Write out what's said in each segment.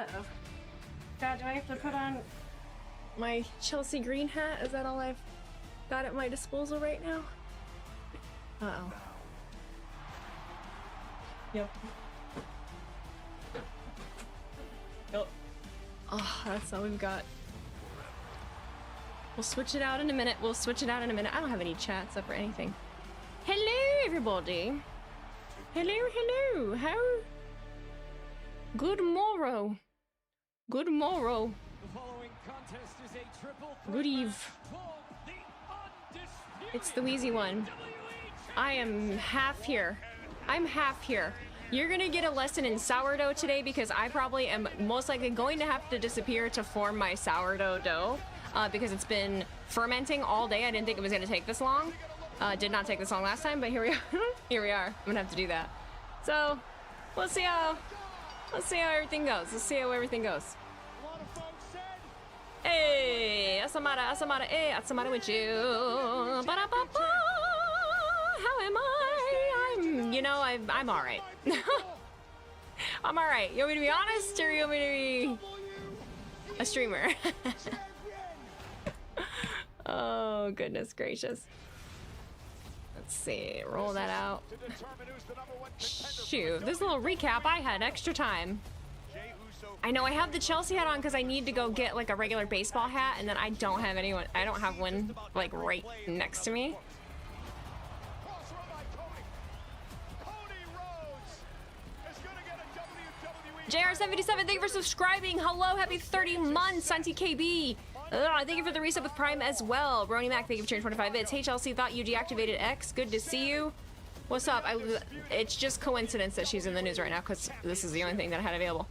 Uh-oh. God, do I have to put on my Chelsea green hat? Is that all I've got at my disposal right now? Uh-oh. Yep. Yep. Oh, that's all we've got. We'll switch it out in a minute. We'll switch it out in a minute. I don't have any chats up or anything. Hello, everybody. Hello, hello. How? Good morrow. Good morrow. Good eve. It's the wheezy one. I am half here. I'm half here. You're gonna get a lesson in sourdough today because I probably am most likely going to have to disappear to form my sourdough dough because it's been fermenting all day. I didn't think it was gonna take this long. Did not take this long last time, but here we are. Here we are. I'm gonna have to do that. So we'll see how everything goes. Let's see how everything goes. Hey, Asamada, Asamada, hey, Asamada with you. Ba-da-ba-ba. How am I? I'm all right. I'm all right. You want me to be honest, or you want me to be a streamer? Oh, goodness gracious. Let's see. Roll that out. Shoot, this little recap. I had extra time. I know I have the Chelsea hat on because I need to go get like a regular baseball hat, and then I don't have anyone. I don't have one like right next to me. JR77, thank you for subscribing. Hello, happy 30 months, Santi KB. Thank you for the reset with Prime as well. Brony Mac, thank you for sharing 25 bits. Hey Chelsea, thought you deactivated X. Good to see you. What's up? It's just coincidence that she's in the news right now because this is the only thing that I had available.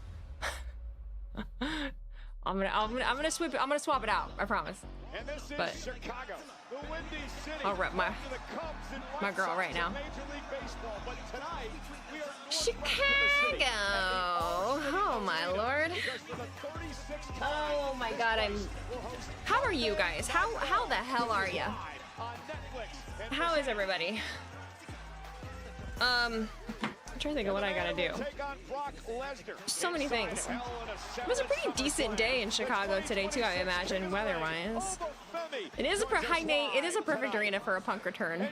I'm gonna swap it out. I promise. But I'll rep my girl right now. Chicago. Oh my lord. Oh my god. How are you guys? How the hell are you? How is everybody? I'm trying to think of what I gotta do. So many things. It was a pretty decent day in Chicago today too, I imagine, weather-wise. It is a perfect arena for a Punk return.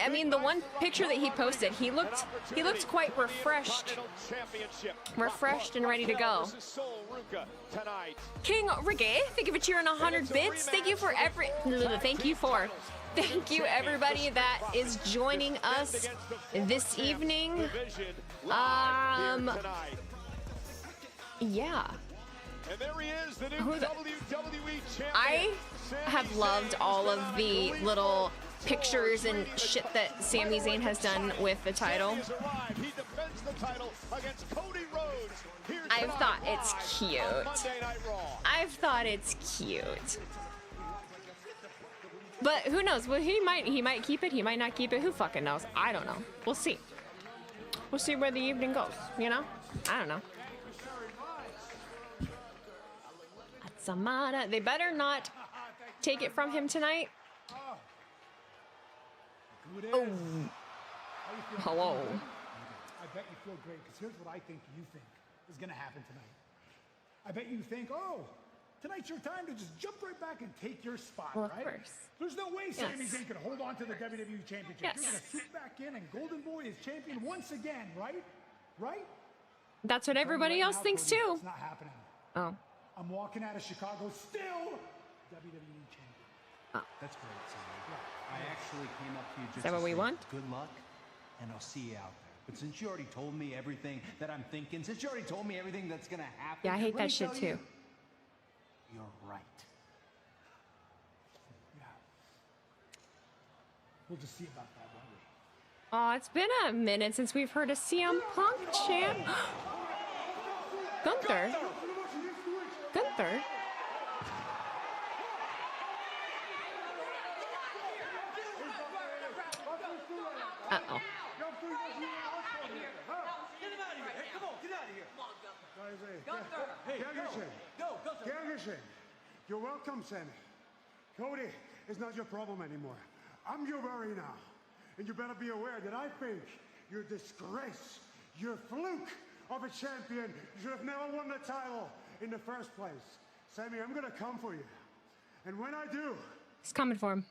I mean, the one picture that he posted, he looked quite refreshed and ready to go. King Ricky, thank you for cheering 100 bits. Thank you everybody that is joining us this evening. Yeah. I have loved all of the little pictures and shit that Sami Zayn has done with the title. I've thought it's cute. But who knows? Well, he might keep it. He might not keep it. Who fucking knows? I don't know. We'll see. We'll see where the evening goes. You know? I don't know. Samada. They better not take it from him tonight. Oh. Hello. I bet you feel great because here's what I think you think is going to happen tonight. I bet you think, oh, tonight's your time to just jump right back and take your spot, well, right? Of course. There's no way Sami Zayn can hold on to the WWE Championship. Yes. You're going to swoop back in and Golden Boy is champion once again, right? Right? That's what everybody else thinks too. It's not happening. Oh. I'm walking out of Chicago still WWE champion. Oh. That's great, Sami. Yeah. I actually came up to you just Is that what to we say want? Good luck, and I'll see you out there. But since you already told me everything that I'm thinking, since you already told me everything that's gonna happen, Yeah, I hate that shit too. You're right. Yeah. We'll just see about that, won't we? Oh, it's been a minute since we've heard a CM Punk chant. Gunther. Gunther. Uh-oh. You're welcome, Sammy. Cody is not your problem anymore. I'm your worry now. And you better be aware that I think your disgrace, your fluke of a champion. You should have never won the title in the first place. Sammy, I'm gonna come for you. And when I do... He's coming for him.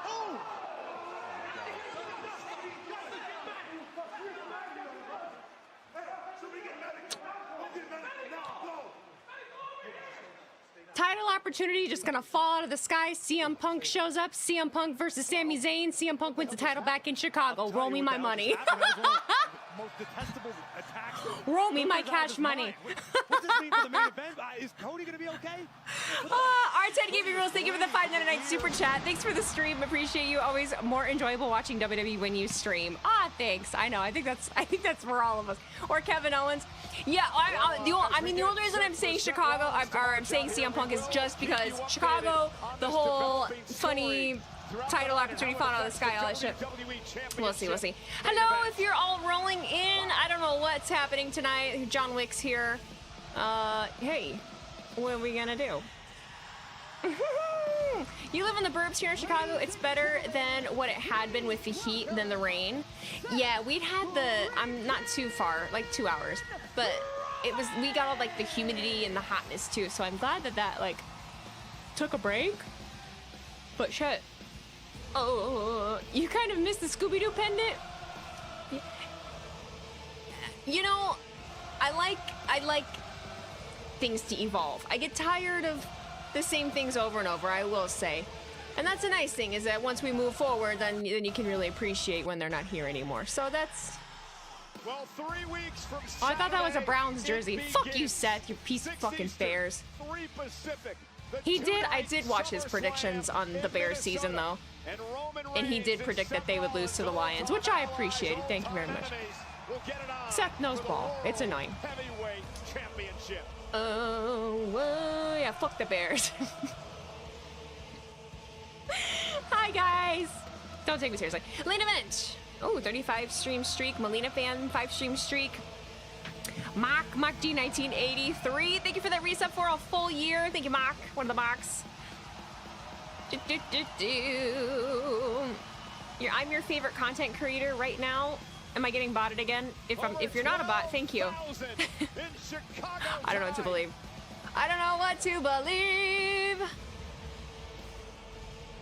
Oh! Title opportunity just gonna fall out of the sky. CM Punk shows up. CM Punk versus Sami Zayn. CM Punk wins the title back in Chicago. Roll me my money. Most detestable attacks. Roll me my cash money. What's this mean for the main event? Is Cody gonna be okay? R10 gave you rules. Thank you for the $5.99 super chat. Thanks for the stream. Appreciate you. Always more enjoyable watching WWE when you stream. Thanks. I know. I think that's for all of us. Or Kevin Owens. Yeah. I mean, the only reason I'm saying Chicago, I'm saying CM Punk is just because Chicago, the whole funny title opportunity fought out of the sky, all that shit. We'll see. Hello, if you're all rolling in. I don't know what's happening tonight. John Wick's here. Hey, what are we gonna do? You live in the burbs here in Chicago. It's better than what it had been with the heat than the rain. Yeah, we'd had I'm not too far, like 2 hours, but we got all like the humidity and the hotness too. So I'm glad that like took a break. But shit. Oh, you kind of missed the Scooby-Doo pendant? You know, I like things to evolve. I get tired of the same things over and over, I will say. And that's a nice thing, is that once we move forward, then you can really appreciate when they're not here anymore. So that's... Well, 3 weeks from oh, I thought that was a Browns jersey. Fuck you, Seth, you piece of fucking Bears. I did watch his predictions on the Bears season, though. And he did predict that they would lose to the Lions, which I appreciated. Thank you very much. Seth knows ball. It's annoying. Oh, yeah, fuck the Bears. Hi, guys. Don't take me seriously. Lane event. Oh, 35 stream streak. Melina fan, 5 stream streak. Mark D 1983. Thank you for that resub for a full year. Thank you, Mark. One of the Marks. I'm your favorite content creator right now. Am I getting botted again? If you're not a bot, thank you. I don't know what to believe. I don't know what to believe.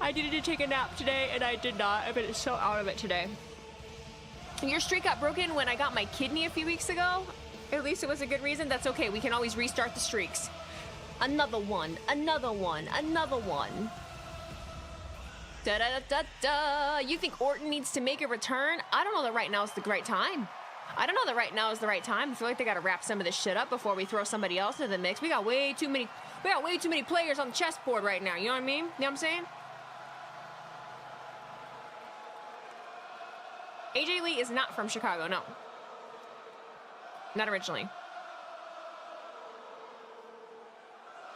I needed to take a nap today, and I did not. I've been so out of it today. Your streak got broken when I got my kidney a few weeks ago. At least it was a good reason. That's okay. We can always restart the streaks. Another one. Another one. Another one. Da-da-da-da-da. You think Orton needs to make a return? I don't know that right now is the right time. I don't know that right now is the right time. I feel like they got to wrap some of this shit up before we throw somebody else into the mix. We got way too many players on the chessboard right now. You know what I mean? You know what I'm saying? AJ Lee is not from Chicago, no. Not originally.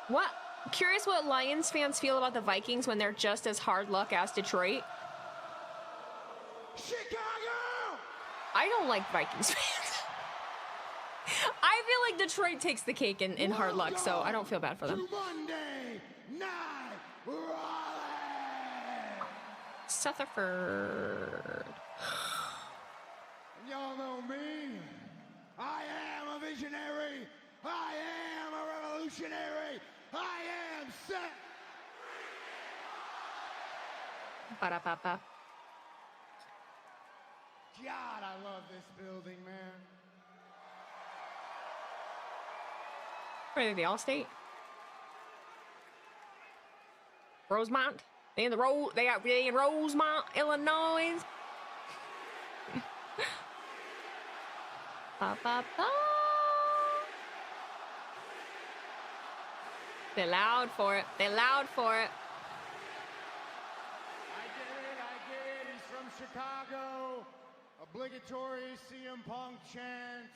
What? Curious what Lions fans feel about the Vikings when they're just as hard luck as Detroit. Chicago! I don't like Vikings fans. I feel like Detroit takes the cake in hard luck, so I don't feel bad for them. Monday Night Raleigh! Sutherford. Y'all know me. I am a visionary. I am a revolutionary. I am set. Ba-da-ba-ba. God, I love this building, man. Where are they, the Allstate? Rosemont? They in Rosemont, Illinois. Ba-ba-ba. They're loud for it. They're loud for it. I get it. He's from Chicago. Obligatory CM Punk chant.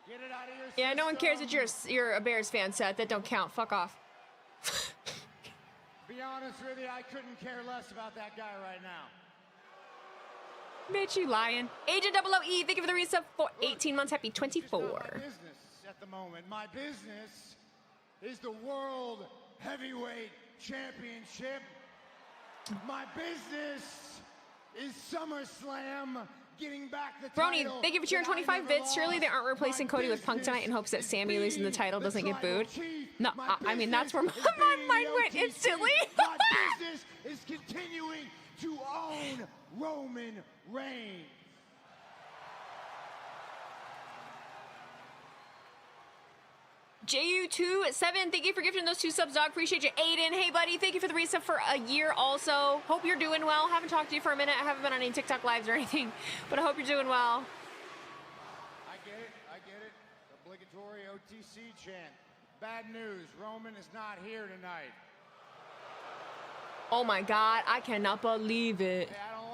Get it out of your system. Yeah, no one cares that you're a Bears fan, Seth. That don't count. Fuck off. Be honest with you, I couldn't care less about that guy right now. Bitch, you lying. Agent OOE, thank you for the resub for 18 months. Happy 24. It's not my business at the moment. My business is the World Heavyweight Championship. My business is SummerSlam getting back the Brony, title thank you for cheering that I 25 never bits. Surely they lost. aren't replacing My Cody with Punk tonight in hopes that business Sammy is losing the being title doesn't get tribal booed. chief. No, My I mean, that's where my business is being mind the went OTC. instantly. My business is continuing to own Roman Reigns. JU27, thank you for gifting those 2 subs, dog. Appreciate you. Aiden, hey, buddy. Thank you for the resub for a year also. Hope you're doing well. Haven't talked to you for a minute. I haven't been on any TikTok lives or anything, but I hope you're doing well. I get it. Obligatory OTC chant. Bad news, Roman is not here tonight. Oh my God, I cannot believe it. Hey, I don't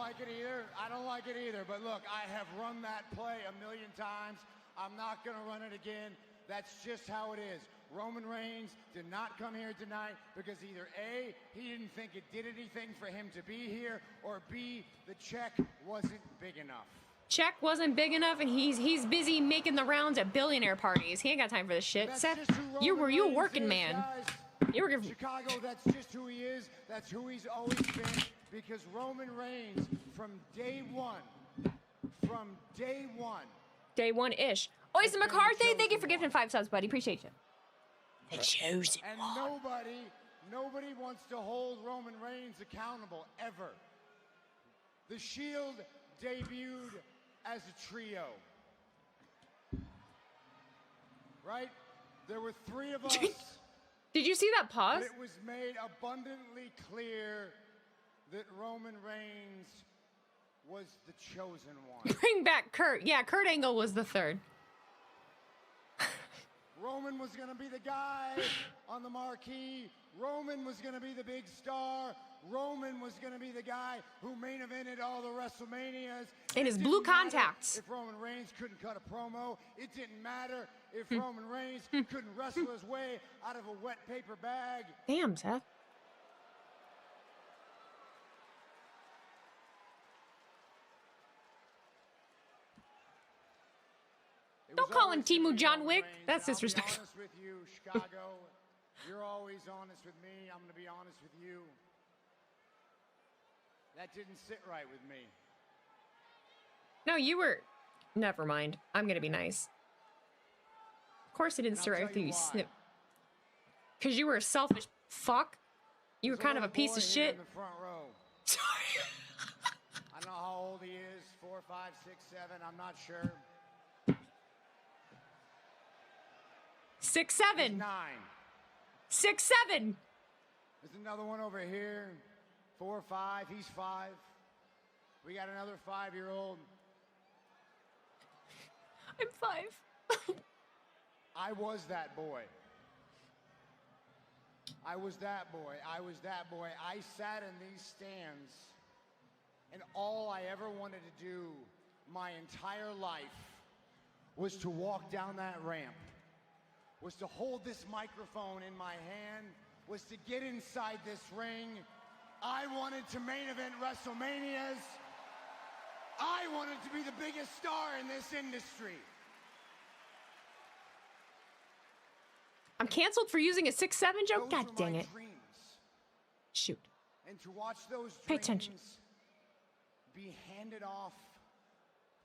like it either. But look, I have run that play a million times. I'm not gonna run it again. That's just how it is. Roman Reigns did not come here tonight because either A, he didn't think it did anything for him to be here, or B, the check wasn't big enough. Check wasn't big enough, and he's busy making the rounds at billionaire parties. He ain't got time for this shit. Seth, you a working man. Guys. You were Chicago, that's just who he is. That's who he's always been. Because Roman Reigns, from day one, day one-ish. Oyster McCarthy, thank you for gifting 5 subs, buddy. Appreciate you. The chosen and one. nobody wants to hold Roman Reigns accountable, ever. The Shield debuted as a trio. Right? There were 3 of us. Did you see that pause? It was made abundantly clear that Roman Reigns was the chosen one. Bring back Kurt. Yeah, Kurt Angle was the 3rd. Roman was going to be the guy on the marquee. Roman was going to be the big star. Roman was going to be the guy who main evented all the WrestleManias. In his blue contacts. If Roman Reigns couldn't cut a promo, it didn't matter if Roman Reigns couldn't wrestle his way out of a wet paper bag. Damn, Seth. Don't call him Timu John Wick. That's disrespectful. I'll be honest with you, Chicago. You're always honest with me. I'm going to be honest with you. That didn't sit right with me. No, you were... Never mind. I'm going to be nice. Of course it didn't sit right with you, snip. Because you were a selfish fuck. You were kind of a piece of shit. In the front row. Sorry. I don't know how old he is. 4, 5, 6, 7. I'm not sure. 6, 7. 9. 6, 7. There's another one over here. 4, 5. He's 5. We got another 5-year-old. I'm 5. I was that boy. I was that boy. I sat in these stands, and all I ever wanted to do my entire life was to walk down that ramp, was to hold this microphone in my hand, was to get inside this ring. I wanted to main event WrestleManias. I wanted to be the biggest star in this industry. I'm canceled for using a 6, 7 joke? Those God were dang my it. dreams. Shoot. And to watch those Pay dreams attention. be handed off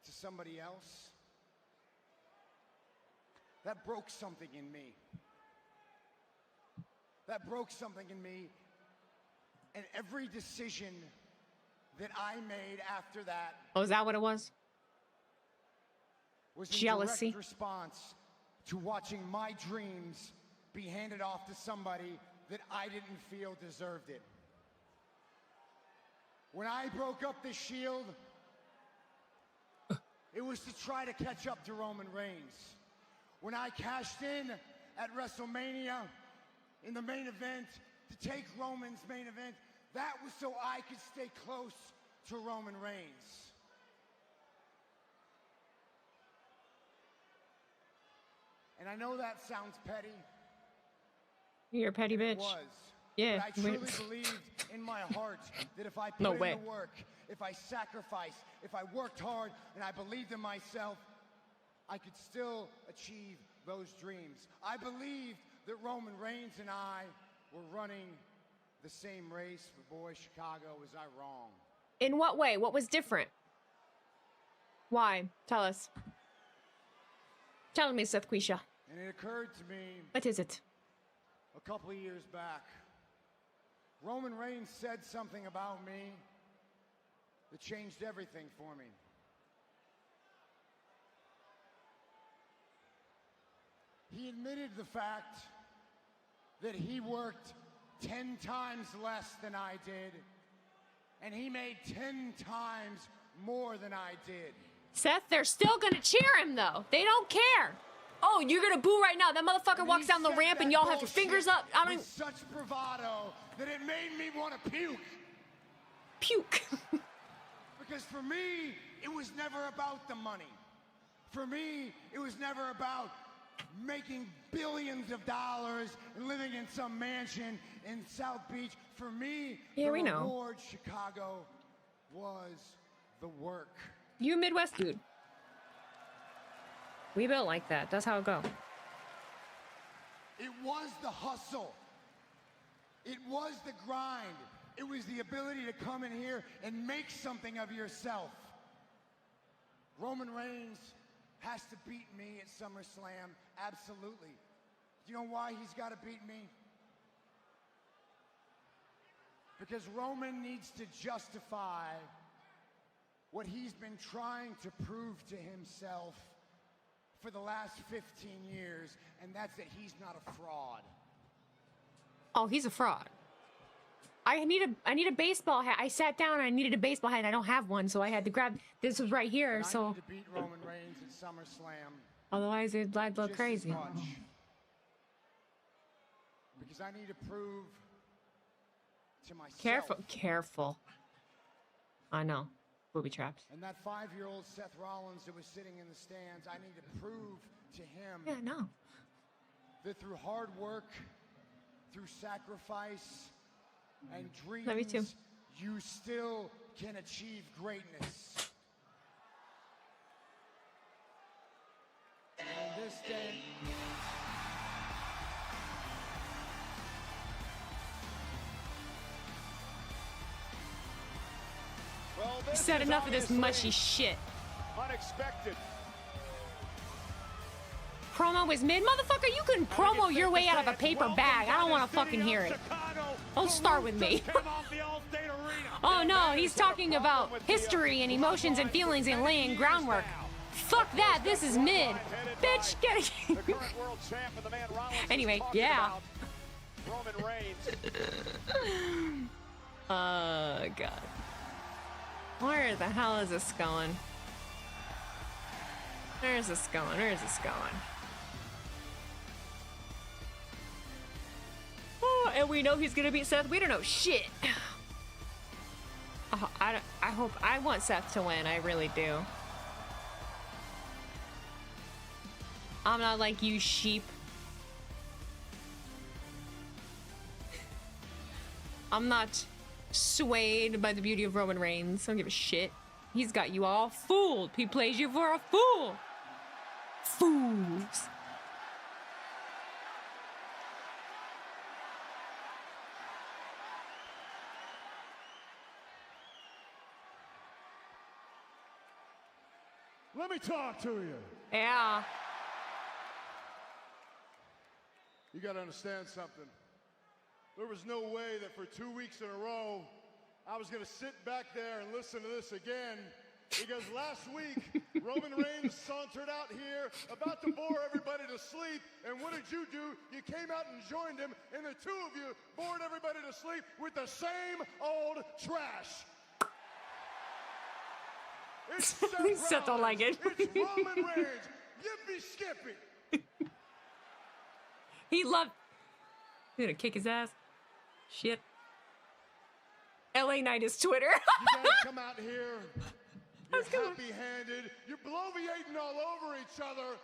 to somebody else, that broke something in me. That broke something in me. And every decision that I made after that Oh, is that what it was? was Jealousy. in direct response to watching my dreams be handed off to somebody that I didn't feel deserved it. When I broke up the Shield, it was to try to catch up to Roman Reigns. When I cashed in at WrestleMania in the main event to take Roman's main event, that was so I could stay close to Roman Reigns. And I know that sounds petty. You're a petty It bitch. was. Yeah. But I truly believed in my heart that if I put No in way. the work, if I sacrificed, if I worked hard, and I believed in myself, I could still achieve those dreams. I believed that Roman Reigns and I were running the same race, but boy, Chicago, was I wrong. In what way? What was different? Why? Tell us. Tell me, Seth Quisha. And it occurred to me What is it? a couple of years back. Roman Reigns said something about me that changed everything for me. He admitted the fact that he worked 10 times less than I did, and he made 10 times more than I did. Seth, they're still gonna cheer him though. They don't care. Oh, you're gonna boo right now. That motherfucker And walks he down the said ramp and that y'all have your fingers bullshit up. I don't with such bravado that it made me want to puke. puke. Because for me, it was never about the money. For me, it was never about making billions of dollars and living in some mansion in South Beach. For me, Yeah, the we know. reward, Chicago, was the work. You a Midwest dude. We built like that. That's how it go. It was the hustle. It was the grind. It was the ability to come in here and make something of yourself. Roman Reigns has to beat me at SummerSlam, absolutely. Do you know why he's got to beat me? Because Roman needs to justify what he's been trying to prove to himself for the last 15 years, and that's that he's not a fraud. Oh, he's a fraud. I need a baseball hat. I sat down and I needed a baseball hat and I don't have one, so I had to grab this was right here, And I so need to beat Roman Reigns at SummerSlam otherwise it'd look just crazy. as much. Because I need to prove to myself. Careful. I know. Booby traps. And that 5-year-old Seth Rollins that was sitting in the stands, I need to prove to him Yeah, no. that through hard work, through sacrifice, and dreams, Love you too. you still can achieve greatness. And this day, Well, You this said is enough of this obviously mushy shit. unexpected. Promo was mid. Motherfucker, you couldn't promo your way out of a paper bag. I don't want to fucking hear it. Don't start with me. Oh no, he's talking about history and emotions and feelings and laying groundwork. Fuck that, this is mid. Bitch, get it. The current world champ and the man Rollins is Anyway, talking yeah. about Roman Reigns. Oh god. Where the hell is this going? Where is this going? Where is this going? Oh, and we know he's gonna beat Seth. We don't know shit. Oh, I want Seth to win. I really do. I'm not like you sheep. I'm not swayed by the beauty of Roman Reigns. I don't give a shit. He's got you all fooled. He plays you for a fool. Fools. Let me talk to you. Yeah. You got to understand something. There was no way that for 2 weeks in a row I was going to sit back there and listen to this again, because last week Roman Reigns sauntered out here about to bore everybody to sleep, and what did you do? You came out and joined him, and the two of you bored everybody to sleep with the same old trash. It's Seth don't like it. It's Roman Reigns. Yippee Skippy. He loved. He's gonna kick his ass. Shit. LA Knight is Twitter. You guys come out here, you're That's good. happy-handed, you're bloviating all over each other,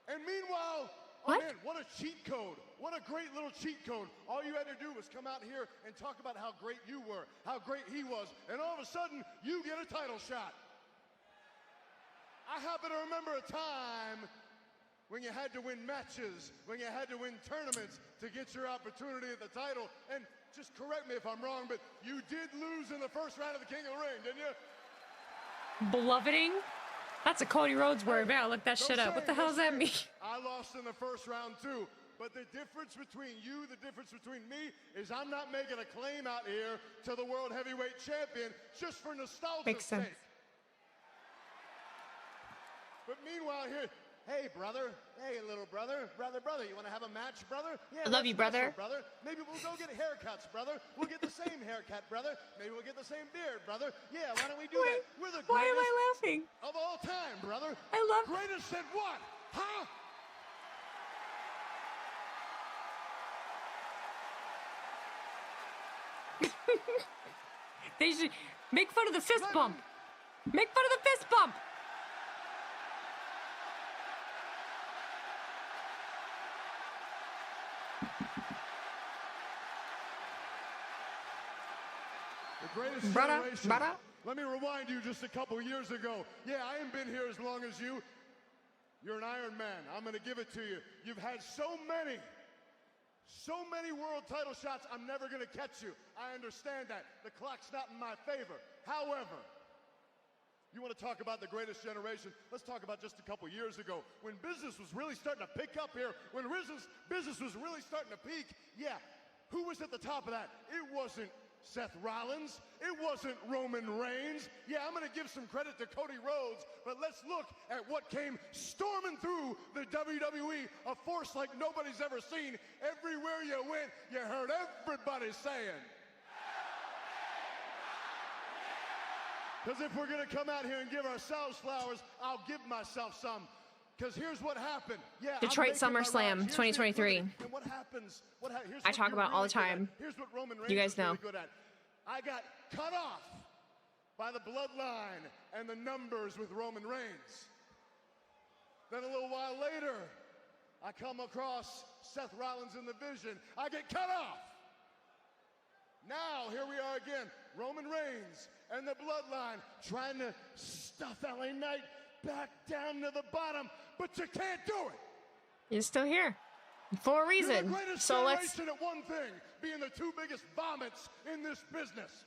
and meanwhile, What? oh man, what a cheat code. What a great little cheat code. All you had to do was come out here and talk about how great you were, how great he was, and all of a sudden, you get a title shot. I happen to remember a time when you had to win matches, when you had to win tournaments to get your opportunity at the title. And just correct me if I'm wrong, but you did lose in the first round of the King of the Ring, didn't you? Beloveding. That's a Cody Rhodes word. Man, look that shit up. What the hell does that mean? I lost in the first round too. But the difference between you, the difference between me, is I'm not making a claim out here to the World Heavyweight Champion just for nostalgia's Makes sense. sake. But meanwhile here, hey brother, hey little brother, brother, you want to have a match, brother? Yeah, I love you, brother. Brother. Maybe we'll go get haircuts, brother. We'll get the same haircut, brother. Maybe we'll get the same beard, brother. Yeah, why don't we do that? We're the Why am greatest I laughing? of all time, brother. I love. Greatest at what? Huh? They should make fun of the fist bump. Make fun of the fist bump. The greatest generation. Let me rewind you just a couple years ago. Yeah, I ain't been here as long as you. You're an Iron Man. I'm going to give it to you. You've had so many world title shots. I'm never going to catch you. I understand that. The clock's not in my favor. However, you want to talk about the greatest generation? Let's talk about just a couple years ago when business was really starting to pick up here, when business was really starting to peak. Yeah, who was at the top of that? It wasn't Seth Rollins. It wasn't Roman Reigns. Yeah, I'm going to give some credit to Cody Rhodes, but let's look at what came storming through the WWE, a force like nobody's ever seen. Everywhere you went, you heard everybody saying. Because if we're going to come out here and give ourselves flowers, I'll give myself some. Because here's what happened. Yeah, Detroit SummerSlam 2023. And what happens? I talk about all the time. Here's what Roman Reigns You guys know. is really good at. I got cut off by the bloodline and the numbers with Roman Reigns. Then a little while later, I come across Seth Rollins in the Vision. I get cut off. Now, here we are again. Roman Reigns and the bloodline trying to stuff LA Knight back down to the bottom, but you can't do it. You're still here for a You're reason. the greatest So let's. generation at one thing, being the two biggest vomits in this business.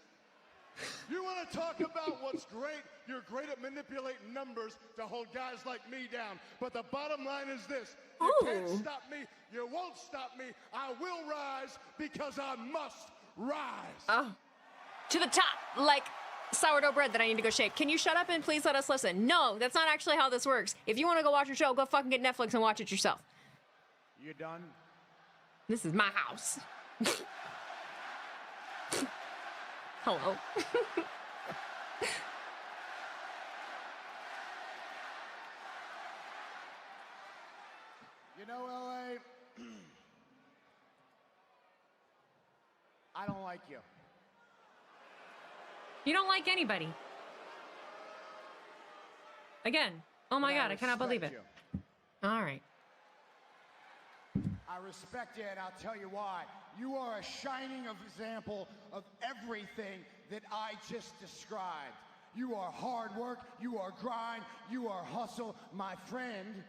You want to talk about what's great? You're great at manipulating numbers to hold guys like me down. But the bottom line is this. You can't stop me. You won't stop me. I will rise because I must rise. Oh, to the top, like sourdough bread that I need to go shake. Can you shut up and please let us listen? No, that's not actually how this works. If you want to go watch your show, go fucking get Netflix and watch it yourself. You done? This is my house. Hello. You know, LA, I don't like you. You don't like anybody. Again. Oh my God, I cannot believe it. You. All right. I respect you, and I'll tell you why. You are a shining example of everything that I just described. You are hard work, you are grind, you are hustle. My friend,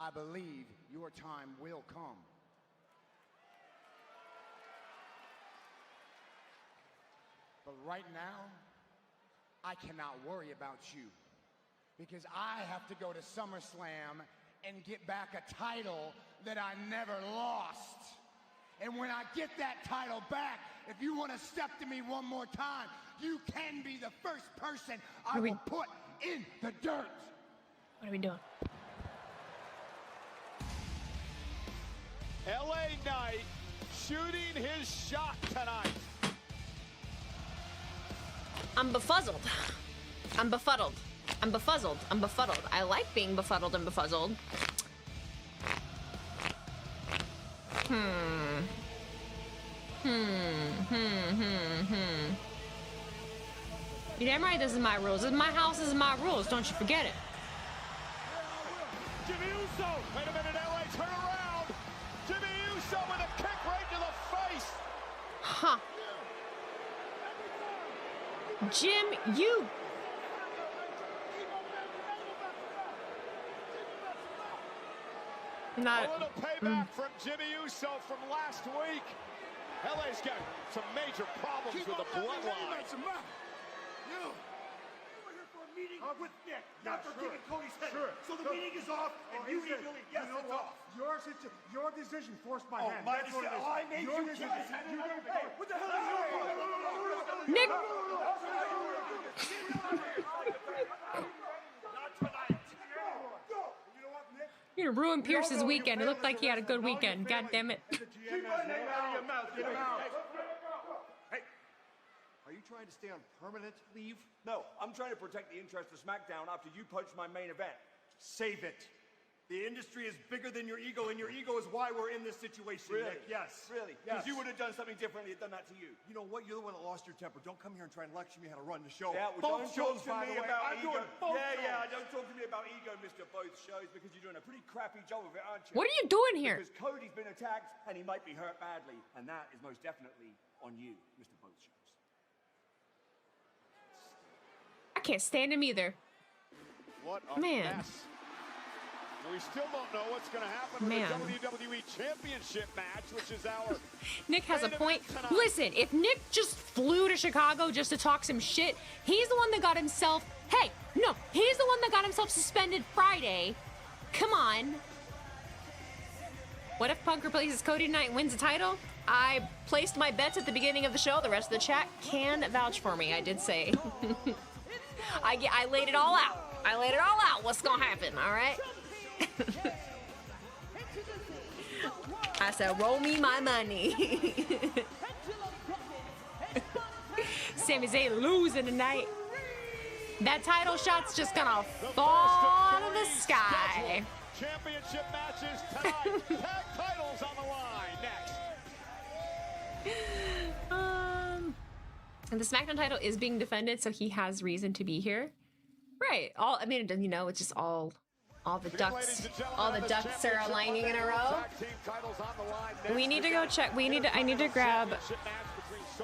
I believe your time will come. But right now, I cannot worry about you because I have to go to SummerSlam and get back a title that I never lost. And when I get that title back, if you want to step to me one more time, you can be the first person I will put in the dirt. What are we doing? LA Knight shooting his shot tonight. I'm befuzzled. I'm befuddled. I'm befuzzled. I'm befuddled. I like being befuddled and befuzzled. You damn right this is my rules. This is my house, this is my rules. Don't you forget it. Jimmy Uso. Wait a minute, LA, turn around. Jimmy Uso with a kick right to the face. Huh. Jim, you. Not. A little payback from Jimmy Uso from last week. LA's got some major problems with the bloodline. with Nick, not for kicking Cody's head. Sure. So the meeting is off, and you need to leave. Yes, it's off. Your decision forced my hand. My decision. I made you kiss. Hey, what the hell are you doing? Nick. You're gonna ruin Pierce's weekend. It looked like he had a good weekend. God damn it. Keep my name out of your mouth. Get him out. Hey, are you trying to stay on permanent leave? No, I'm trying to protect the interest of SmackDown after you poached my main event. Save it. The industry is bigger than your ego, and your ego is why we're in this situation. Really? Nick. Yes. Really? Yes. Because you would have done something differently and done that to you. You know what? You're the one that lost your temper. Don't come here and try and lecture me how to run the show. Yeah, well, both don't shows, talk by to the me way. about I'm ego. doing both Yeah, shows. don't talk to me about ego, Mr. Both shows, because you're doing a pretty crappy job of it, aren't you? What are you doing here? Because Cody's been attacked, and he might be hurt badly, and that is most definitely on you, Mr. Both shows. I can't stand him either. What a Man. mess. We still don't know what's going to happen with the WWE Championship match, which is our... Nick has a point. Listen, if Nick just flew to Chicago just to talk some shit, he's the one that got himself... Hey, no, he's the one that got himself suspended Friday. Come on. What if Punk replaces Cody tonight and wins the title? I placed my bets at the beginning of the show. The rest of the chat can vouch for me, I did say. I laid it all out. I laid it all out. What's gonna happen, all right? I said, roll me my money. Sami Zayn losing tonight. That title shot's just gonna fall out of the sky. Championship matches tonight. Tag titles on the line next. And the SmackDown title is being defended, so he has reason to be here. Right. I mean, you know, it's just all the ducks are aligning in a row. We need to go check. I need to grab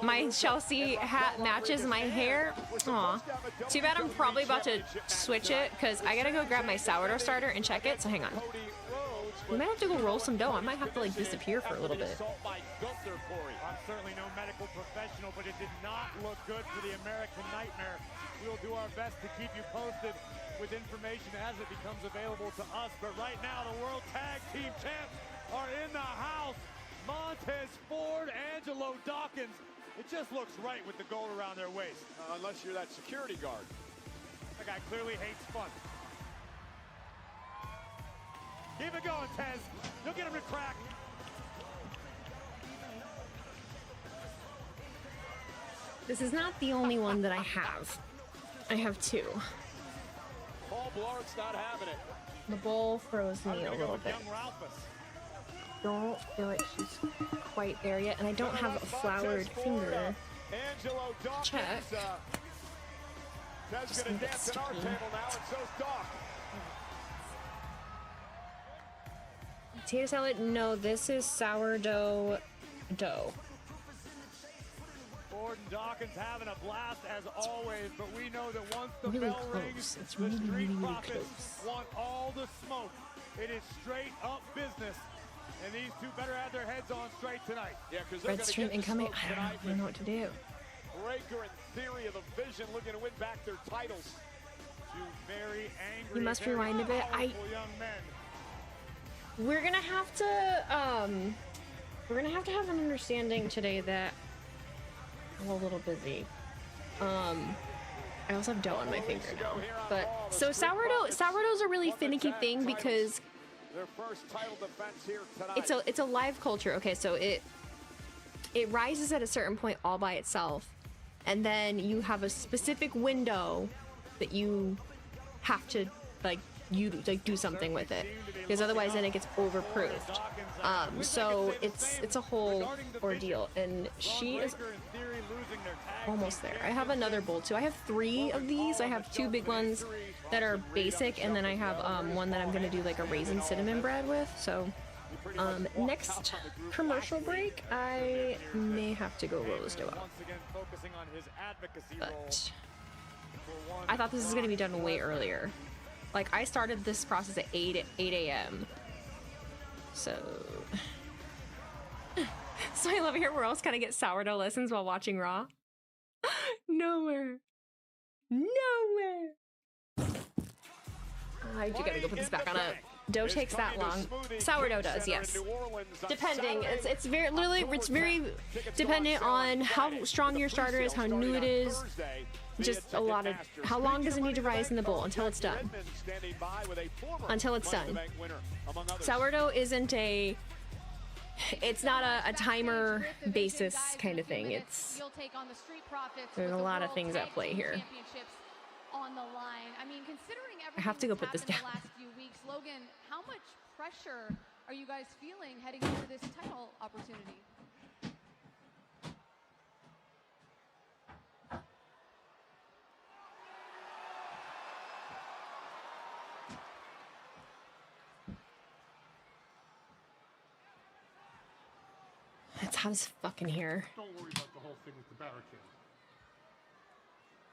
my Chelsea hat matches my hair. Aw. Too bad I'm probably about to switch it because I gotta go grab my sourdough starter and check it, so hang on. We might have to go roll some dough. I might have to like disappear for a little bit. I'm certainly no medical professional, but it did not look good for the American Nightmare. We'll do our best to keep you posted with information as it becomes available to us. But right now, the World Tag Team Champs are in the house. Montez Ford, Angelo Dawkins. It just looks right with the gold around their waist. Unless you're that security guard. That guy clearly hates fun. Keep it going, Tez. You'll get him to crack. This is not the only one that I have. I have two. Paul Blart's not having it. The bowl froze me a little bit. Don't feel like she's quite there yet, and I don't have a floured finger. Angelo Dawkins. Check. Tez gonna dance at our table now, and so's Doc. Potato salad? No, this is sourdough dough. Ford and Dawkins having a blast as always, but we know that once the Really bell close. rings, It's the really, Street really, really Profits close. want all the smoke. It is straight up business, and these two better have their heads on straight tonight. Yeah, because they're Red gonna stream get the incoming. smoke I don't tonight even know what to do. Breaker and Theory of the Vision looking to win back their titles. Two very angry, You must very rewind a bit. powerful young men. We're gonna have to have an understanding today that I'm a little busy. I also have dough on my finger now. But so sourdough's a really finicky thing because Their first title defense here tonight. it's a live culture. Okay, so it rises at a certain point all by itself, and then you have a specific window that you have to do something with it, because otherwise then it gets overproofed. So it's a whole ordeal, and she is almost there. I have another bowl too. I have 3 of these. I have 2 big ones that are basic, and then I have one that I'm gonna do like a raisin cinnamon bread with. So next commercial break, I may have to go roll this dough out. But I thought this was gonna be done way earlier. Like, I started this process at 8 a.m. So I love it here. Where else can I get sourdough lessons while watching Raw? Nowhere. Nowhere. I do gotta go put this back on a dough takes that long. Sourdough does, yes. Depending, it's very literally it's very dependent on how strong your starter is, how new it is. Just a lot of how long does it need to rise in the bowl until it's done. Until it's done. Sourdough isn't it's not a timer basis kind of thing. It's there's a lot of things at play here. On the line. I mean, considering everything I have to go put this down. the last few weeks, Logan, how much pressure are you guys feeling heading into this title opportunity? It's hot as fucking here. Don't worry about the whole thing with the barricade.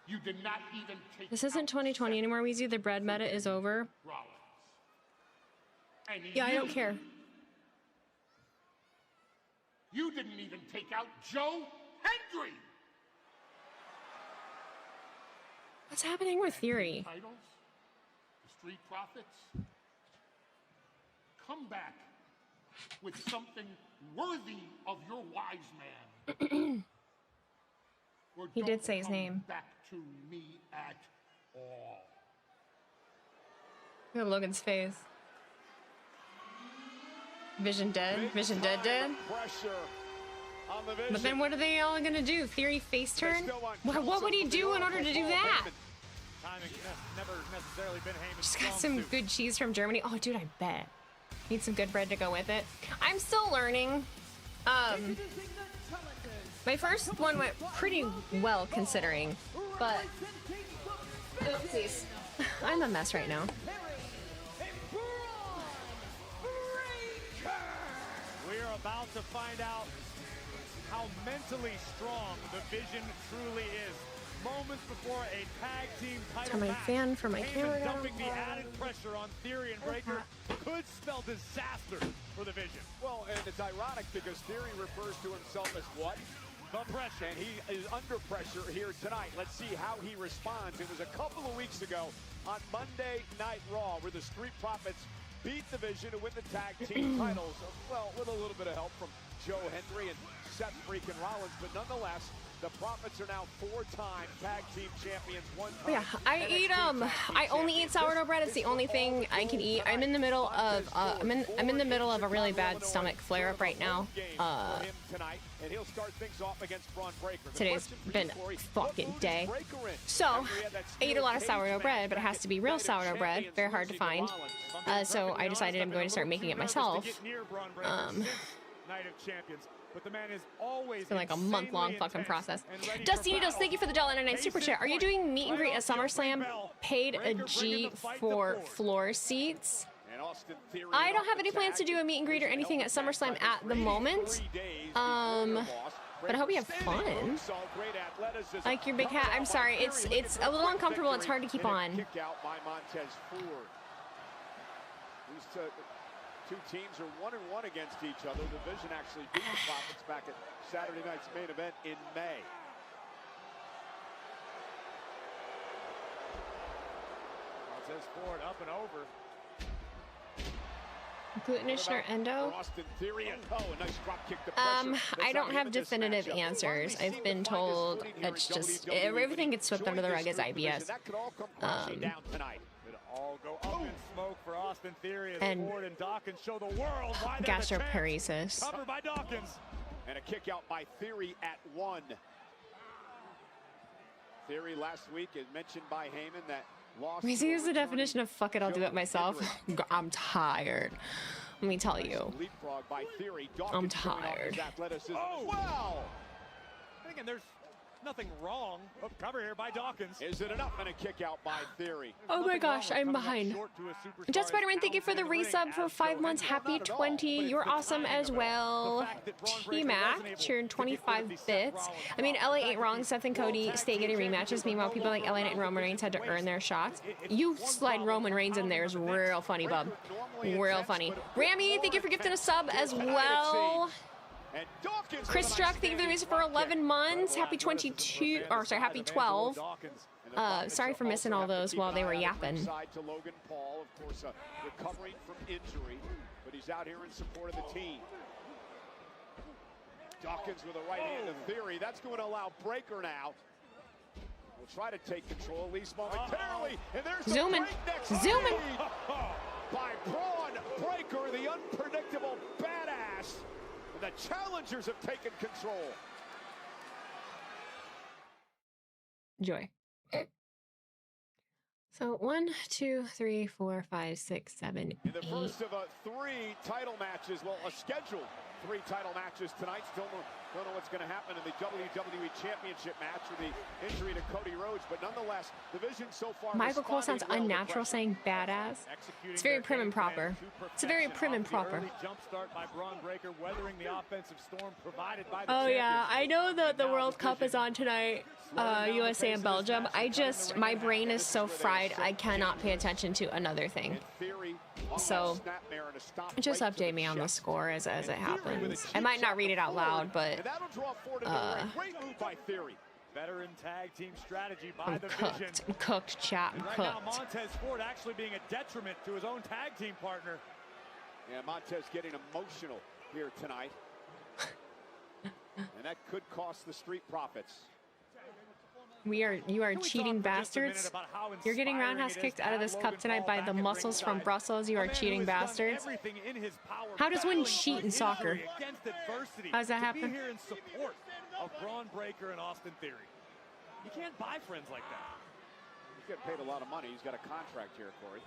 You did not even take This isn't 2020 anymore, Weezy. The bread meta is over. Rollins. And Yeah, I don't care. You didn't even take out Joe Hendry. What's happening with Theory? Titles, the Street Profits. Come back with something worthy of your wise man. Or He don't did say his come name. Back to me at all. Look at Logan's face. Vision dead? Vision dead? But then what are they all gonna do? Theory face turn? What would he do in order to do that? Just got some good cheese from Germany. Oh, dude, I bet. Need some good bread to go with it. I'm still learning. My first one went pretty well considering, but oopsies. I'm a mess right now. We're about to find out how mentally strong the Vision truly is. Moments before a tag team title Turn my match, fan for my Heyman camera down. dumping the added pressure on Theory and Breaker could spell disaster for the Vision. Well, and it's ironic because Theory refers to himself as what? The pressure. And he is under pressure here tonight. Let's see how he responds. It was a couple of weeks ago on Monday Night Raw where the Street Profits beat the Vision to win the tag team titles. Well, with a little bit of help from Joe Hendry and Seth freaking Rollins, but nonetheless, the Profits are now 4-time tag team champions. Yeah, I eat I only eat sourdough bread. It's the only thing I can eat. I'm in the middle of I'm in the middle of a really bad stomach flare up right now. Today's been a fucking day. So I eat a lot of sourdough bread, but it has to be real sourdough bread. Very hard to find. So I decided I'm going to start making it myself. Night of Champions. But the man is always It's been like a month-long fucking process. Dusty Needles, thank you for the $1.99 super chat. Are you doing meet and greet at SummerSlam? Paid a G for floor seats. I don't have any plans to do a meet and greet or anything at SummerSlam at the moment. But I hope you have fun. Like your big hat. I'm sorry, it's a little uncomfortable. It's hard to keep on. Two teams are 1-1 against each other. The Vision actually beat the Profits back at Saturday night's main event in May. Montez Ford up and over. Glutenish or endo? I don't have definitive answers. I've been told it's just everything gets swept under the rug as IBS. All go up in smoke for Austin Theory as and Ford and Dawkins show the world why they're the gastroparesis. Covered by Dawkins. And a kick out by Theory at 1. Theory last week is mentioned by Heyman that lost. Here's the definition of fuck it, I'll do it myself. I'm tired. Let me tell you. Leapfrog by Theory. I'm tired. Oh, wow. Again, there's nothing wrong. Oh, cover here by Dawkins. Is it enough? And a kick out by Theory. Oh my gosh, I'm behind. Just Spider-Man, thank you for the resub for 5 months. Happy 20. You're awesome as well. T-Mac, cheered 25 bits. I mean, LA ain't wrong. Seth and Cody stay getting rematches. Meanwhile, people like LA and Roman Reigns had to earn their shots. You slide Roman Reigns in there is real funny, bub. Real funny. Rami, thank you for gifting a sub as well. Chris Struck, thank you for the reason for 11 months. Happy 22, or sorry, happy 12. Sorry for missing all those while they were yapping. Side to Logan Paul, of course, recovering from injury, but he's out here in support of the team. Dawkins with a right hand of Theory. That's going to allow Breaker now. We'll try to take control, at least momentarily. And there's zooming, zooming by Braun Breaker, the unpredictable badass. And the challengers have taken control. Joy. So 1, 2, 3, 4, 5, 6, 7, 8. In the first of 3 title matches, well, a scheduled 3 title matches tonight. Still don't know what's going to happen in the WWE Championship match or the injury to Cody Rhodes, but nonetheless, the vision so far. Michael Cole sounds unnatural saying badass. It's very prim and proper. It's a very prim and proper. Jump start by Braun Breaker, weathering the offensive storm provided by the oh yeah, I know that the World Cup is on tonight, USA and Belgium. My brain is so fried, I cannot pay attention to another thing. So just update me on the score as it happens. I might not read it out loud, but great move by Theory. Veteran tag team strategy by I'm the cooked. Vision. I'm cooked, chat. I'm Right cooked. now, Montez Ford actually being a detriment to his own tag team partner. Yeah, Montez getting emotional here tonight. And that could cost the Street Profits. You are cheating bastards. You're getting roundhouse kicked out of this cup tonight by the muscles from Brussels. You are cheating bastards. How does one cheat in soccer? How does that happen? To be here in support of Braun Breaker and Austin Theory. You can't buy friends like that. He's getting paid a lot of money. He's got a contract here, Corey.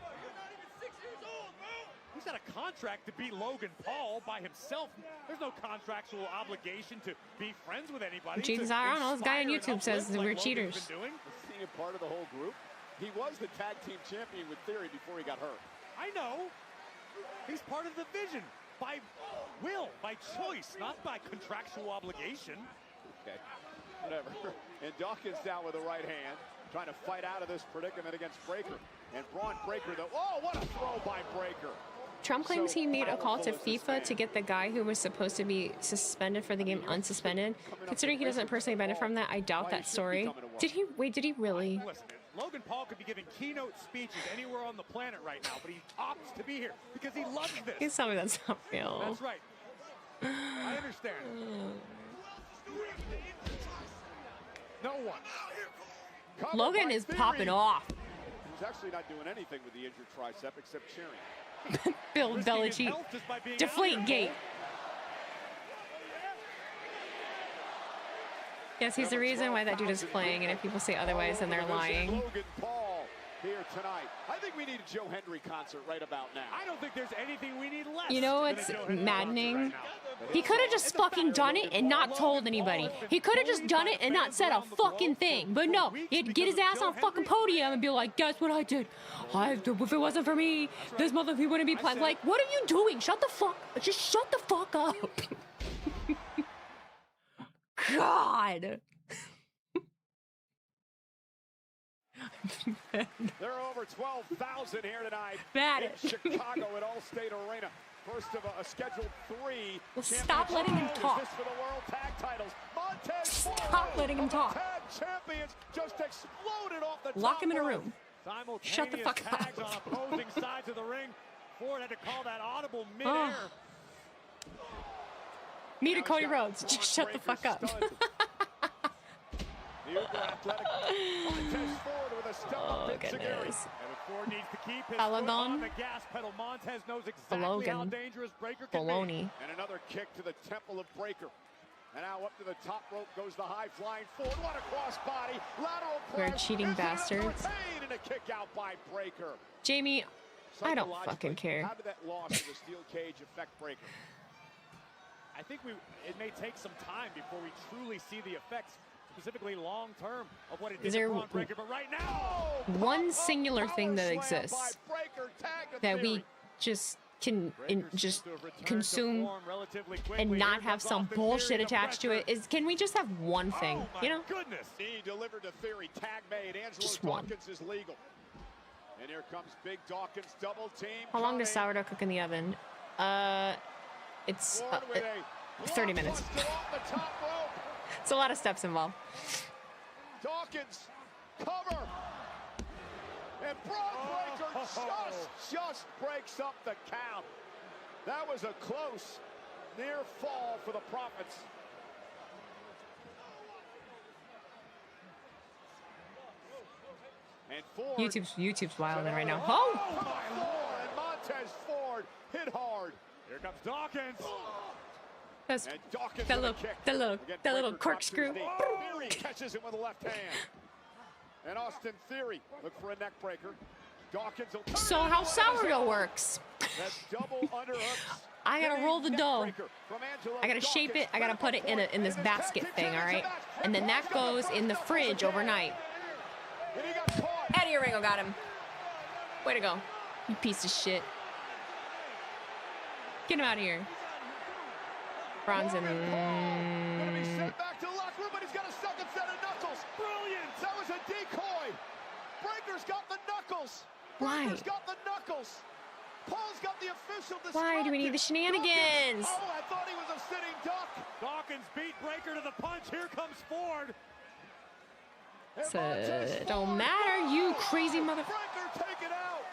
He's got a contract to beat Logan Paul by himself. There's no contractual obligation to be friends with anybody. Jesus, I don't know. This guy on YouTube says we're cheaters. Is he a part of the whole group? He was the tag team champion with Theory before he got hurt. I know. He's part of the Vision by will, by choice, not by contractual obligation. Okay, whatever. And Dawkins down with the right hand, trying to fight out of this predicament against Breaker. And Braun Breaker, though. Oh, what a throw by Breaker. Trump claims he made a call to FIFA to get the guy who was supposed to be suspended for the game unsuspended. Considering he doesn't personally benefit from that, I doubt that story. Did he? Wait, did he really? Listen, Logan Paul could be giving keynote speeches anywhere on the planet right now, but he opts to be here because he loves this. Please tell me that's not real. That's right. I understand. No one. Logan is popping off. He's actually not doing anything with the injured tricep except cheering. Bill Belichick. Deflate gate. Yes, he's the reason why that dude is playing, and if people say otherwise, then they're lying. Logan Paul here tonight. I think we need a Joe Hendry concert right about now. I don't think there's anything we need less. You know what's maddening? He could have just fucking done it and not told anybody. He could have just done it and not said a fucking thing. But no, he'd get his ass on a fucking podium and be like, guess what I did? If it wasn't for me, this motherfucker, he wouldn't be playing. Like, what are you doing? Shut the fuck, just shut the fuck up. God. There are over 12,000 here tonight in Chicago at Allstate Arena. First of a scheduled 3. Well, stop letting him talk. For the world tag titles. Montez stop letting him talk. Tag champions just exploded off the Lock top him in a rope. room. Shut the fuck up. Tags on opposing sides of the ring. Ford had to call that audible mid-air. Me to Cody Rhodes. Just shut the fuck up. Oh, goodness. Paladon. Logan. Baloney. And another kick to the temple of Breaker. And now up to the top rope goes the high flying Ford. What a crossbody. Lateral cross. We're cheating bastards. And a kick out by Breaker. Jamie, I don't fucking care. How did that loss of the steel cage affect Breaker? I think it may take some time before we truly see the effects, specifically long term, of what it did to Braun Breaker. But right now, one singular thing that exists that we just can just consume and not have some bullshit attached to it is, can we just have one thing, you know? Goodness. He delivered to Theory, tag made. Just one. Dawkins is legal. And here comes Big Dawkins, double team. How long does sourdough cook in the oven? It's 30 minutes. It's a lot of steps involved. Dawkins Cover. And Braun Breaker just breaks up the count. That was a close, near fall for the Profits. And Ford. YouTube's wilding right now. Oh! And Montez Ford hit hard. Here comes Dawkins. That's And Dawkins that with a little kick. little Breaker corkscrew. drops to his knee. Theory catches him with a left hand. And Austin Theory look for a neck breaker. Dawkins will So how sourdough works. that double underhooks. I gotta roll the dough. From Angelo I gotta shape it. I gotta put it in this basket thing, all right? And then that goes in the fridge overnight. And he got caught. Eddie Ringo got him. Way to go, you piece of shit. Get him out of here. Bronson. Gonna be sent back to the locker room, but he's got a second set of knuckles. Brilliant! That was a decoy. Breaker's got the knuckles. Why? Breaker's got the knuckles. Paul's got the official distracted. Why do we need the shenanigans? Oh, I thought he was a sitting duck. Dawkins beat Breaker to the punch. Here comes Ford. So it don't matter, you crazy mother. Breaker taken out.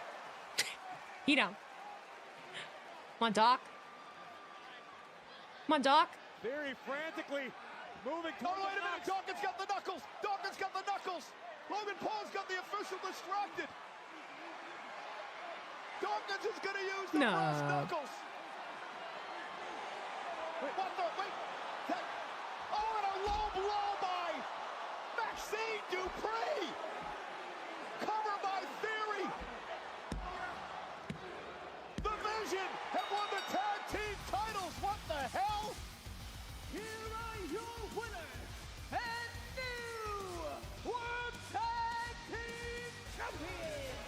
He down. Come on, Doc. Come on, Doc. Very frantically moving. Oh, wait a minute. Dawkins got the knuckles. Dawkins got the knuckles. Logan Paul's got the official distracted. Dawkins is going to use the brass knuckles. Wait, what the? Wait. Oh, and a low blow by Maxine Dupree. Cover by Theory. The Vision have won the tag team titles. What the hell? Here are your winners and new World Tag Team Champions,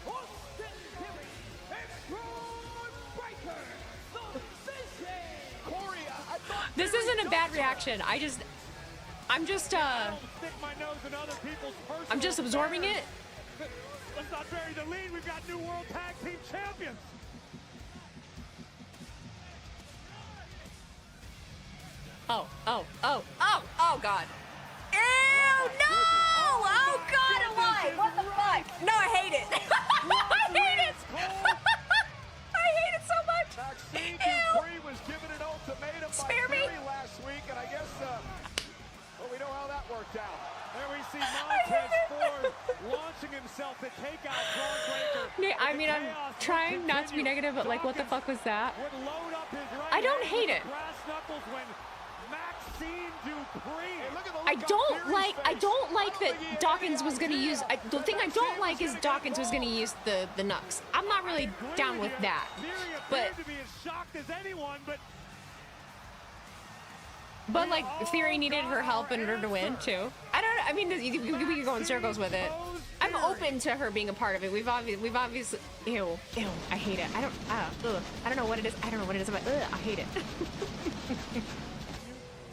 Austin Theory and Braun Breaker, the Vision. Corey, I thought This isn't a bad reaction. I'm just Stick my nose in other people's personal I'm just absorbing it. Let's not bury the lead. We've got new World Tag Team Champions. Oh, God. Ew, no! Oh, God, why? What the fuck? No, I hate it. I hate it. I hate it so much. Maxine Ew. Dupree was given an ultimatum Spare by me. Theory last week, and I guess, well, we know how that worked out. There we see Montez Ford launching himself to take out Braun Breaker. I mean, I'm trying not to be negative, but like, what the fuck was that? Would load up his right I don't hand hate with it. the brass knuckles when Maxine Dupree. Hey, look at the I look on don't Theory's like face. that Dawkins was gonna use. The thing I don't like is Dawkins was gonna use the knucks. I'm not really down with that. Theory But appeared to be as shocked as anyone, but like Theory needed her help in order to win too. I don't know. I mean, we could go in circles with it. I'm open to her being a part of it. We've obviously. Ew. I hate it. I don't know what it is. I don't know what it is, but I hate it.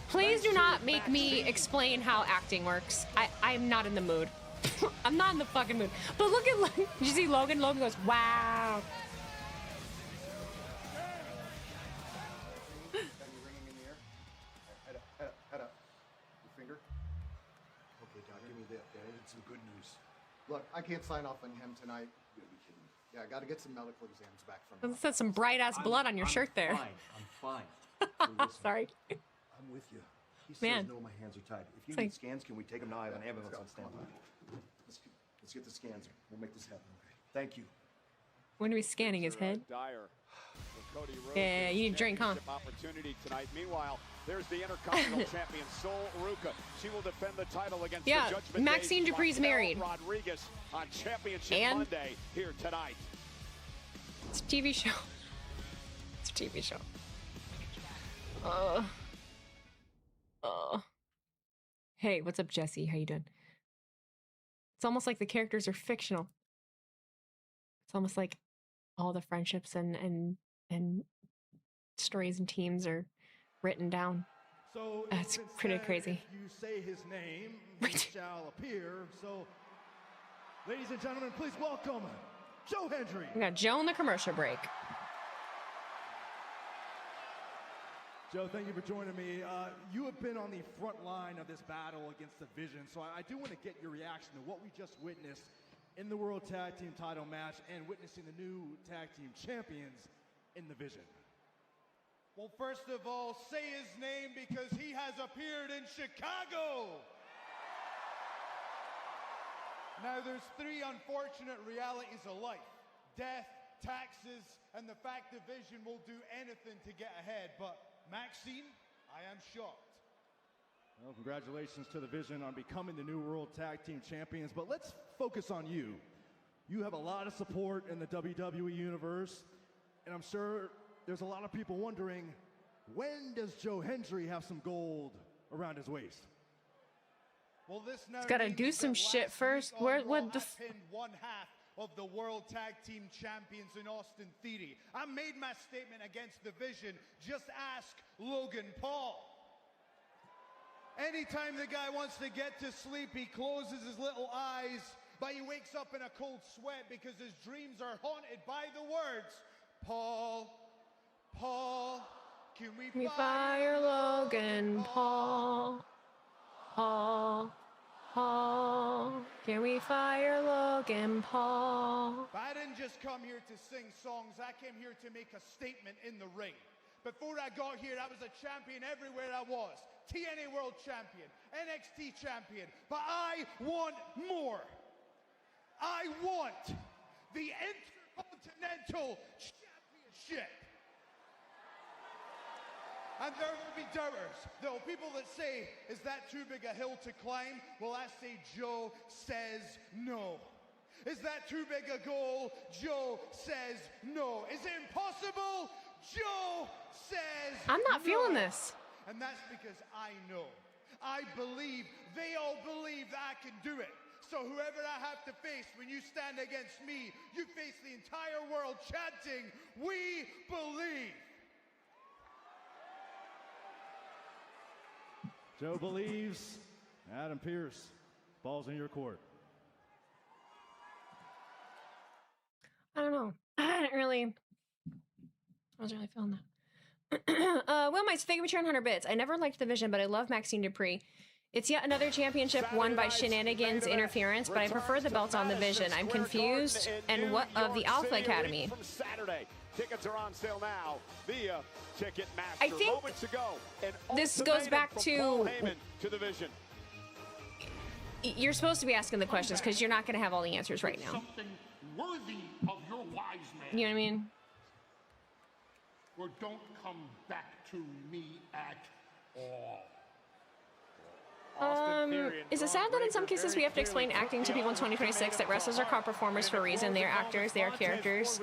Please do not make me explain how acting works. I'm not in the mood. I'm not in the fucking mood. But look at, did you see Logan? Logan goes, wow. Ringing in the air. Head up. Your finger. Okay, Doc, give me the update. I need some good news. Look, I can't sign off on him tonight. You gotta be kidding me. Yeah, I gotta get some medical exams back from him. That's some bright ass blood on your shirt there. I'm fine. Sorry. I'm with you. He Man. says no, my hands are tied. If you It's need like- scans, can we take him now? I have an ambulance on standby. Let's get the scans. We'll make this happen. Okay. Thank you. When are we scanning his head? Dyer. Cody Rhodes Yeah, you need a drink, huh? Opportunity tonight. Meanwhile, there's the Intercontinental Champion Sol Ruca. She will defend the title against Yeah, the Judgment Maxine Day's Dupree's Raquel married. Rodriguez on Championship And? Monday here tonight. It's a TV show. It's a TV show. Hey, what's up, Jesse? How you doing? It's almost like the characters are fictional. It's almost like all the friendships and stories and teams are written down. So That's pretty crazy. If you say his name, Right. he shall appear. So, ladies and gentlemen, please welcome Joe Hendry. We got Joe in the commercial break. Joe, thank you for joining me. You have been on the front line of this battle against the Vision, so I do want to get your reaction to what we just witnessed in the World Tag Team title match and witnessing the new Tag Team Champions in the Vision. Well, first of all, say his name because he has appeared in Chicago. Now, there's three unfortunate realities of life: death, taxes, and the fact the Vision will do anything to get ahead. But Maxine, I am shocked. Well, congratulations to the Vision on becoming the new World Tag Team Champions, but let's focus on you. You have a lot of support in the WWE Universe, and I'm sure there's a lot of people wondering, when does Joe Hendry have some gold around his waist? Well, this now He's got to do some shit first. What the pinned one half of the World Tag Team Champions in Austin Theory. I made my statement against the Vision. Just ask Logan Paul. Anytime the guy wants to get to sleep, he closes his little eyes, but he wakes up in a cold sweat because his dreams are haunted by the words, Paul, Paul, can we fire Logan Paul? Paul, Paul, can we fire Logan Paul? But I didn't just come here to sing songs. I came here to make a statement in the ring. Before I got here, I was a champion everywhere I was. TNA World Champion, NXT Champion. But I want more. I want the Intercontinental Championship. And there will be doubters. There will be people that say, is that too big a hill to climb? Well, I say Joe says no. Is that too big a goal? Joe says no. Is it impossible? Joe says I'm not no. feeling this. And that's because I know. I believe, they all believe that I can do it. So whoever I have to face when you stand against me, you face the entire world chanting, we believe. Joe believes. Adam Pearce, ball's in your court. I don't know. I wasn't really feeling that. Will Mites, thank you for 100 bits. I never liked the Vision, but I love Maxine Dupree. It's yet another championship won by shenanigans interference, but I prefer the belt on the Vision. I'm confused. And what of the Alpha Academy? From Saturday. Tickets are on sale now via Ticketmaster. I think moments ago, this goes back to the Vision. You're supposed to be asking the questions because you're not going to have all the answers right now. Something worthy of your wise man. You know what I mean? Or don't come back to me at all. Is it sad that in some cases we have to explain acting to people in 2026 that wrestlers are called performers for a reason? They are actors, they are characters.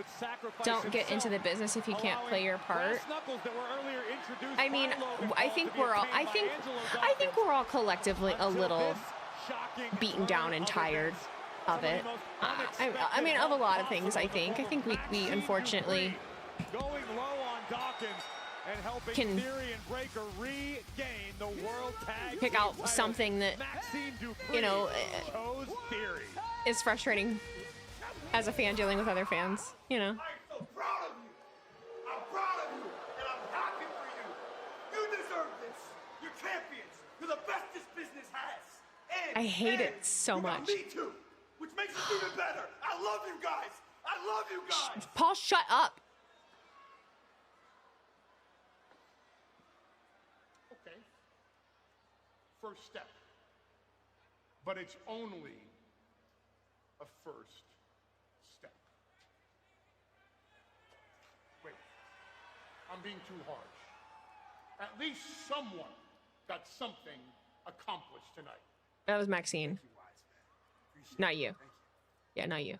Don't get into the business if you can't play your part. I mean, I think we're all collectively a little beaten down and tired of it. I mean, of a lot of things. I think we unfortunately going low on Dawkins and helping can Theory and Breaker regain the World Tag pick out something that, you know, is frustrating as a fan dealing with other fans, you know. I'm so proud of you. I'm proud of you, and I'm happy for you. You deserve this. You're champions. You're the best this business has. And I hate it so you got much. Me too, which makes it even better. I love you guys. I love you guys. Paul, shut up. Okay. First step. But it's only a first step. Wait. I'm being too harsh. At least someone got something accomplished tonight. That was Maxine. Not you. Yeah, not you.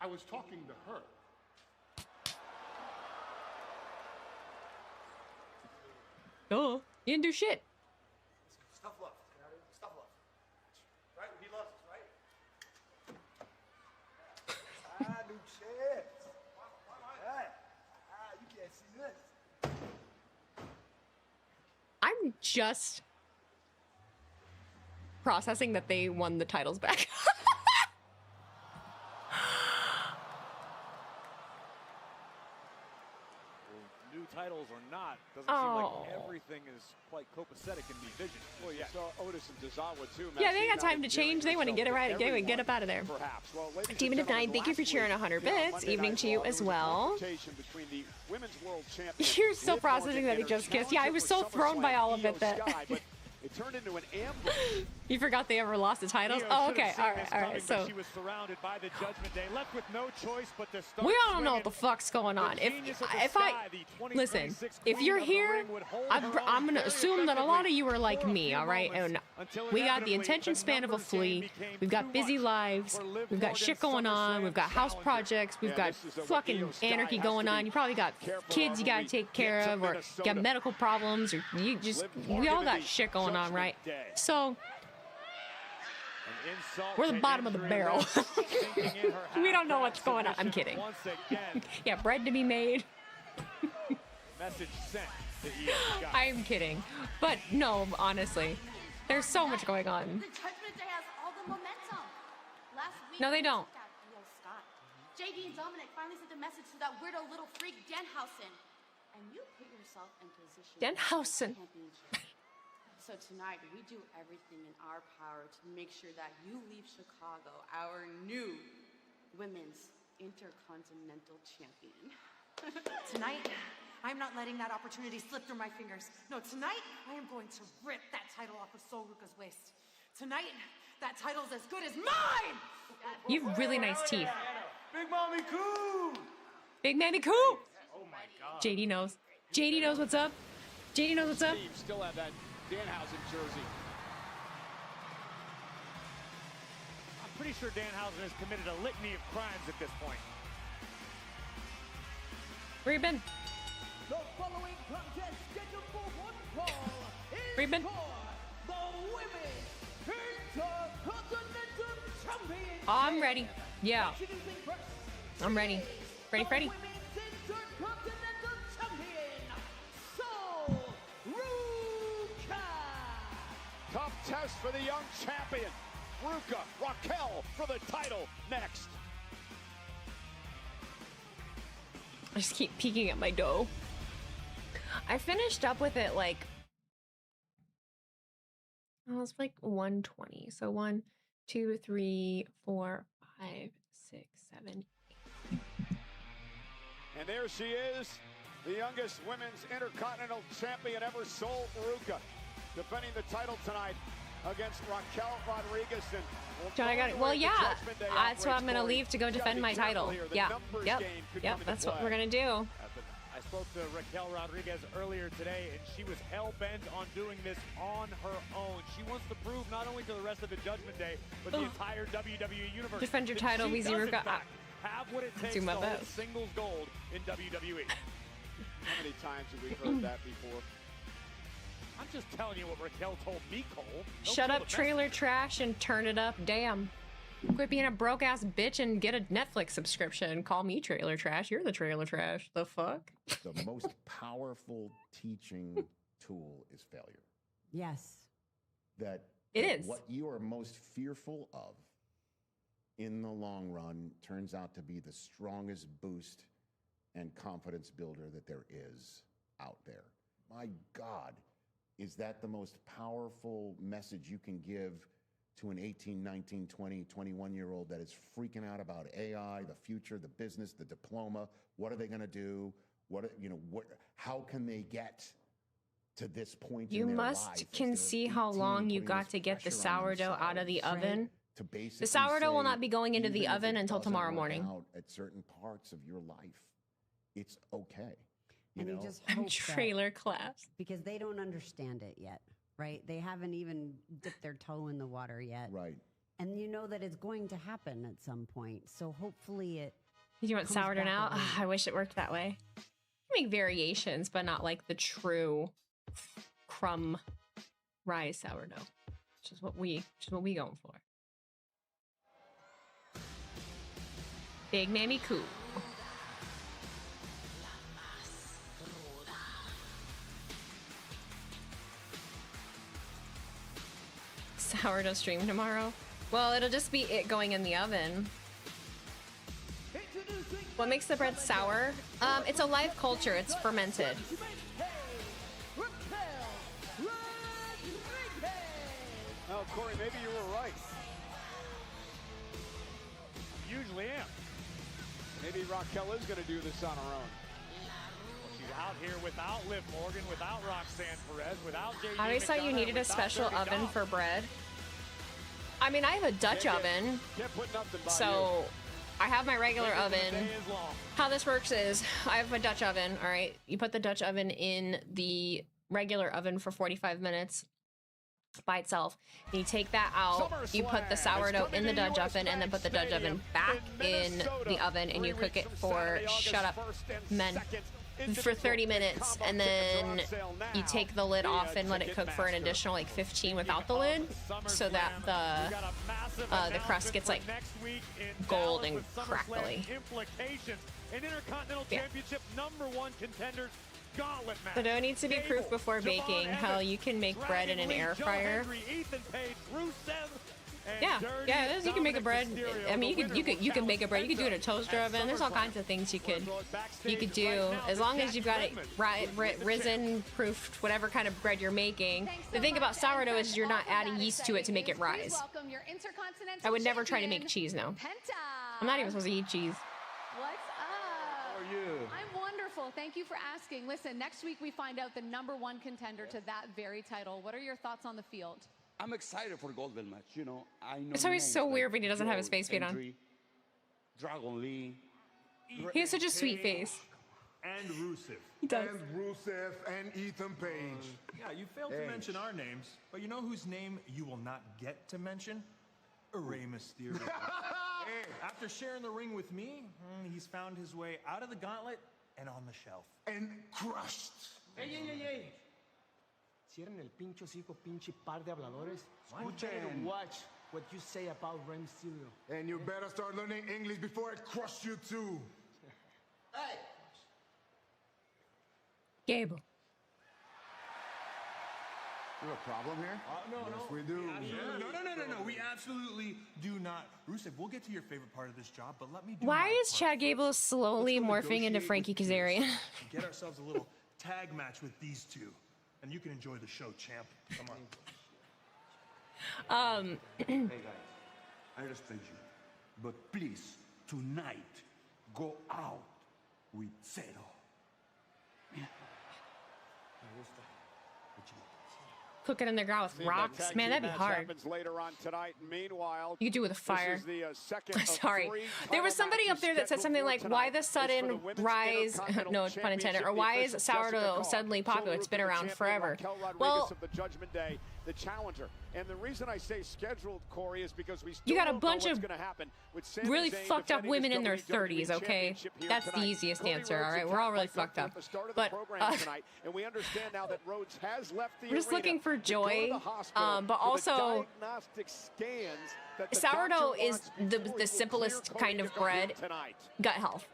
I was talking to her. Oh, you didn't do shit. Stuff love. Stuff love. Right? He loves us, right? New chairs. You can't see this. I'm just processing that they won the titles back. new titles or not, doesn't Oh. seem like everything is quite copacetic in the division. Well, yeah, so Otis and Tozawa too. Yeah, they got Maxine time to change. They want to get it right and get up out of there. Perhaps. Well, ladies and Demon of gentlemen, Nine, thank you for last cheering week, 100 you know, bits. Monday Evening Night to you Raw, as there was a well. confrontation between the women's world champion, You're still Liv processing Morgan, that they and her just kissed. Yeah, I was challenger so for thrown by SummerSlam, all of it Io that Sky, but it turned into an ambush. you forgot they ever lost the titles. Io Oh, should have okay, seen all this right. coming, So but she was surrounded by the Judgment Day, left with no choice but to start we all don't know what the swinging. fuck's going on. The genius of the If Sky, I the listen, 2026 if queen you're of the here, ring, would hold her I'm own gonna very assume that a lot of you are like for a me, few all right? And moments, until we got the inevitably attention the span of a numbers game flea. became We've too got busy much lives. for Liv We've got Morgan's shit going on. SummerSlam We've got house challenger. projects. We've Yeah, got this is what fucking Io Sky anarchy has going to be on. You probably got careful kids you of gotta when we take get care to of, or you Minnesota. got medical problems, or you just Liv we Morgan all in got the shit going on, Judgment right? Day. So An insult we're the to bottom of the injury barrel. list, sinking in her We don't know what's half-guard going on. I'm submission kidding. once again. Yeah, bread to be made. Message sent to Io Sky. I'm kidding, but no, honestly, there's so much going on. The Judgment Day has all the momentum. Last week, No, they don't. took out Io Sky. JD and Dominic finally sent a message to that weirdo little freak Danhausen, and you put yourself in position. Danhausen. for the championship. So tonight, we do everything in our power to make sure that you leave Chicago, our new women's intercontinental champion. Tonight, I'm not letting that opportunity slip through my fingers. No, tonight, I am going to rip that title off of Sol Ruka's waist. Tonight, that title's as good as mine! You have really nice teeth. Big Mommy Cool! Big Mammy Cool. Oh my God. JD knows. JD knows what's up. JD knows what's up. Steve still have that Danhausen jersey. I'm pretty sure Danhausen has committed a litany of crimes at this point. Where you been? The following contest scheduled for one fall is Where you been? for the Women's Intercontinental Championship. I'm ready. Yeah, Introducing first, I'm ready. Ready, Freddy? the Women's Intercontinental Champion, Sol Ruka. Tough test for the young champion. Ruka, Raquel for the title next. I just keep peeking at my dough. I finished up with it like, oh, it's like 120. So 1, 2, 3, 4, 5, 6, 7, 8. And there she is, the youngest women's intercontinental champion ever, Sol Ruka, defending the title tonight against Raquel Rodriguez. And John, I got it. Well, yeah, that's why I'm gonna leave to go defend my title. Yeah, yep, that's what we're gonna do. I spoke to Raquel Rodriguez earlier today, and she was hell-bent on doing this on her own. She wants to prove not only to the rest of the Judgment Day, but the entire WWE universe. Defend your that title, she Weezy does, in Ruka. fact, have what it takes do to my hold best. singles gold in WWE. How many times have we heard that before? I'm just telling you what Raquel told me, Cole. Don't Shut kill up, the trailer trash, and turn it up. Damn. Quit being a broke ass bitch and get a Netflix subscription. Call me trailer trash. You're the trailer trash. The fuck? The most powerful teaching tool is failure. Yes. That It that is. what you are most fearful of in the long run turns out to be the strongest boost and confidence builder that there is out there. My God, is that the most powerful message you can give to an 18, 19, 20, 21-year-old that is freaking out about AI, the future, the business, the diploma? What are they going to do? How can they get to this point You in their must life? can see how long you got to get the sourdough out of the oven. To basically The sourdough will say, not be going into the even if oven it until doesn't tomorrow work morning. out at certain parts of your life, it's okay. And you know? just hope that- Trailer class. because they don't understand it yet, right? They haven't even dipped their toe in the water yet. Right. And you know that it's going to happen at some point. So hopefully it. You want comes sourdough back now? around. Ugh, I wish it worked that way. You make variations, but not like the true crumb rye sourdough, which is what we going for. Big Mammy Cool. Sourdough stream tomorrow. Well, it'll just be it going in the oven. Introducing What makes the bread sour? It's a live culture. It's fermented. Oh, Corey, maybe you were right. Usually am. Maybe Raquel is going to do this on her own. Well, she's out here without Liv Morgan, without Roxanne Perez, without JD I always thought you McDonough, needed a without special Dirty oven Dom. for bread. I mean, I have a Dutch oven, Can't put nothing by so I have my regular Bigger than oven. the day is long. How this works is I have a Dutch oven, all right? You put the Dutch oven in the regular oven for 45 minutes by itself. And you take that out, you put the sourdough in the Dutch oven, and then put the Dutch oven back in the oven, and you cook it for, shut up, men, for 30 minutes, and then you take the lid off and let it cook for an additional like 15 without the lid, so that the crust gets like gold and crackly. Implications. An Intercontinental Championship #1 contenders gauntlet match. The dough needs to be proof before baking. How you can make bread in an air fryer. Yeah, yeah, it is. You can make a bread. I mean, you can make a bread. You can do it in a toaster oven. There's all kinds of things you could do as long as you've got it risen, proofed, whatever kind of bread you're making. The thing about sourdough is you're not adding yeast to it to make it rise. I would never try to make cheese now. I'm not even supposed to eat cheese. What's up? How are you? I'm wonderful. Thank you for asking. Listen, next week we find out the #1 contender to that very title. What are your thoughts on the field? I'm excited for the gold belt match. You know, I know. It's always names so like weird when he doesn't have his Joe face paint on. Hendry, Dragon Lee. He has such a sweet face. And Rusev. He does. And Rusev and Ethan Page. Yeah, you failed to mention our names, but you know whose name you will not get to mention? Rey Mysterio. After sharing the ring with me, he's found his way out of the gauntlet and on the shelf. And crushed. ¡Ey! Cierren el pinche hocico, pinche par de habladores. Escuchen and watch what you say about Rey Mysterio. And you better start learning English before I crush you too. Hey! Gable. You have a problem here? Yes, we do. No. We absolutely do not. Rusev, we'll get to your favorite part of this job, but let me do Why my is part. Chad Gable slowly Let's go morphing into negotiate Frankie with Pierce Kazarian? and get ourselves a little tag match with these two. And you can enjoy the show, champ. Come on. Hey guys, I respect you, but please tonight go out with zero. Cooking in their ground with rocks. Man, that'd be hard. Later on tonight. Meanwhile, You could do it with a fire. This is the, second of Sorry. 3 There was title somebody up matches there that said scheduled something for like, tonight. why the It's for sudden the Women's rise, Intercontinental no pun intended, or Championship. why The is official Jessica sourdough Call. suddenly popular? It's been Solo around champion forever. Raquel Rodriguez Well, of the Judgment Day, the challenger. And the reason I say scheduled, Corey, is because we still you got a don't know bunch what's of gonna happen with Sami really Zayn fucked up defending women his in their WWE 30s, okay? Championship here That's the tonight. easiest Cody answer, Rhodes all right? attacked We're all by really Frank fucked up. at the start of But, the program tonight, and we understand now that Rhodes has left the we're just arena looking for to go to joy, the hospital but for the also diagnostic scans that the sourdough doctor is wants before he the will simplest clear kind Cody of to compete bread. tonight. Gut health.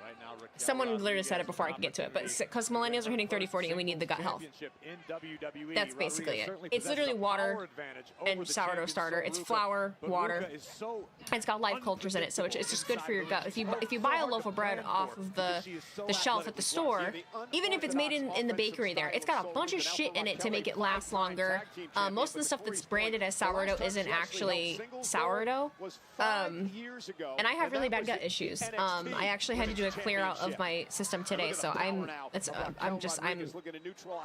Right now, Raquel Someone literally said it Rodriguez before I could get to it, but because millennials are hitting 30, 40, and we need the gut health. in WWE. That's basically it. Certainly It's possesses literally a water power advantage over and the sourdough champion, starter. It's Ruka. flour, But water. Ruka is so It's got live cultures in it, so it's just good for your gut. If you buy a loaf of bread off of the shelf at the store, even if it's made in the bakery there, it's got a bunch of shit in it to make it last longer. Most of the stuff that's branded as sourdough isn't actually sourdough. And I have really bad gut issues. I actually had to do a clear out of my system today, so I'm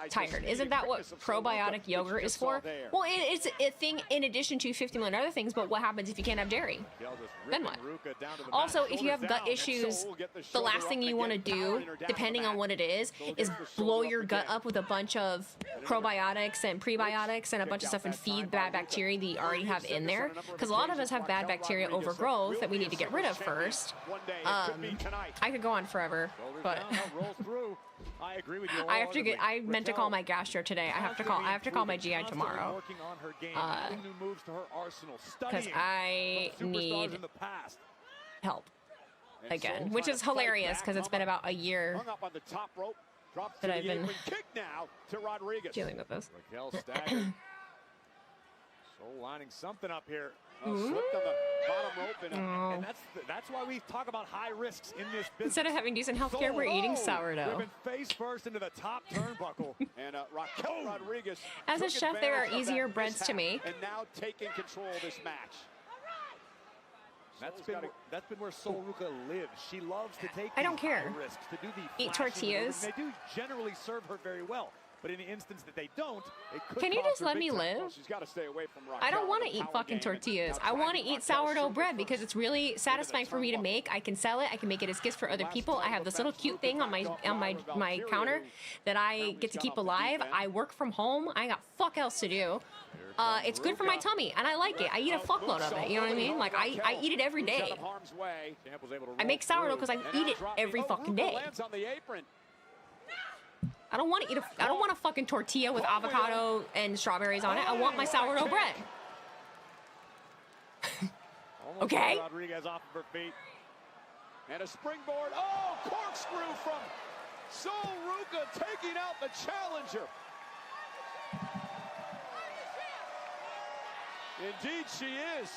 tired. Isn't that what probiotic yogurt is for? Well, it's a thing in addition to 50 million other things, but what happens if you can't have dairy? Then what? Also, if you have gut issues, the last thing you want to do, depending on what it is blow your gut up with a bunch of probiotics and prebiotics and a bunch of stuff and feed bad bacteria that you already have in there. Because a lot of us have bad bacteria overgrowth that we need to get rid of first. I could go on forever, but I agree with you. I meant to call my gastro today. I have to call my GI tomorrow. Because I need help again, which is hilarious because it's been about a year that I've been dealing with this. Raquel staggered. So lining something up here. Slipped on the bottom rope, and that's why we talk about high risks in this business. Instead of having decent health care, we're eating sourdough. Ribbon face first into the top turnbuckle. And Raquel Rodriguez. As a chef, there are easier breads to make. And now taking control of this match. That's been where Sol Ruca lives. She loves to take I don't care. high risks, to do the Eat tortillas. They do generally serve her very well. But in the instance that they don't, it could Can you cost just her let big me time. live? Well, she's got to stay away from Raquel. I don't want to with eat the fucking power game. tortillas. Now I want to trying eat sourdough Raquel bread because it's really satisfying for me to make. I can sell it. I can make it as gifts for other people. I have this little cute thing on my counter that I get to keep alive. I work from home. I got fuck else to do. It's good for my tummy, and I like it. I eat a fuckload of it. You know what I mean? Like I eat it every day. I make sourdough because I eat it every fucking day. I don't want to eat I don't want a fucking tortilla with avocado and strawberries on it. I want my sourdough bread. Okay. Rodriguez off of her feet. And a springboard. Oh, corkscrew from Sol Ruca taking out the challenger. Indeed she is.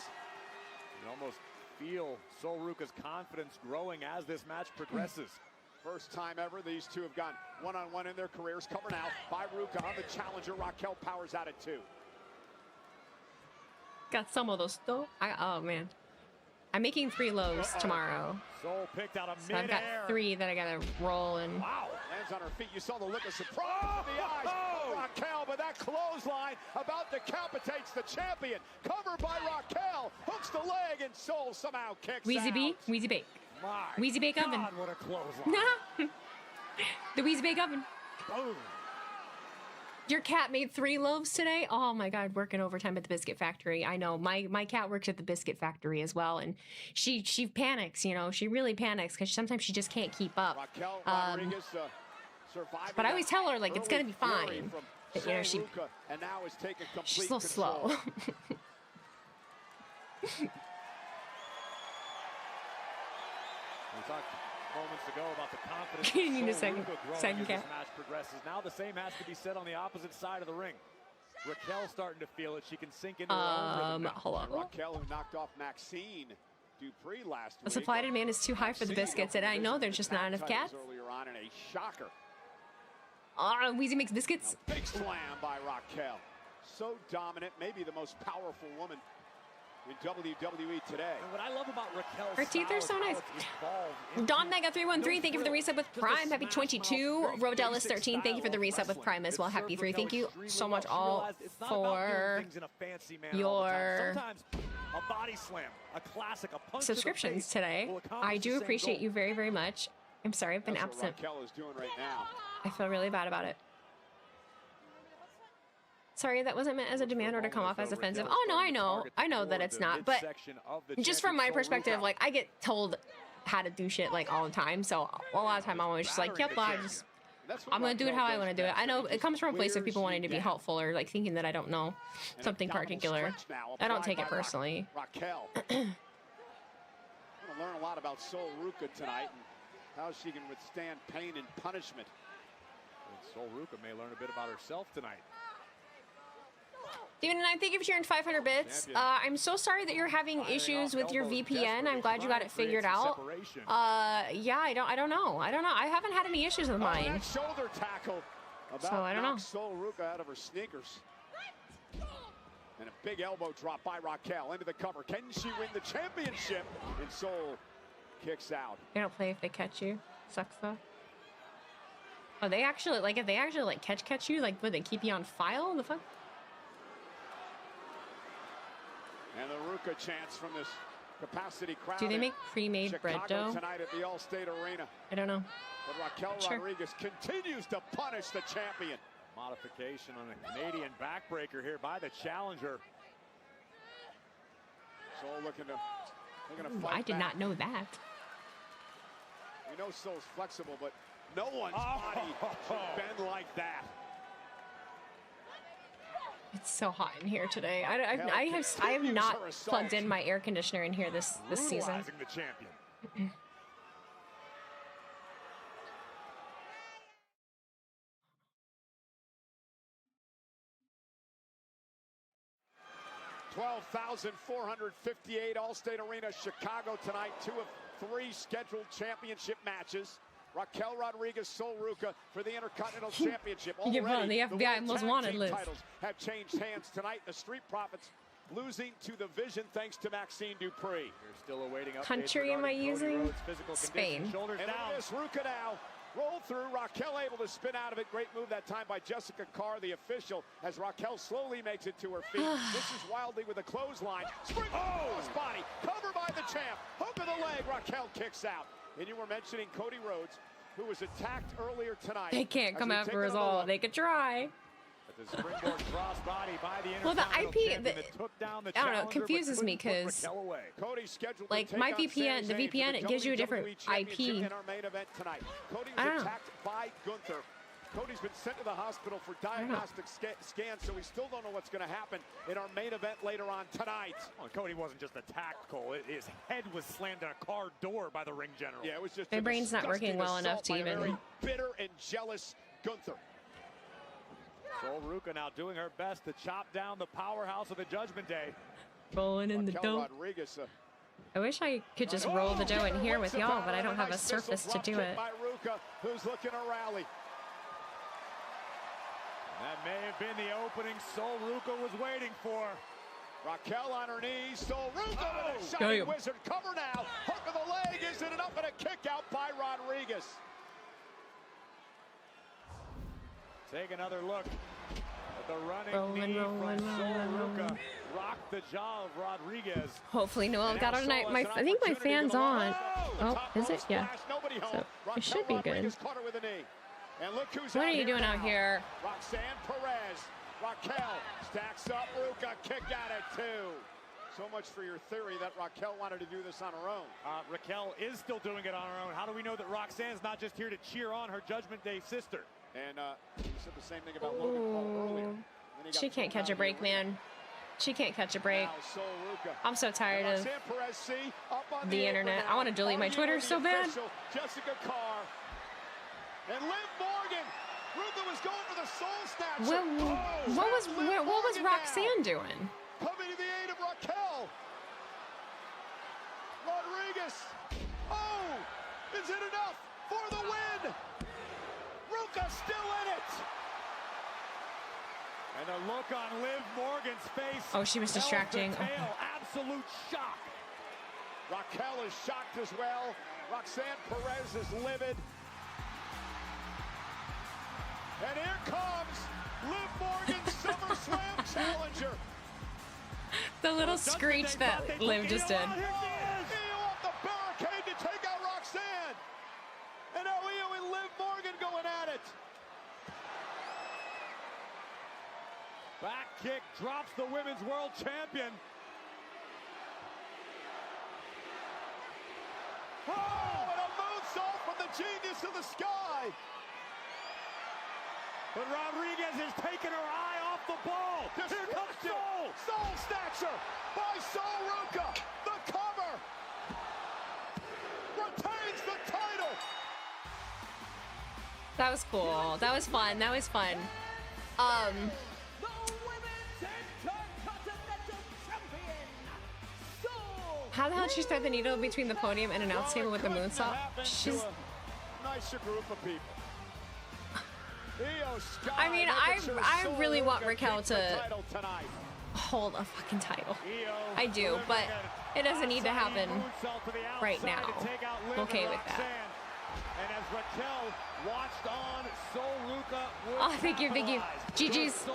You almost feel Sol Ruca's confidence growing as this match progresses. First time ever these two have gone one-on-one in their careers. Cover now by Ruca on the challenger. Raquel powers out at 2. Got some of those though. Oh man. I'm making 3 loaves tomorrow. Sol picked out a So I've got 3 that I gotta roll and wow. Lands on her feet. You saw the look of surprise in the eyes of Raquel, but that clothesline about decapitates the champion. Covered by Raquel. Hooks the leg and Sol somehow kicks Wheezy out. B, Wheezy Bake. My Wheezy Bake Oven. God, what a clothesline. The Wheezy Bake Oven. Boom. Your cat made 3 loaves today? Oh my God, working overtime at the biscuit factory. I know, my cat works at the biscuit factory as well, and she panics, you know, she really panics because sometimes she just can't keep up. Raquel Rodriguez, surviving But I always tell her, like, it's gonna be early fine. from But, you know, Sol Ruca, and now is taking complete she's so control. slow. We talked moments ago about the confidence You need a Sol second- Ruca growing second as this cat. match progresses. Now the same has to be said on the opposite side of the ring. Raquel starting to feel it. She can sink into her own rhythm now. hello? And Raquel, who knocked off Maxine Dupree last The week. supply to demand is too high for the biscuits, and I know there's just not enough cats. Earlier on in a shocker. Wheezy makes biscuits. Big slam by Raquel. So dominant, maybe the most powerful woman in WWE today. And what I love about Raquel's Her teeth are so nice. Don Mega 313, thank you for the resub with Prime. Happy 22. Rodellis 13, thank you for the resub with Prime as well. Happy 3. Thank you so much all for your sometimes a body slam, a classic, a punch subscriptions today. I do appreciate you very, very much. I'm sorry I've been absent. Raquel is doing right now. I feel really bad about it. Sorry, that wasn't meant as a demand or to come off as offensive. Oh, no, I know that it's not. But just from my perspective, like, I get told how to do shit, like, all the time. So a lot of time I'm always just like, yep, I'm going to do it how I want to do it. I know it comes from a place of people wanting to be helpful or, like, thinking that I don't know something particular. I don't take it personally. Raquel. We're going to learn a lot about Sol Ruca tonight and how she can withstand pain and punishment. And Sol Ruca may learn a bit about herself tonight. Steven and I, thank you for sharing 500 bits. I'm so sorry that you're having issues with your VPN. I'm glad you got it figured out. Yeah, I don't know. I haven't had any issues with mine. That shoulder tackle about So I don't know. Sol Ruca out of her sneakers. And a big elbow drop by Raquel into the cover. Can she win the championship? And Sol kicks out. They don't play if they catch you. Sucks though. Oh, they actually like if they actually like catch you, like would they keep you on file? The fuck? And the Ruca chants from this capacity crowd. Do they make pre-made Chicago bread dough? tonight at the Allstate Arena. I don't know. But Raquel Sure. Rodriguez continues to punish the champion. Modification on a Canadian backbreaker here by the challenger. Sol looking to Ooh, fight I did back. not know that. We know Sol's flexible, but no one's body should bend like that. It's so hot in here today. I have not plugged in my air conditioner in here this season. Brutalizing the champion. 12,458 Allstate Arena, Chicago tonight. 2 of 3 scheduled championship matches. Raquel Rodriguez, Sol Ruca for the Intercontinental Championship. You can Already, the FBI most wanted list. Titles have changed hands tonight. The Street Profits losing to the Vision thanks to Maxine Dupree. You're still awaiting updates. Country am I using? Spain. Shoulders down. This Ruca now roll through. Raquel able to spin out of it. Great move that time by Jessica Carr, the official, as Raquel slowly makes it to her feet. This is Wildly with a clothesline. Spring cross body. Cover by the champ. Hook of the leg. Raquel kicks out. And you were mentioning Cody Rhodes, who was attacked earlier tonight. They can't come after us all. They could try. The springboard crossbody by the Well, the IP, took down the I don't know, it confuses me because, like, my VPN, the VPN, it gives you a different IP. In our main event tonight. Cody I was don't know. attacked by Gunther. Cody's been sent to the hospital for diagnostic scans, so we still don't know what's going to happen in our main event later on tonight. Well, Cody wasn't just attacked, Cole. His head was slammed in a car door by the ring general. Yeah, it was just My brain's not working well enough to even. Very bitter and jealous Gunther. Sol Ruca now doing her best to chop down the powerhouse of the Judgment Day. Rolling in the dough. Rodriguez, I wish I could just roll the dough in here with y'all, but I don't have a surface to do it. By Ruca, who's looking to rally. That may have been the opening Sol Ruca was waiting for. Raquel on her knees. Sol Ruca with a shining wizard cover now. Hook of the leg. Is it enough? And a kick out by Rodriguez. Take another look at the running knee from Sol Ruca. Rocked the jaw of Rodriguez. Hopefully Noel got on tonight. I think my fan's on. Oh, is it? Yeah. So it should be good. And look who's What are you doing out here? Roxanne Perez. Raquel stacks up. Ruca kick out at 2. So much for your theory that Raquel wanted to do this on her own. Raquel is still doing it on her own. How do we know that Roxanne's not just here to cheer on her Judgment Day sister? And you said the same thing about Logan Paul earlier. She can't catch a break, man. She can't catch a break. I'm so tired of the internet. I want to delete my Twitter so bad. Jessica Carr and Liv Morgan. Ruca was going for the soul snatcher. What was Roxanne doing? Coming to the aid of Raquel. Rodriguez. Oh, is it enough for the win? Ruca still in it. And a look on Liv Morgan's face. Oh, she was distracting. Absolute shock. Raquel is shocked as well. Roxanne Perez is livid. And here comes Liv Morgan's SummerSlam challenger. The little screech that Liv just did. Io off the barricade to take out Roxanne. And now Io and Liv Morgan going at it. Back kick drops the Women's World Champion. Oh, and a moonsault from the genius of the sky. But Rodriguez has taken her eye off the ball. Here comes Sol. Soul snatcher by Sol Ruca. The cover. Retains the title. That was cool. That was fun. That was fun. How the hell did she thread the needle between the podium and announce table with the moonsault? She's a nicer group of people. I mean, I really want Raquel to hold a fucking title. I do, but it doesn't need to happen right now. I'm okay with that. And as Raquel watched on, Sol Ruca. Oh, thank you. GG's.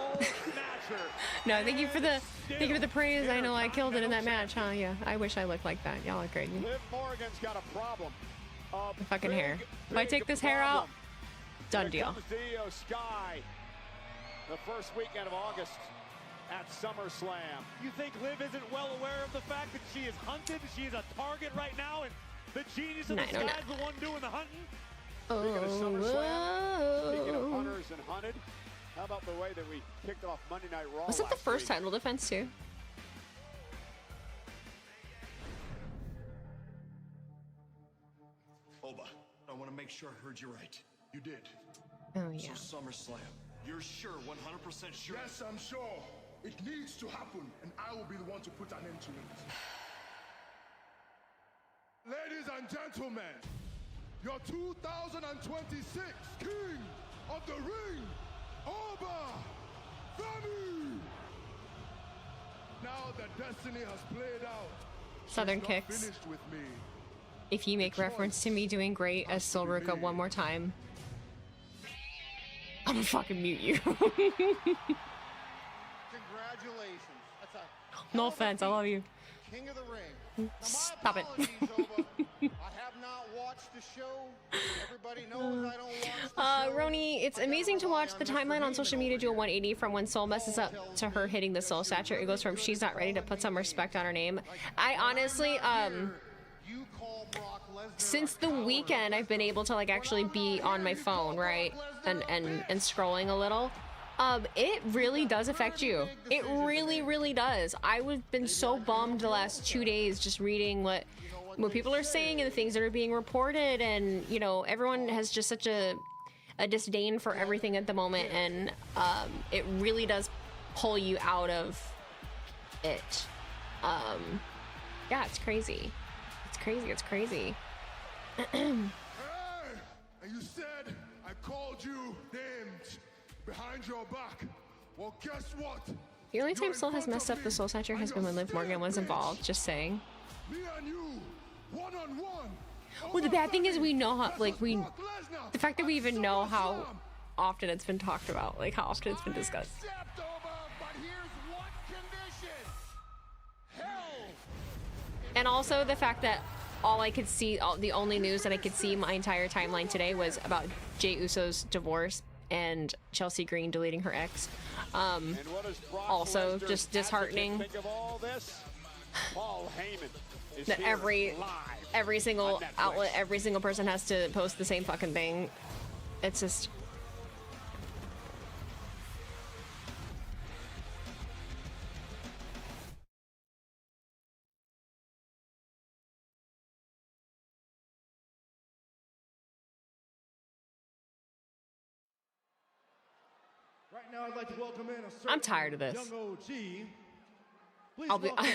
No, thank you for the praise. I know I killed it in that match, huh? Yeah, I wish I looked like that. Y'all are crazy. Liv Morgan's got a problem. The fucking hair. If I take this hair out, done deal. Io Sky, the first weekend of August at SummerSlam. You think Liv isn't well aware of the fact that she is hunted? She is a target right now, and the genius of the sky is the one doing the hunting? Speaking of SummerSlam, speaking of hunters and hunted, how about the way that we kicked off Monday Night Raw? Was it the first title defense too? Oba, I want to make sure I heard you right. You did. Oh, yeah. So SummerSlam, you're sure, 100% sure? Yes, I'm sure. It needs to happen, and I will be the one to put an end to it. Ladies and gentlemen, your 2026 King of the Ring, Oba Femi. Now that destiny has played out, Southern she's not kicks. finished with me. If you make reference to me doing great as Sol Ruka one more time, I'm gonna fucking mute you. Congratulations. That's a No offense, I love you. King of the Ring. Stop it. I have not watched the show. Everybody knows I don't watch the show. Roni, it's amazing to watch the timeline on social media do a 180 from when Soul messes up to her hitting the Soul Satcher. It goes from she's not ready to put some respect on her name. I honestly, since the weekend, I've been able to like actually be on my phone, right, and scrolling a little. It really does affect you. It really, really does. I've been so bummed the last 2 days just reading what people are saying and the things that are being reported, and you know, everyone has just such a disdain for everything at the moment, and it really does pull you out of it. Yeah, it's crazy. It's crazy. It's crazy. Hey, and you said I called you names behind your back. Well, guess what? The only time Soul has messed up the Soul Satcher has been when Liv Morgan was involved. Just saying. Me and you, one-on-one. Well, the bad thing is we know how, like, the fact that we even know how often it's been talked about, like how often it's been discussed. And also the fact that all I could see, the only news that I could see my entire timeline today was about Jey Uso's divorce and Chelsea Green deleting her ex. Also just disheartening that every single outlet, every single person has to post the same fucking thing. It's just... Right now, I'd like to welcome in a I'm tired of this. young OG. Please I'll be... welcome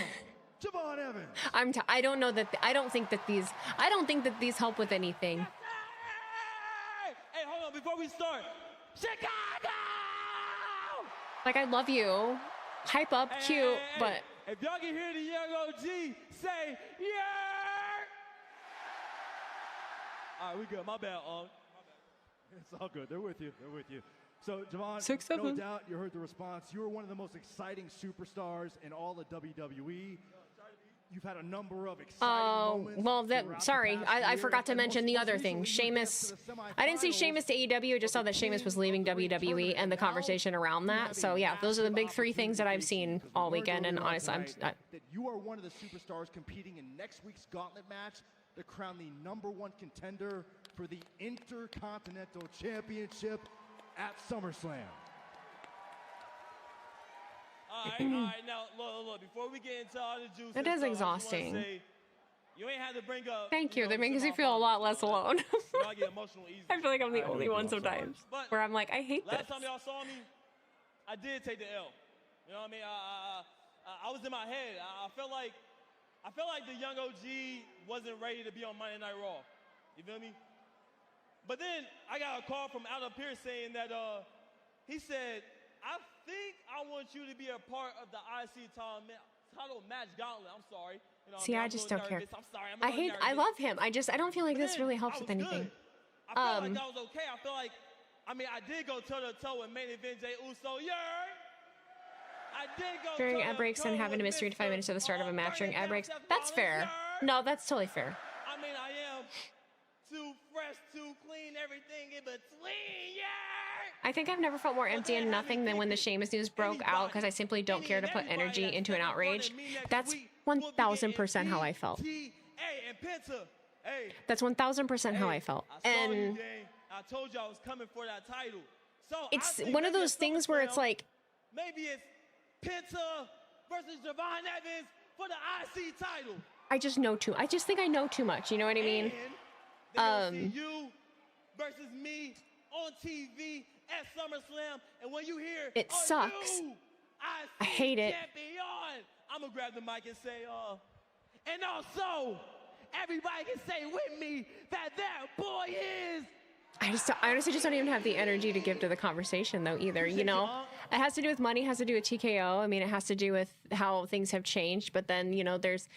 Javon Evans. I don't know that... I don't think that these help with anything. Hey, hold on, before we start. Chicago! Like, I love you. Hype up, cute, but... If y'all can hear the young OG, say, yeah! All right, we good. My bad, It's all good. They're with you. They're with you. So, Javon, 6'7". no doubt you heard the response. You were one of the most exciting superstars in all of WWE. You've had a number of exciting moments. Well, sorry, I forgot to mention the other thing. Sheamus. I didn't see Sheamus to AEW. I just saw that Sheamus was leaving WWE and the conversation around that. So yeah, those are the big three things that I've seen all weekend. And honestly, that you are one of the superstars competing in next week's Gauntlet match to crown the #1 contender for the Intercontinental Championship at SummerSlam. All right, now, look, before we get into all the juice, It is exhausting. You ain't had to bring up. Thank you. That makes me feel a lot less alone. I get emotional easily. I feel like I'm the only one sometimes where I'm like, I hate this. Last time y'all saw me, I did take the L. You know what I mean? I was in my head. I felt like the young OG wasn't ready to be on Monday Night Raw. You feel me? But then I got a call from Adam Pearce saying that he said, I think I want you to be a part of the IC title match gauntlet. I'm sorry. You know, See, I just don't care. I'm sorry. I love him. I don't feel like this really helps with anything. I felt like that was okay. I feel like, I did go toe-to-toe with main event Jey Uso. I did go During ad breaks and having to miss 3 to 5 minutes at the start of a match during ad breaks. That's fair. No, that's totally fair. I am too fresh, too clean, everything in between, I think I've never felt more empty and nothing than when the Sheamus news broke out because I simply don't care to put energy into an outrage. That's 1,000% how I felt. That's 1,000% how I felt. And I told you I was coming for that title. So it's one of those things where it's like, maybe it's Penta versus Javon Evans for the IC title. I just think I know too much. You know what I mean? See you versus me on TV at SummerSlam, and when you hear it sucks I hate it. Champion. I'm gonna grab the mic and say, and also, everybody can say with me that boy is. I honestly just don't even have the energy to give to the conversation though either. You know, it has to do with money, it has to do with TKO. I mean, it has to do with how things have changed. But then, you know, there's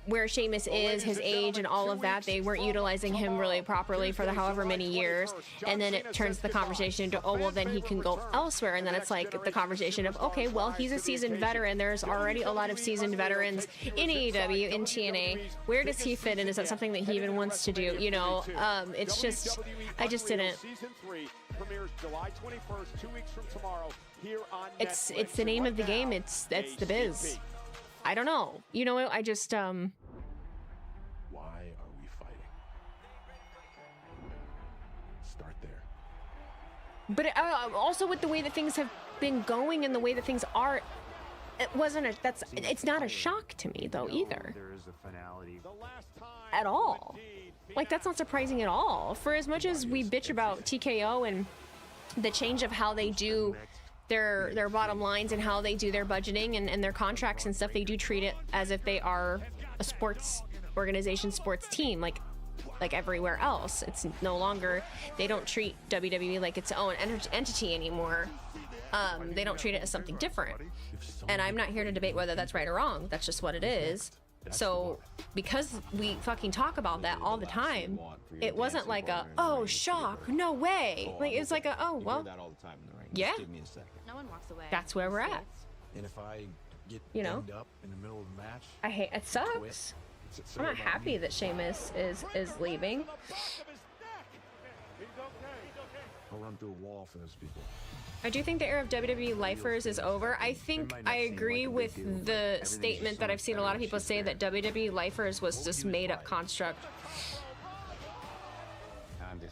where Sheamus is, his age and all of that. They weren't utilizing him really properly for the however many years. And then it turns the conversation into, oh, well, then he can go elsewhere. And then it's like the conversation of, okay, well, he's a seasoned veteran. There's already a lot of seasoned veterans in AEW, in TNA. Where does he fit in? Is that something that he even wants to do? You know, it's just, I just didn't. It's the name of the game. It's the biz. I don't know. You know, I just, Why are we fighting? Start there. But also with the way that things have been going and the way that things are, it's not a shock to me though either. There is a finality. At all. Like, that's not surprising at all. For as much as we bitch about TKO and the change of how they do their bottom lines and how they do their budgeting and their contracts and stuff, they do treat it as if they are a sports organization, sports team, like everywhere else. It's no longer, they don't treat WWE like its own entity anymore. They don't treat it as something different. And I'm not here to debate whether that's right or wrong. That's just what it is. So because we fucking talk about that all the time, it wasn't like a, oh, shock, no way. Like, it's like a, oh, well, yeah, No one walks away. that's where we're at. And if I get You know? banged up in the middle of the match, I hate, it sucks. I'm not happy that Sheamus is leaving. I'll run through a wall for those people. I do think the era of WWE lifers is over. I think I agree with the statement that I've seen a lot of people say that WWE lifers was just made up construct.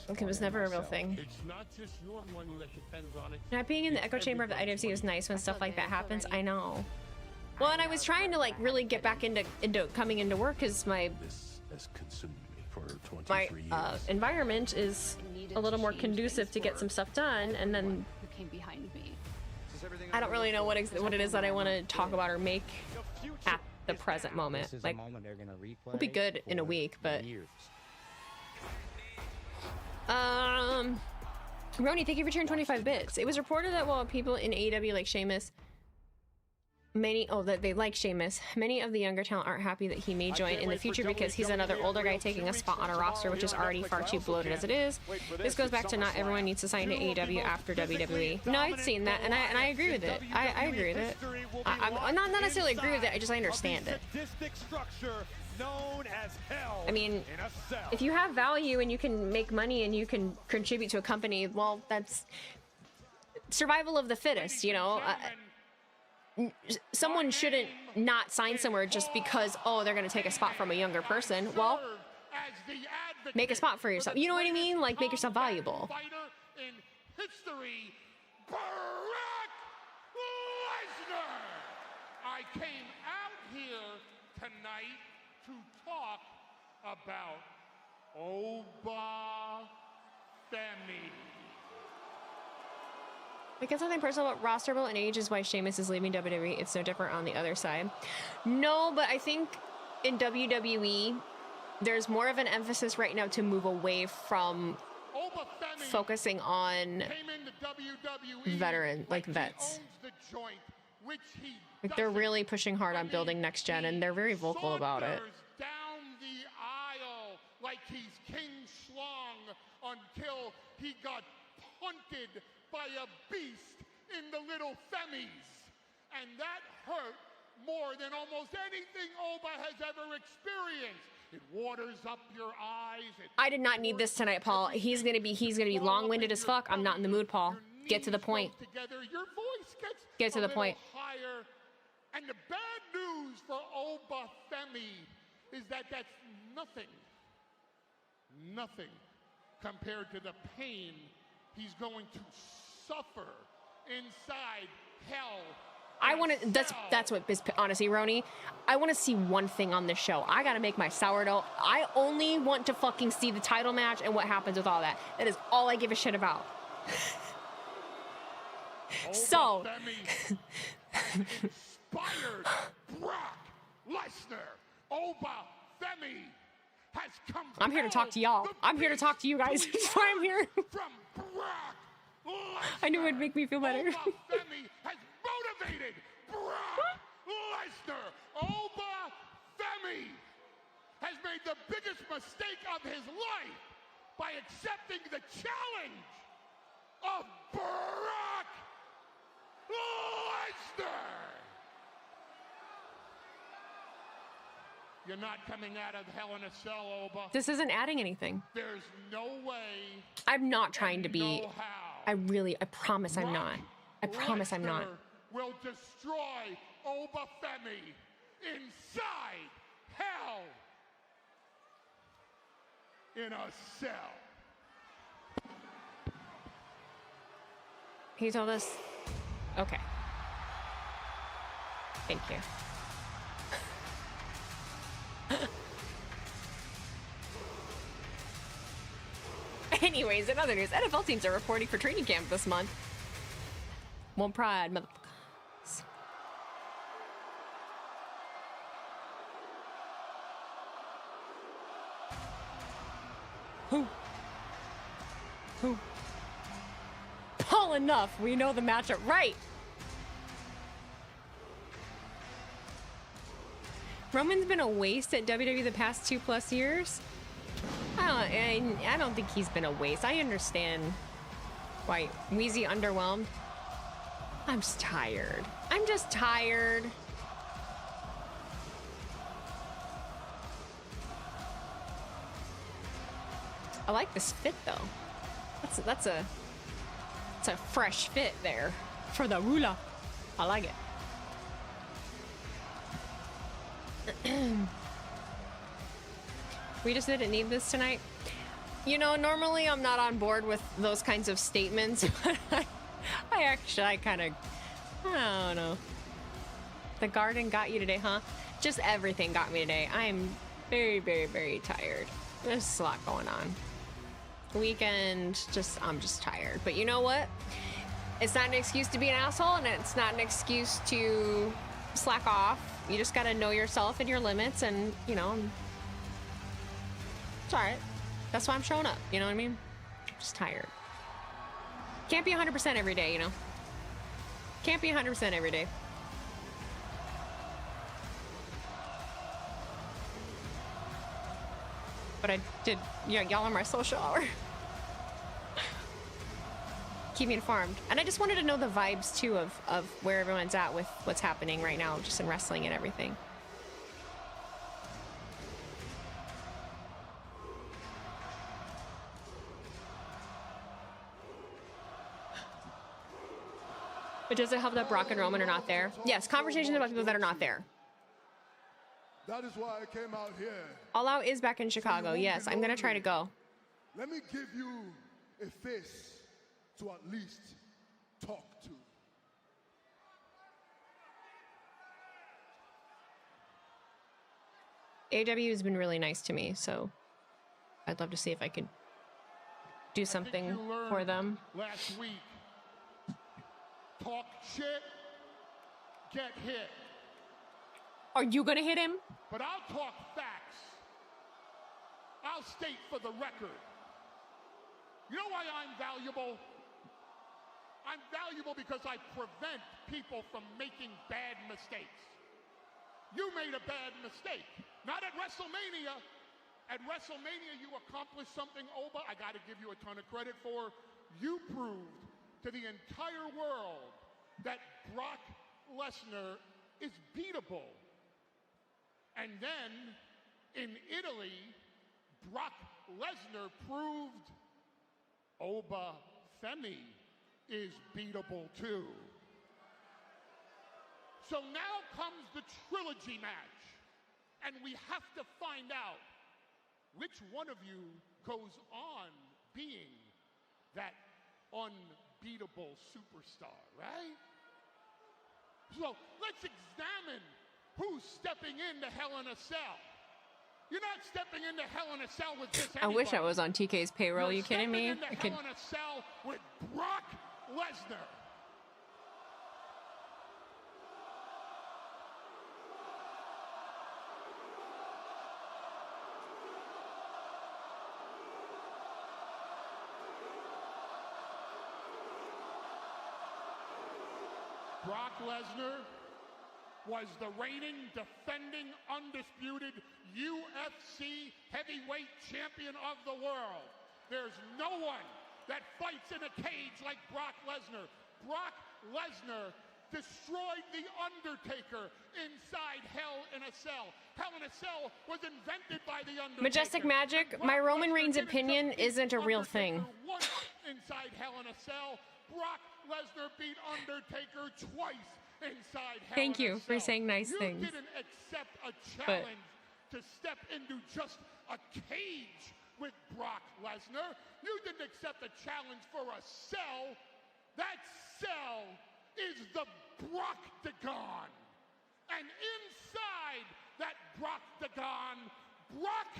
Like, it was never a real thing. It's not just your money that depends on it. Not being in the echo chamber of the IWC is nice when stuff like that happens. I know. Well, and I was trying to like really get back into coming into work because my Has consumed me for 23 years. environment is a little more conducive to get some stuff done, and then Who came behind me? I don't really know what it is that I want to talk about or make at the present moment. Like, we'll be good in a week, but Roni, thank you for turning 25 bits. It was reported that while people in AEW like Sheamus, that they like Sheamus, many of the younger talent aren't happy that he may join in the future because he's another older guy taking a spot on a roster which is already far too bloated as it is. This goes back to not everyone needs to sign to AEW after WWE. No, I've seen that, and I agree with it. I agree with it. I'm not necessarily agree with it, I understand it. I mean, if you have value and you can make money and you can contribute to a company, well, that's survival of the fittest, you know? Someone shouldn't not sign somewhere just because, oh, they're going to take a spot from a younger person. Well, make a spot for yourself. You know what I mean? Like, make yourself valuable. In history, Brock Lesnar. I came out here tonight to talk about Oba Femi. I guess something personal about roster build and age is why Sheamus is leaving WWE. It's no different on the other side. No, but I think in WWE, there's more of an emphasis right now to move away from focusing on vets. Like, they're really pushing hard on building next gen, and they're very vocal about it. Down the aisle like he's King Schlong until he got punted by a beast in the little Femis. And that hurt more than almost anything Oba has ever experienced. It waters up your eyes. I did not need this tonight, Paul. He's gonna be long-winded as fuck. I'm not in the mood, Paul. Get to the point. Your voice gets Get to the point. higher. And the bad news for Oba Femi is that that's nothing compared to the pain he's going to suffer inside hell. I want to, that's what, honestly, Roni, I want to see one thing on this show. I got to make my sourdough. I only want to fucking see the title match and what happens with all that. That is all I give a shit about. So. Femi has inspired Brock Lesnar. Oba Femi has come. I'm here to talk to y'all. I'm here to talk to you guys. That's why I'm here. From Brock Lesnar. I knew it would make me feel better. Oba Femi has motivated Brock Lesnar. Oba Femi has made the biggest mistake of his life by accepting the challenge of Brock Lesnar. You're not coming out of Hell in a Cell, Oba. This isn't adding anything. There's no way. I'm not trying to be. No how. I promise I'm not. I promise I'm not. Will destroy Oba Femi inside Hell in a Cell. He told us. Okay. Thank you. Anyways, in other news, NFL teams are reporting for training camp this month. One pride, motherfuckers. Who? Paul, enough. We know the matchup, right? Roman's been a waste at WWE the past 2+ years. I don't think he's been a waste. I understand why Wheezy underwhelmed. I'm just tired. I'm just tired. I like this fit though. That's a fresh fit there for the ruler. I like it. We just didn't need this tonight. You know, normally I'm not on board with those kinds of statements, but I kind of, I don't know. The garden got you today, huh? Just everything got me today. I am very, very, very tired. There's a lot going on. Weekend, I'm just tired. But you know what? It's not an excuse to be an asshole, and it's not an excuse to slack off. You just gotta know yourself and your limits, and, you know, it's all right. That's why I'm showing up. You know what I mean? I'm just tired. Can't be 100% every day, you know? Can't be 100% every day. But I did, y'all are my social hour. Keep me informed. And I just wanted to know the vibes, too, of where everyone's at with what's happening right now, just in wrestling and everything. But does it help that Brock and Roman are not there? Yes, conversations about people that are not there. That is why I came out here. All Out is back in Chicago. Yes, I'm going to try to go. Let me give you a face to at least talk to. AW has been really nice to me, so I'd love to see if I could do something for them. Last week, talk shit, get hit. Are you gonna hit him? But I'll talk facts. I'll state for the record. You know why I'm valuable? I'm valuable because I prevent people from making bad mistakes. You made a bad mistake. Not at WrestleMania. At WrestleMania, you accomplished something, Oba, I got to give you a ton of credit for. You proved to the entire world that Brock Lesnar is beatable. And then, in Italy, Brock Lesnar proved Oba Femi is beatable too. So now comes the trilogy match, and we have to find out which one of you goes on being that unbeatable superstar, right? So let's examine who's stepping into Hell in a Cell. You're not stepping into Hell in a Cell with just anybody. I wish I was on TK's payroll. Are you kidding me? Hell in a Cell with Brock Lesnar. Brock Lesnar was the reigning, defending, undisputed UFC heavyweight champion of the world. There's no one that fights in a cage like Brock Lesnar. Brock Lesnar destroyed The Undertaker inside Hell in a Cell. Hell in a Cell was invented by The Undertaker. Majestic Magic, my Roman Reigns opinion isn't a real thing. Once inside Hell in a Cell, Brock Lesnar beat Undertaker twice inside Hell Thank in a you for Cell. saying nice you things. You didn't accept a challenge to step into just a cage with Brock Lesnar. You didn't accept a challenge for a cell. That cell is the Brocktagon. And inside that Brocktagon, Brock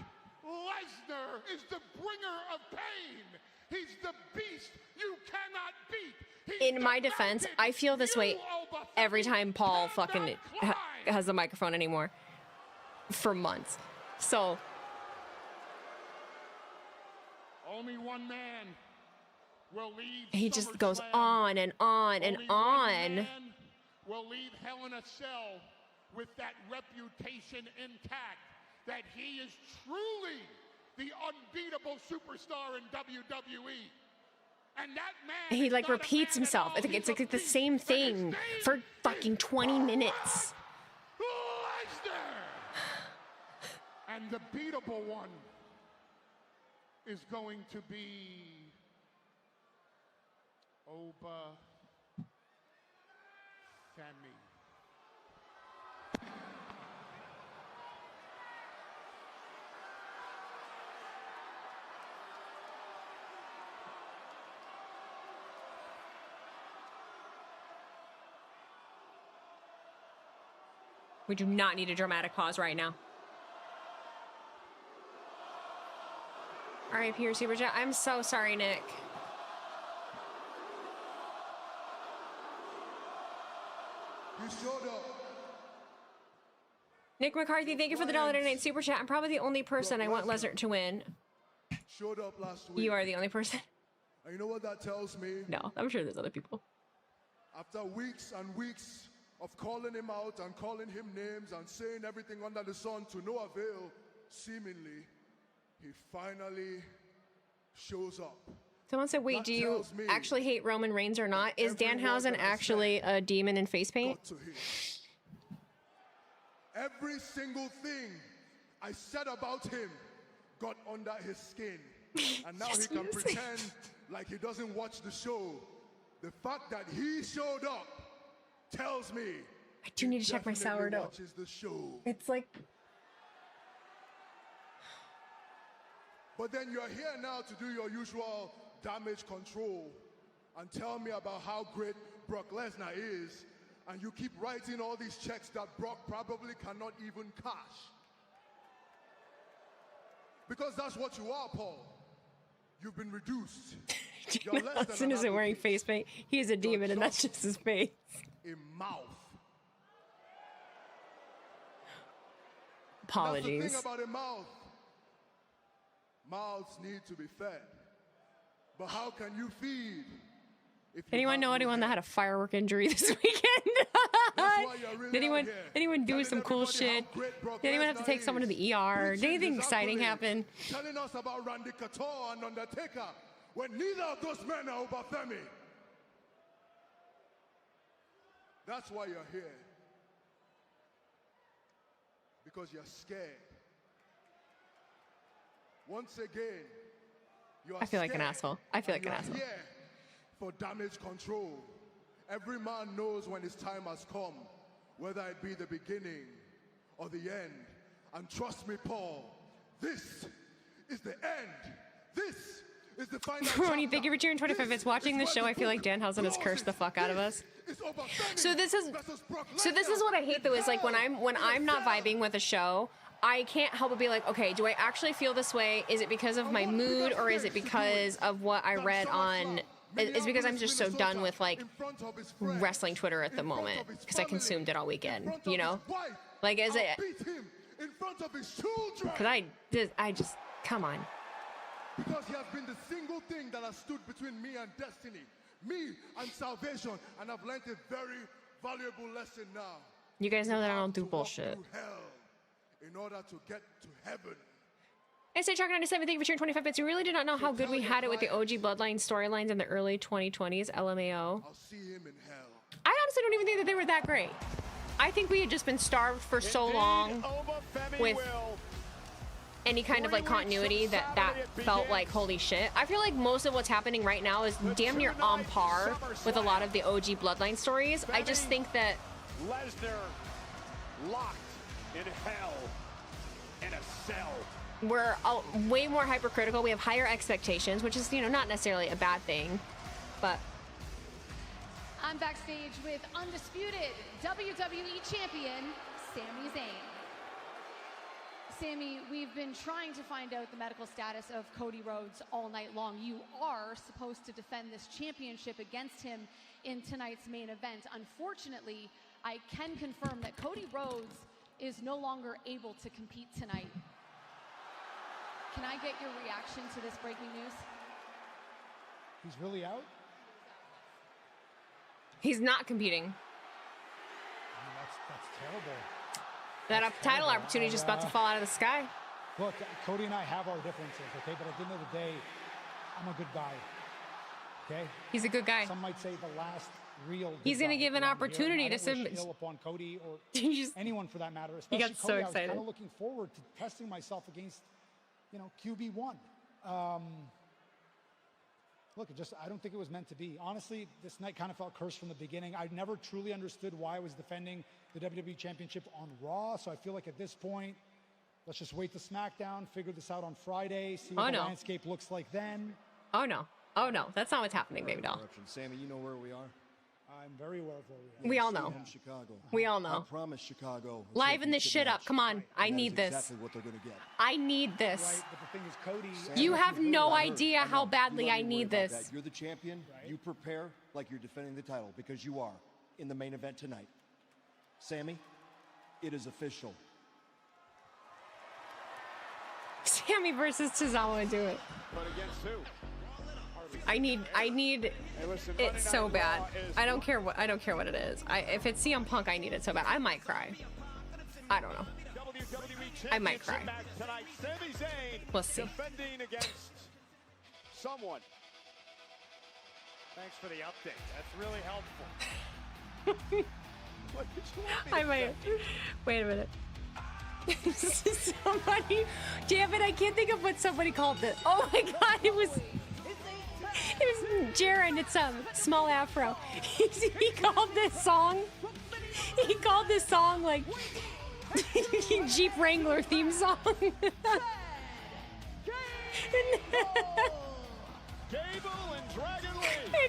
Lesnar is the bringer of pain. He's the beast you cannot beat. In my defense, I feel this way every time Paul fucking has the microphone anymore for months. So only one man will leave. He just goes on and on and Only on. One man will leave Hell in a Cell with that reputation intact, that he is truly the unbeatable superstar in WWE. And that man, he like repeats himself. I think it's like the same thing for fucking 20 minutes. Lesnar! And the beatable one is going to be Oba Femi. We do not need a dramatic pause right now. All right, Pierre Super Chat. I'm so sorry, Nick. You showed up. Nick McCarthy, thank you for the $1.99 Super Chat. I'm probably the only person I want Lesnar to win. Showed up last week. You are the only person. And you know what that tells me? No, I'm sure there's other people. After weeks and weeks of calling him out and calling him names and saying everything under the sun to no avail, seemingly, he finally shows up. Someone said, wait, That do you tells me actually hate Roman Reigns or not? Is Danhausen actually a demon in face paint? to him. Every single thing I said about him got under his skin. And now he can pretend like he doesn't watch the show. The fact that he showed up tells me I do need to check my sourdough. watches the show. It's like... But then you're here now to do your usual damage control and tell me about how great Brock Lesnar is, and you keep writing all these checks that Brock probably cannot even cash. Because that's what you are, Paul. You've been reduced. You're less than Danhausen an isn't wearing advocate. face paint. He's a demon, and that's just his face. A mouth. Apologies. That's the thing about a mouth. Mouths need to be fed. But how can you feed? If you Anyone have know no anyone that head? had a firework injury this weekend? That's why you're really Did anyone out here anyone do telling some cool everybody how shit? great Brock Did anyone have to Lesnar take someone to is. the ER? Did Preaching anything his exciting accolades, happen? Telling us about Randy Couture and Undertaker, when neither of those men are Obafemi. That's why you're here. Because you're scared. Once again, you're I feel like an scared, asshole. I feel and like an you're asshole. here for damage control. Every man knows when his time has come, whether it be the beginning or the end. And trust me, Paul, this is the end. This is the final Ronnie, thank you for cheering 25 bits. Watching this show, I feel like Danhausen has cursed the fuck out of us. So this is what I hate though, is like when I'm not vibing with a show, I can't help but be like, okay, do I actually feel this way? Is it because of my mood, or is it because of what I read on? It's because I'm just so done with like wrestling Twitter at the moment, because I consumed it all weekend, you know? Like, is it? in front of his children. Because I just, come on. Because he has been the single thing that has stood between me and destiny, me and salvation, and I've learned a very valuable lesson now. You guys know that I don't do bullshit. Through hell in order to get to heaven. SA Truck 97, thank you for sharing 25 bits. We really did not know how good we had it with the OG Bloodline storylines in the early 2020s, LMAO. I'll see him in hell. I honestly don't even think that they were that great. I think we had just been starved for so long with any kind of like continuity that felt like holy shit. I feel like most of what's happening right now is damn near on par with a lot of the OG Bloodline stories. I just think that Lesnar locked in hell in a cell. we're way more hypercritical. We have higher expectations, which is, you know, not necessarily a bad thing, but I'm backstage with undisputed WWE champion, Sami Zayn. Sami, we've been trying to find out the medical status of Cody Rhodes all night long. You are supposed to defend this championship against him in tonight's main event. Unfortunately, I can confirm that Cody Rhodes is no longer able to compete tonight. Can I get your reaction to this breaking news? He's really out? he's not competing. I mean, that's terrible. That title opportunity is just about to fall out of the sky. Look, Cody and I have our differences, okay? But at the end of the day, I'm a good guy, okay? He's a good guy. Some might say the last real good He's going to guy give an around opportunity here. to I don't wish submit. ill upon Cody or Just- anyone for that matter. He Especially got so Cody. I excited. was kind of looking forward to testing myself against, you know, QB1. Look, I don't think it was meant to be. Honestly, this night kind of felt cursed from the beginning. I never truly understood why I was defending the WWE Championship on Raw. So I feel like at this point, let's just wait to SmackDown, figure this out on Friday, see what the landscape looks like then. Oh, no. Oh, no. That's not what's happening, baby doll. Sammy, you know where we are? I'm very aware of where we are. We all know. In Chicago. We all know. I promise Chicago. Liven this shit up. Come on. I That need is this. exactly what they're going to get. I need this. Right, but the thing is, Cody... You have no idea how badly I need this. That. You're the champion. Right. You prepare like you're defending the title because you are in the main event tonight. Sammy, it is official. Sammy versus Tozawa, do it. But against who? I need it so bad. I don't care what it is. If it's CM Punk, I need it so bad. I might cry. I don't know. I might cry. Tonight, Sami Zayn We'll see. defending against someone. Thanks for the update. That's really helpful. What did you want me I to might. say? Wait a minute. Somebody, damn it! I can't think of what somebody called it. Oh my god! It was Jaren. It's Small Afro. He called this song. He called this song like Jeep Wrangler theme song. And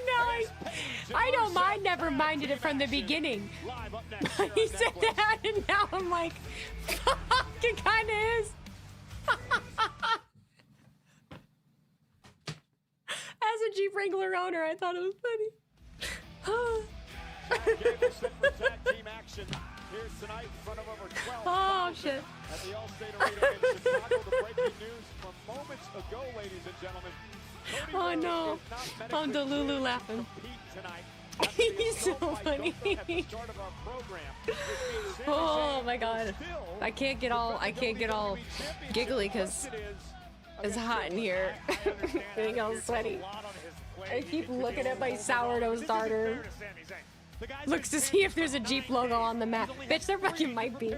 now I don't mind. Never minded it from the beginning. He said that, and now I'm like, fuck, it kind of is. As a Jeep Wrangler owner, I thought it was funny. Oh shit. At the Allstate Arena in Chicago, the breaking news from moments ago, ladies and gentlemen. Oh no. I'm Delulu laughing. He's so funny. Oh my god. I can't get all giggly because it's hot in here. Getting all sweaty. I keep looking at my sourdough starter. Looks to see if there's a Jeep logo on the mat. Bitch, there fucking might be.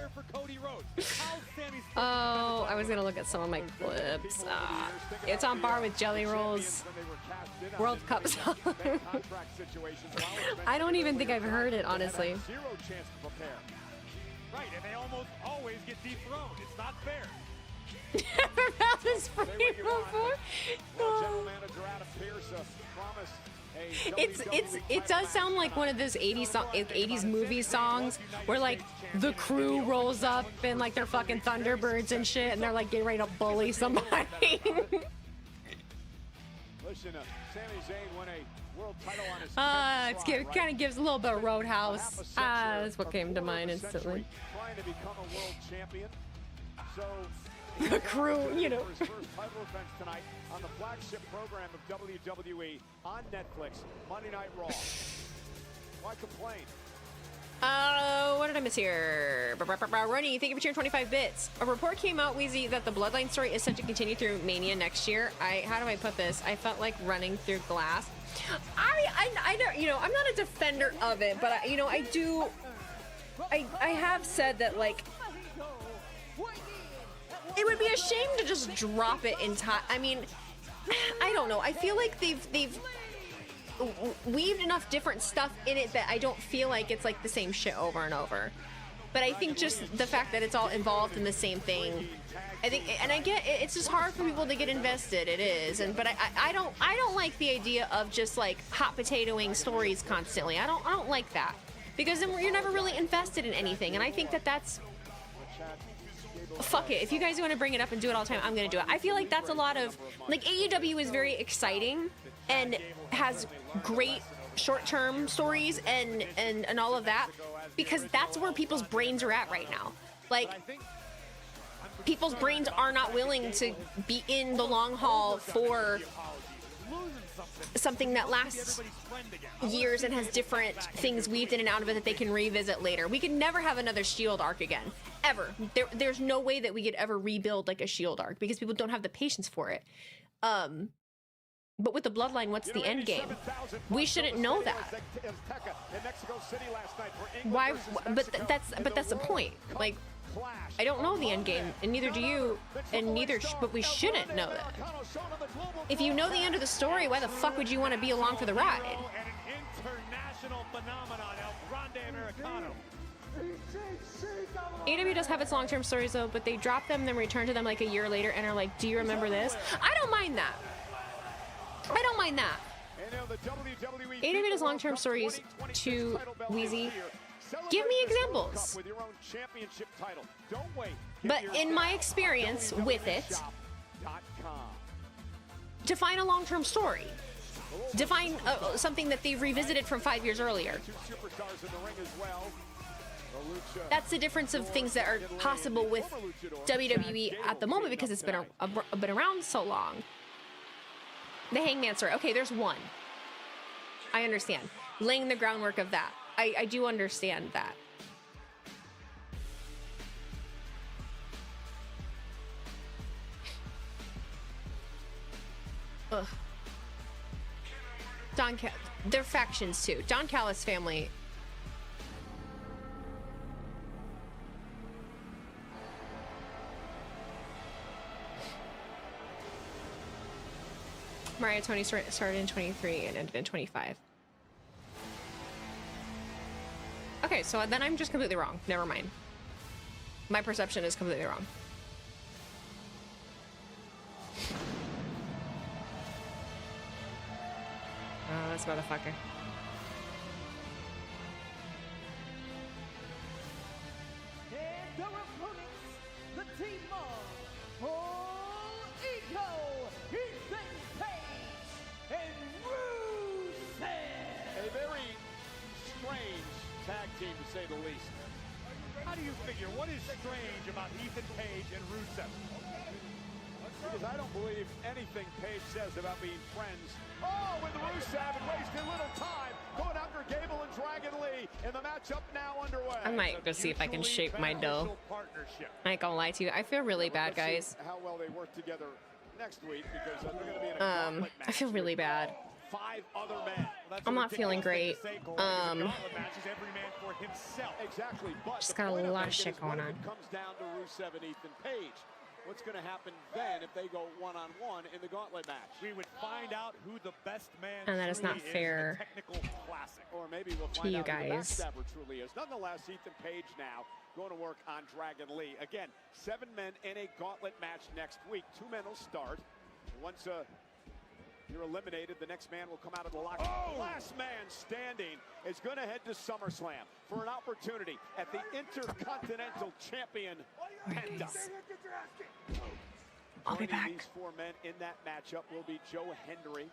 Oh, I was gonna look at some of my clips. It's on par with Jelly Roll's World Cup song. I don't even think I've heard it, honestly. Right, and they almost always get dethroned. It's not fair. Never felt this free before. It does sound like one of those 80s movie songs where like the crew rolls up and like they're fucking Thunderbirds and shit and they're like getting ready to bully somebody. Listen, Sami Zayn won a world title on his It kind of gives a little bit of Roadhouse. That's what came to mind instantly. Trying to become a world champion. So the crew, you know. His first title defense tonight on the flagship program of WWE on Netflix, Monday Night Raw. Why complain? What did I miss here? Ronnie, thank you for cheering 25 bits. A report came out, Wheezy, that the Bloodline story is set to continue through Mania next year. How do I put this? I felt like running through glass. I don't, you know, I'm not a defender of it, but I have said that, like, it would be a shame to just drop it in time. I mean, I don't know. I feel like they've weaved enough different stuff in it that I don't feel like it's like the same shit over and over. But I think just the fact that it's all involved in the same thing, I think, and I get it's just hard for people to get invested. It is, but I don't like the idea of just like hot potatoing stories constantly. I don't like that, because then you're never really invested in anything. And I think that's fuck it. If you guys want to bring it up and do it all the time, I'm gonna do it. I feel like that's a lot of, like, AEW is very exciting and has great short-term stories and all of that, because that's where people's brains are at right now. Like, people's brains are not willing to be in the long haul for something that lasts years and has different things weaved in and out of it that they can revisit later. We could never have another Shield arc again, ever. There's no way that we could ever rebuild like a Shield arc, because people don't have the patience for it. But with the Bloodline, what's the end game? We shouldn't know that. Why? But that's the point. Like, I don't know the end game, and neither do you, and but we shouldn't know that. If you know the end of the story, why the fuck would you want to be along for the ride? AEW does have its long-term stories though, but they drop them, then return to them like a year later and are like, do you remember this? I don't mind that. I don't mind that. AEW does long-term stories to Wheezy. Give me examples. But in my experience with it, define a long-term story. Define something that they revisited from 5 years earlier. That's the difference of things that are possible with WWE at the moment, because it's been around so long. The Hangman story. Okay, there's one. I understand. Laying the groundwork of that. I do understand that. Ugh. They're factions too. Don Callis family. Mariah Tony started in 23 and ended in 25. Okay, so then I'm just completely wrong. Never mind. My perception is completely wrong. Oh, this motherfucker. And their opponents, the team of All Ego, Ethan Page, and Rusev. A very strange tag team, to say the least. How do you figure? What is strange about Ethan Page and Rusev? Because I don't believe anything Page says about being friends. Oh, with Rusev and wasting little time going after Gable and Dragon Lee, and the matchup now underway. I might go see if I can shape my dough. I ain't gonna lie to you. I feel really bad, guys. How well they work together next week, because they're going to be in a gauntlet match. I feel really bad. 5 other men. I'm not feeling great. Exactly. But just got a lot of shit going on. It comes down to Rusev and Ethan Page. What's going to happen then if they go one-on-one in the gauntlet match? We would find out who the best man and that is not fair or maybe we'll to find you out who the guys. backstabber truly is. Nonetheless, Ethan Page now going to work on Dragon Lee. Again, 7 men in a gauntlet match next week. 2 men will start. Once you're eliminated, the next man will come out of the locker. The last man standing is going to head to SummerSlam for an opportunity at the Intercontinental Champion Penta. I'll be back. These 4 men in that matchup will be Joe Hendry.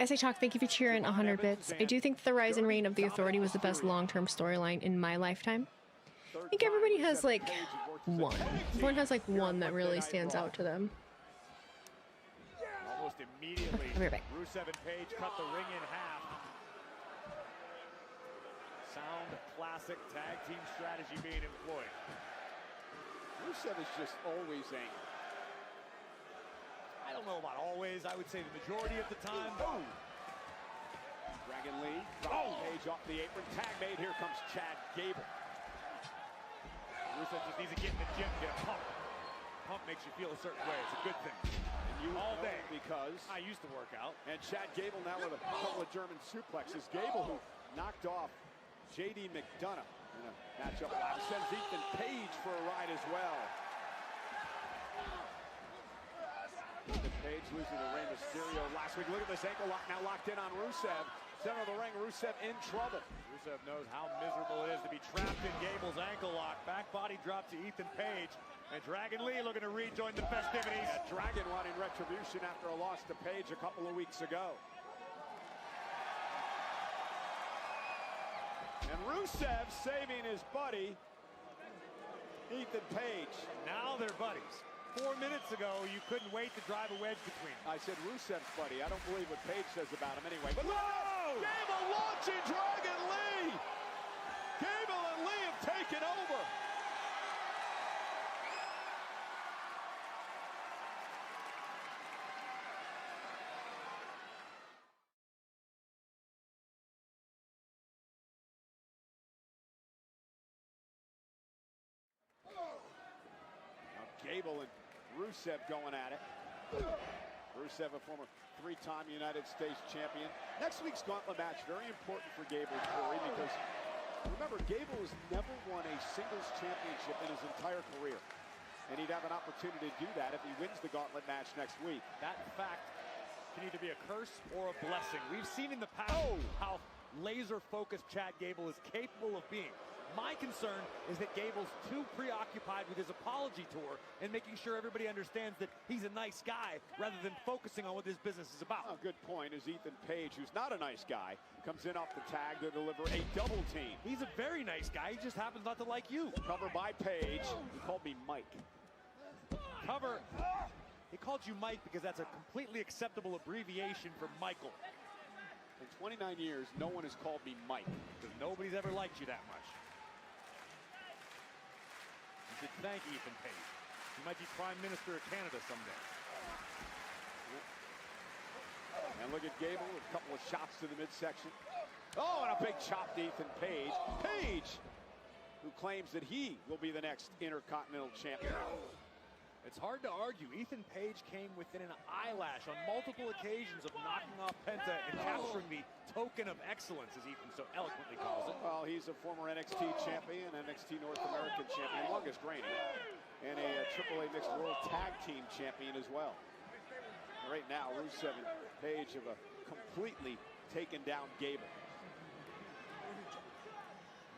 SA Talk, thank you for cheering 100 bits. I do think the rise and reign of the Authority was the best long-term storyline in my lifetime. I think everybody has like one. Everyone has like one that really stands out to them. Almost immediately, I'll be right back. Rusev and Page cut the ring in half. Sound classic tag team strategy being employed. Rusev is just always angry. I don't know about always. I would say the majority of the time. Oh! Dragon Lee. Page off the apron. Tag made. Here comes Chad Gable. Rusev just needs to get in the gym, get a pump. Pump makes you feel a certain way. It's a good thing. And you all day. Because I used to work out. And Chad Gable now with a couple of German suplexes. Gable, who knocked off J.D. McDonough in a matchup. Sends Ethan Page for a ride as well. Ethan Page losing to Rey Mysterio last week. Look at this ankle lock now locked in on Rusev. Center of the ring, Rusev in trouble. Rusev knows how miserable it is to be trapped in Gable's ankle lock. Back body drop to Ethan Page. And Dragon Lee looking to rejoin the festivities. Yeah, Dragon wanting retribution after a loss to Page a couple of weeks ago. And Rusev saving his buddy, Ethan Page. Now they're buddies. 4 minutes ago, you couldn't wait to drive a wedge between them. I said Rusev's buddy. I don't believe what Page says about him anyway. But whoa! Gable launching Dragon Lee! Gable and Lee have taken over. Now Gable and Rusev going at it. Rusev, a former three-time United States champion. Next week's gauntlet match, very important for Gable, Corey, because remember, Gable has never won a singles championship in his entire career. And he'd have an opportunity to do that if he wins the gauntlet match next week. That fact can either be a curse or a blessing. We've seen in the past how laser-focused Chad Gable is capable of being. My concern is that Gable's too preoccupied with his apology tour and making sure everybody understands that he's a nice guy rather than focusing on what this business is about. A good point is Ethan Page, who's not a nice guy, comes in off the tag to deliver a double team. He's a very nice guy. He just happens not to like you. Cover by Page. He called me Mike. Cover. He called you Mike because that's a completely acceptable abbreviation for Michael. In 29 years, no one has called me Mike. Because nobody's ever liked you that much. You should thank Ethan Page. He might be Prime Minister of Canada someday. And look at Gable, a couple of shots to the midsection. Oh, and a big chop to Ethan Page. Page, who claims that he will be the next Intercontinental Champion. It's hard to argue. Ethan Page came within an eyelash on multiple occasions of knocking off Penta and capturing the token of excellence, as Ethan so eloquently calls it. Well, he's a former NXT champion, NXT North American champion, longest reigning, and a AAA Mixed World Tag Team champion as well. Right now, Rusev and Page have completely taken down Gable.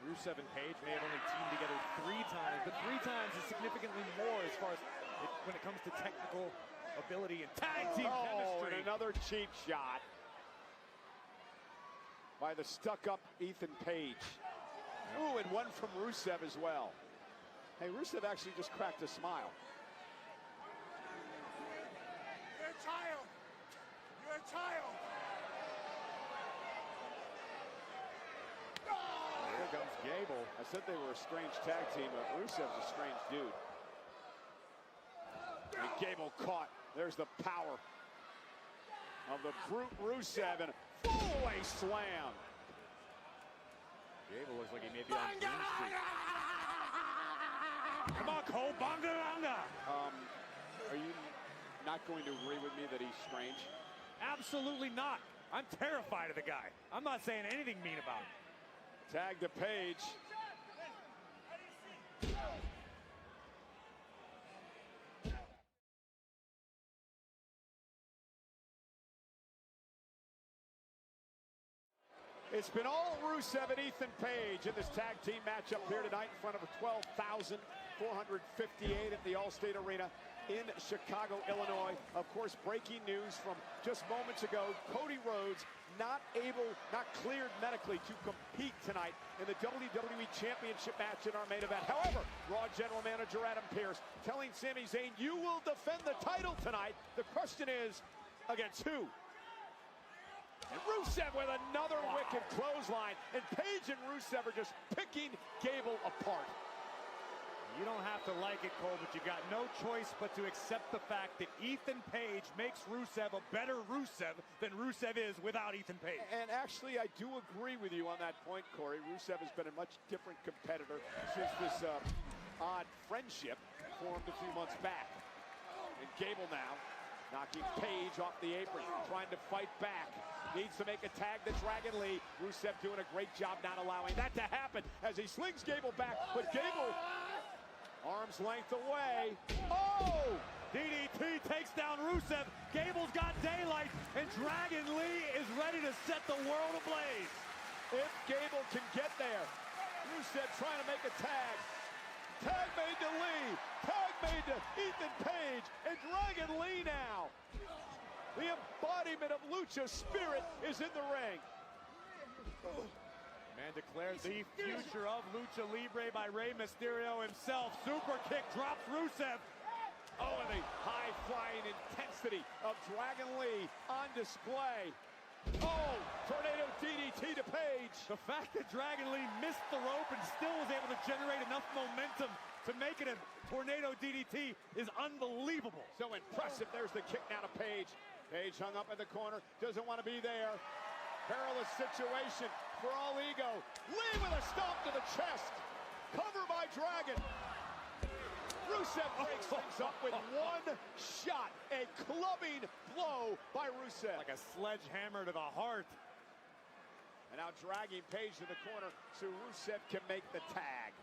Rusev and Page may have only teamed together 3 times, but 3 times is significantly more as far as when it comes to technical ability and tag team chemistry. And another cheap shot by the stuck-up Ethan Page. Ooh, and one from Rusev as well. Hey, Rusev actually just cracked a smile. You're a child. You're a child. Here comes Gable. I said they were a strange tag team, but Rusev's a strange dude. And Gable caught. There's the power of the brute Rusev and a full-away slam. Gable looks like he may be on Green Street. Come on, Cole. Bongalanga. Are you not going to agree with me that he's strange? Absolutely not. I'm terrified of the guy. I'm not saying anything mean about him. Tag to Page. It's been all Rusev and Ethan Page in this tag team matchup here tonight in front of 12,458 at the Allstate Arena in Chicago, Illinois. Of course, breaking news from just moments ago, Cody Rhodes not cleared medically to compete tonight in the WWE Championship match in our main event. However, Raw General Manager Adam Pearce telling Sami Zayn, you will defend the title tonight. The question is, against who? And Rusev with another wicked clothesline. And Page and Rusev are just picking Gable apart. You don't have to like it, Cole, but you got no choice but to accept the fact that Ethan Page makes Rusev a better Rusev than Rusev is without Ethan Page. And actually, I do agree with you on that point, Corey. Rusev has been a much different competitor since this odd friendship formed a few months back. And Gable now knocking Page off the apron, trying to fight back. Needs to make a tag to Dragon Lee. Rusev doing a great job not allowing that to happen as he slings Gable back. But Gable, arm's length away. Oh! DDT takes down Rusev. Gable's got daylight, and Dragon Lee is ready to set the world ablaze. If Gable can get there. Rusev trying to make a tag. Tag made to Lee. Tag made to Ethan Page. And Dragon Lee now. The embodiment of Lucha spirit is in the ring. Man declares the future of Lucha Libre by Rey Mysterio himself. Super kick drops Rusev. Oh, and the high-flying intensity of Dragon Lee on display. Oh, tornado DDT to Page. The fact that Dragon Lee missed the rope and still was able to generate enough momentum to make it a tornado DDT is unbelievable. So impressive. There's the kick now to Page. Page hung up in the corner, doesn't want to be there. Perilous situation for all ego. Lee with a stomp to the chest. Cover by Dragon. Rusev breaks things up with one shot. A clubbing blow by Rusev. Like a sledgehammer to the heart. And now dragging Page to the corner so Rusev can make the tag.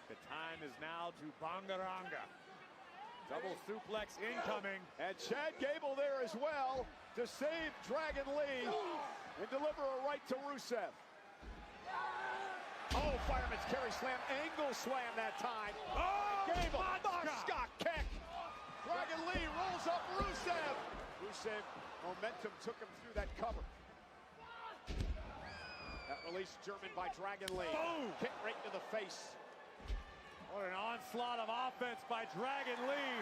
The time is now to Bangaranga. Double suplex incoming. And Chad Gable there as well to save Dragon Lee and deliver a right to Rusev. Oh, fireman's carry slam, angle slam that time. Oh, Gable, Scott kick. Dragon Lee rolls up Rusev. Rusev, momentum took him through that cover. That release German by Dragon Lee. Boom. Kick right to the face. What an onslaught of offense by Dragon Lee,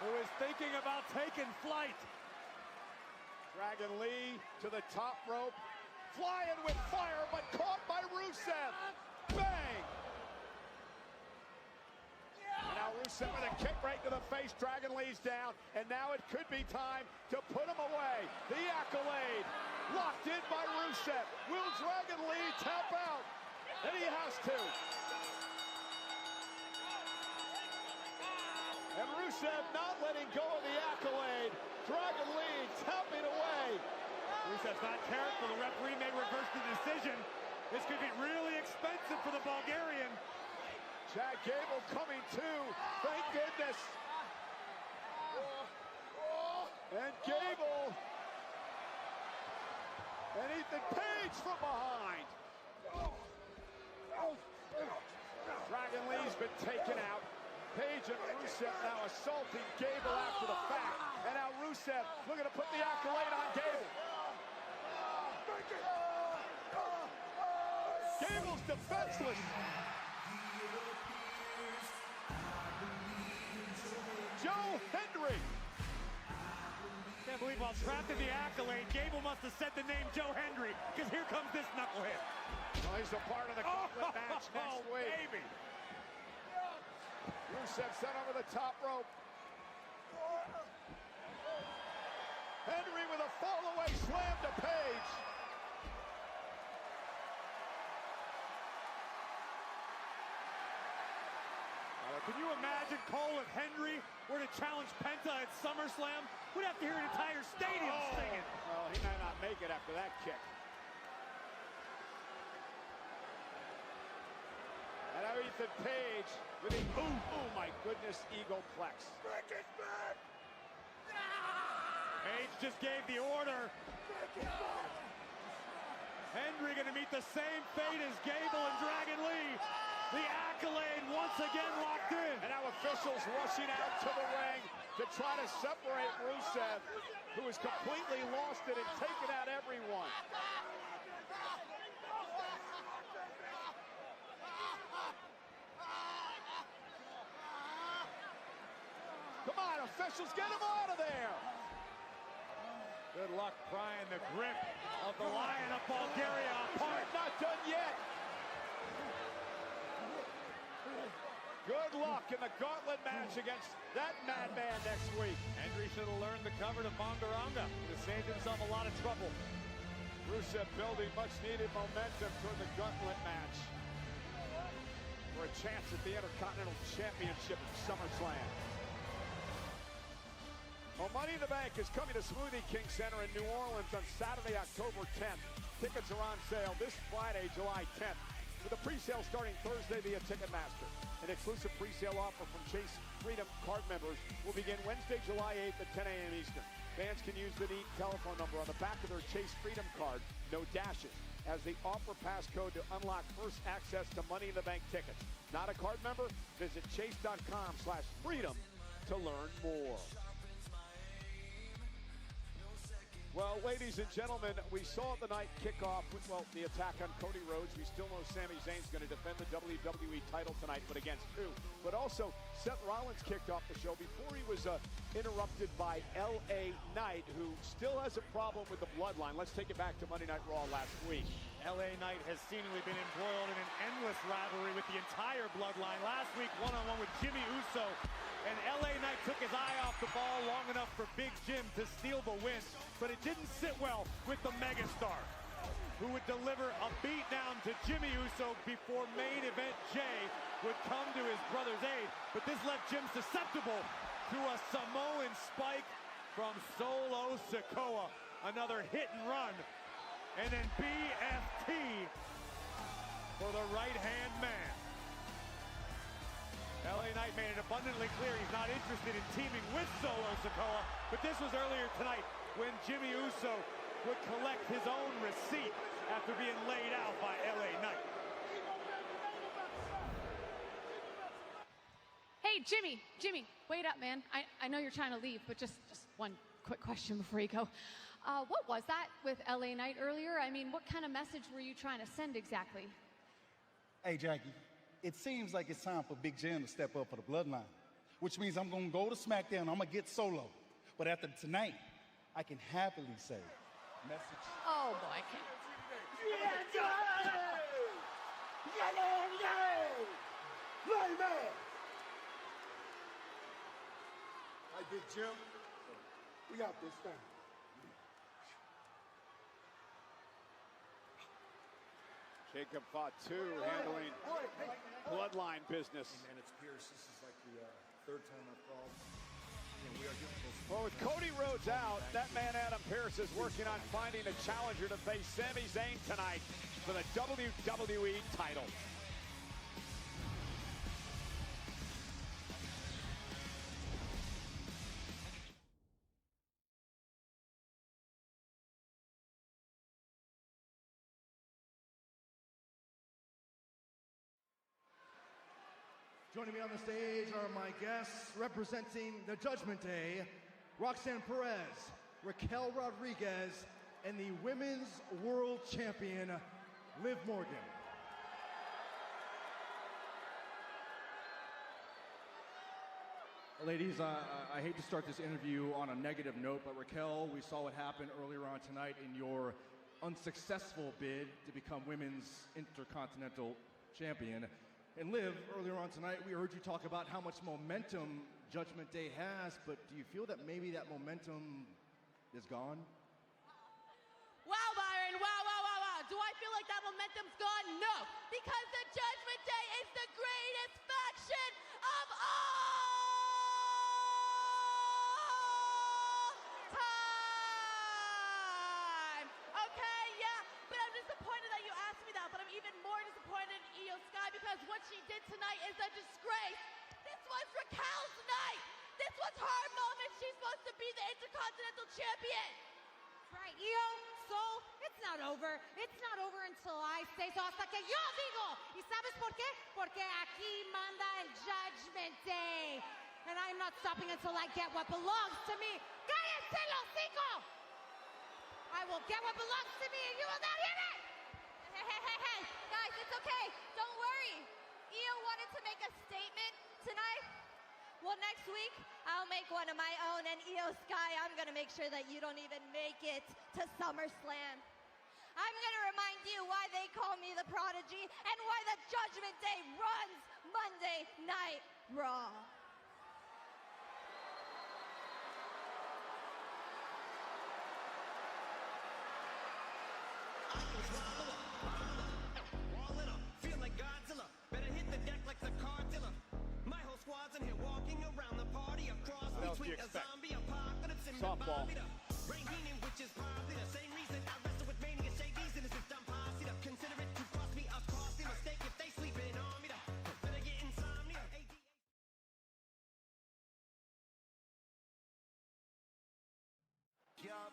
who is thinking about taking flight. Dragon Lee to the top rope, flying with fire, but caught by Rusev. Bang! And now Rusev with a kick right to the face. Dragon Lee's down, and now it could be time to put him away. The accolade locked in by Rusev. Will Dragon Lee tap out? And he has to. And Rusev not letting go of the accolade. Dragon Lee tapping away. Rusev's not careful. The referee may reverse the decision. This could be really expensive for the Bulgarian. Chad Gable coming too. Thank goodness. And Gable. And Ethan Page from behind. Dragon Lee's been taken out. Page and Rusev now assaulting Gable after the fact. And now Rusev looking to put the accolade on Gable. Gable's defenseless. Joe Hendry. Can't believe while trapped in the accolade, Gable must have said the name Joe Hendry, because here comes this knucklehead. Well, he's a part of the gauntlet match next week. Baby. Rusev sent over the top rope. Henry with a fall-away slam to Page. Can you imagine Cole if Henry were to challenge Penta at SummerSlam? We'd have to hear an entire stadium singing. Well, he might not make it after that kick. And now Ethan Page with the, oh my goodness, Eagleplex. Page just gave the order. Henry gonna meet the same fate as Gable and Dragon Lee. The accolade once again locked in. And now officials rushing out to the ring to try to separate Rusev, who has completely lost it and taken out everyone. Come on, officials, get him out of there. Good luck prying the grip of the Lion of Bulgaria apart. Not done yet. Good luck in the gauntlet match against that madman next week. Hendry should have learned the cover to Bongaranga. He saved himself a lot of trouble. Rusev building much needed momentum toward the gauntlet match for a chance at the Intercontinental Championship at SummerSlam. Well, Money in the Bank is coming to Smoothie King Center in New Orleans on Saturday, October 10th. Tickets are on sale this Friday, July 10th, with a pre-sale starting Thursday via Ticketmaster. An exclusive pre-sale offer from Chase Freedom card members will begin Wednesday, July 8th at 10 a.m. Eastern. Fans can use the neat telephone number on the back of their Chase Freedom card, no dashes, as the offer passcode to unlock first access to Money in the Bank tickets. Not a card member? Visit chase.com/freedom to learn more. Well, ladies and gentlemen, we saw the night kick off with, well, the attack on Cody Rhodes. We still know Sami Zayn's going to defend the WWE title tonight, but against who? But also, Seth Rollins kicked off the show before he was interrupted by LA Knight, who still has a problem with the bloodline. Let's take it back to Monday Night Raw last week. LA Knight has seemingly been embroiled in an endless rivalry with the entire bloodline. Last week, one-on-one with Jimmy Uso, and LA Knight took his eye off the ball long enough for Big Jim to steal the win, but it didn't sit well with the megastar, who would deliver a beatdown to Jimmy Uso before main event Jay would come to his brother's aid. But this left Jim susceptible to a Samoan spike from Solo Sikoa. Another hit and run. And then BFT for the right-hand man. LA Knight made it abundantly clear he's not interested in teaming with Solo Sikoa, but this was earlier tonight when Jimmy Uso would collect his own receipt after being laid out by LA Knight. Hey, Jimmy, wait up, man. I know you're trying to leave, but just one quick question before you go. What was that with LA Knight earlier? I mean, what kind of message were you trying to send exactly? Hey, Jackie, it seems like it's time for Big Jim to step up for the bloodline, which means I'm going to go to SmackDown. I'm going to get Solo. But after tonight, I can happily say, message. Oh, boy, I can't. Hey, Big Jim, we got this thing. Jacob fought two, handling bloodline business. Hey man, it's Pierce. This is like the third time I've called. We are getting Well, with Cody Rhodes out, that man Adam Pearce is working on finding a challenger to face Sami Zayn tonight for the WWE title. Joining me on the stage are my guests representing the Judgment Day, Roxanne Perez, Raquel Rodriguez, and the Women's World Champion, Liv Morgan. Ladies, I hate to start this interview on a negative note, but Raquel, we saw what happened earlier on tonight in your unsuccessful bid to become Women's Intercontinental Champion. And Liv, earlier on tonight, we heard you talk about how much momentum Judgment Day has, but do you feel that maybe that momentum is gone? Wow, Byron, wow. Do I feel like that momentum's gone? No, because the Judgment Day is the greatest faction of all time. Okay, yeah, but I'm disappointed that you asked me that, but I'm even more disappointed in Io Sky because what she did tonight is a disgrace. This was Raquel's night. This was her moment. She's supposed to be the Intercontinental Champion. Right, Io, so it's not over. It's not over until I say so, hasta que yo digo. ¿Y sabes por qué? Porque aquí manda el Judgment Day. And I'm not stopping until I get what belongs to me. ¡Cállense los hocico! I will get what belongs to me and you will not hear it! Hey, guys, it's okay. Don't worry. Io wanted to make a statement tonight, Well, next week, I'll make one of my own, and Io Sky, I'm gonna make sure that you don't even make it to SummerSlam. I'm gonna remind you why they call me the Prodigy and why the Judgment Day runs Monday Night Raw. Feel like Godzilla. Better hit the deck like the Cardilla. My whole squad's in here walking around the party. A cross between a zombie apocalypse and Softball. Raining, which is probably the same reason I wrestle with mania shades and it's just dumb posse. Consider it to cost me a costly mistake if they sleeping on me. Better get insomnia. Yup.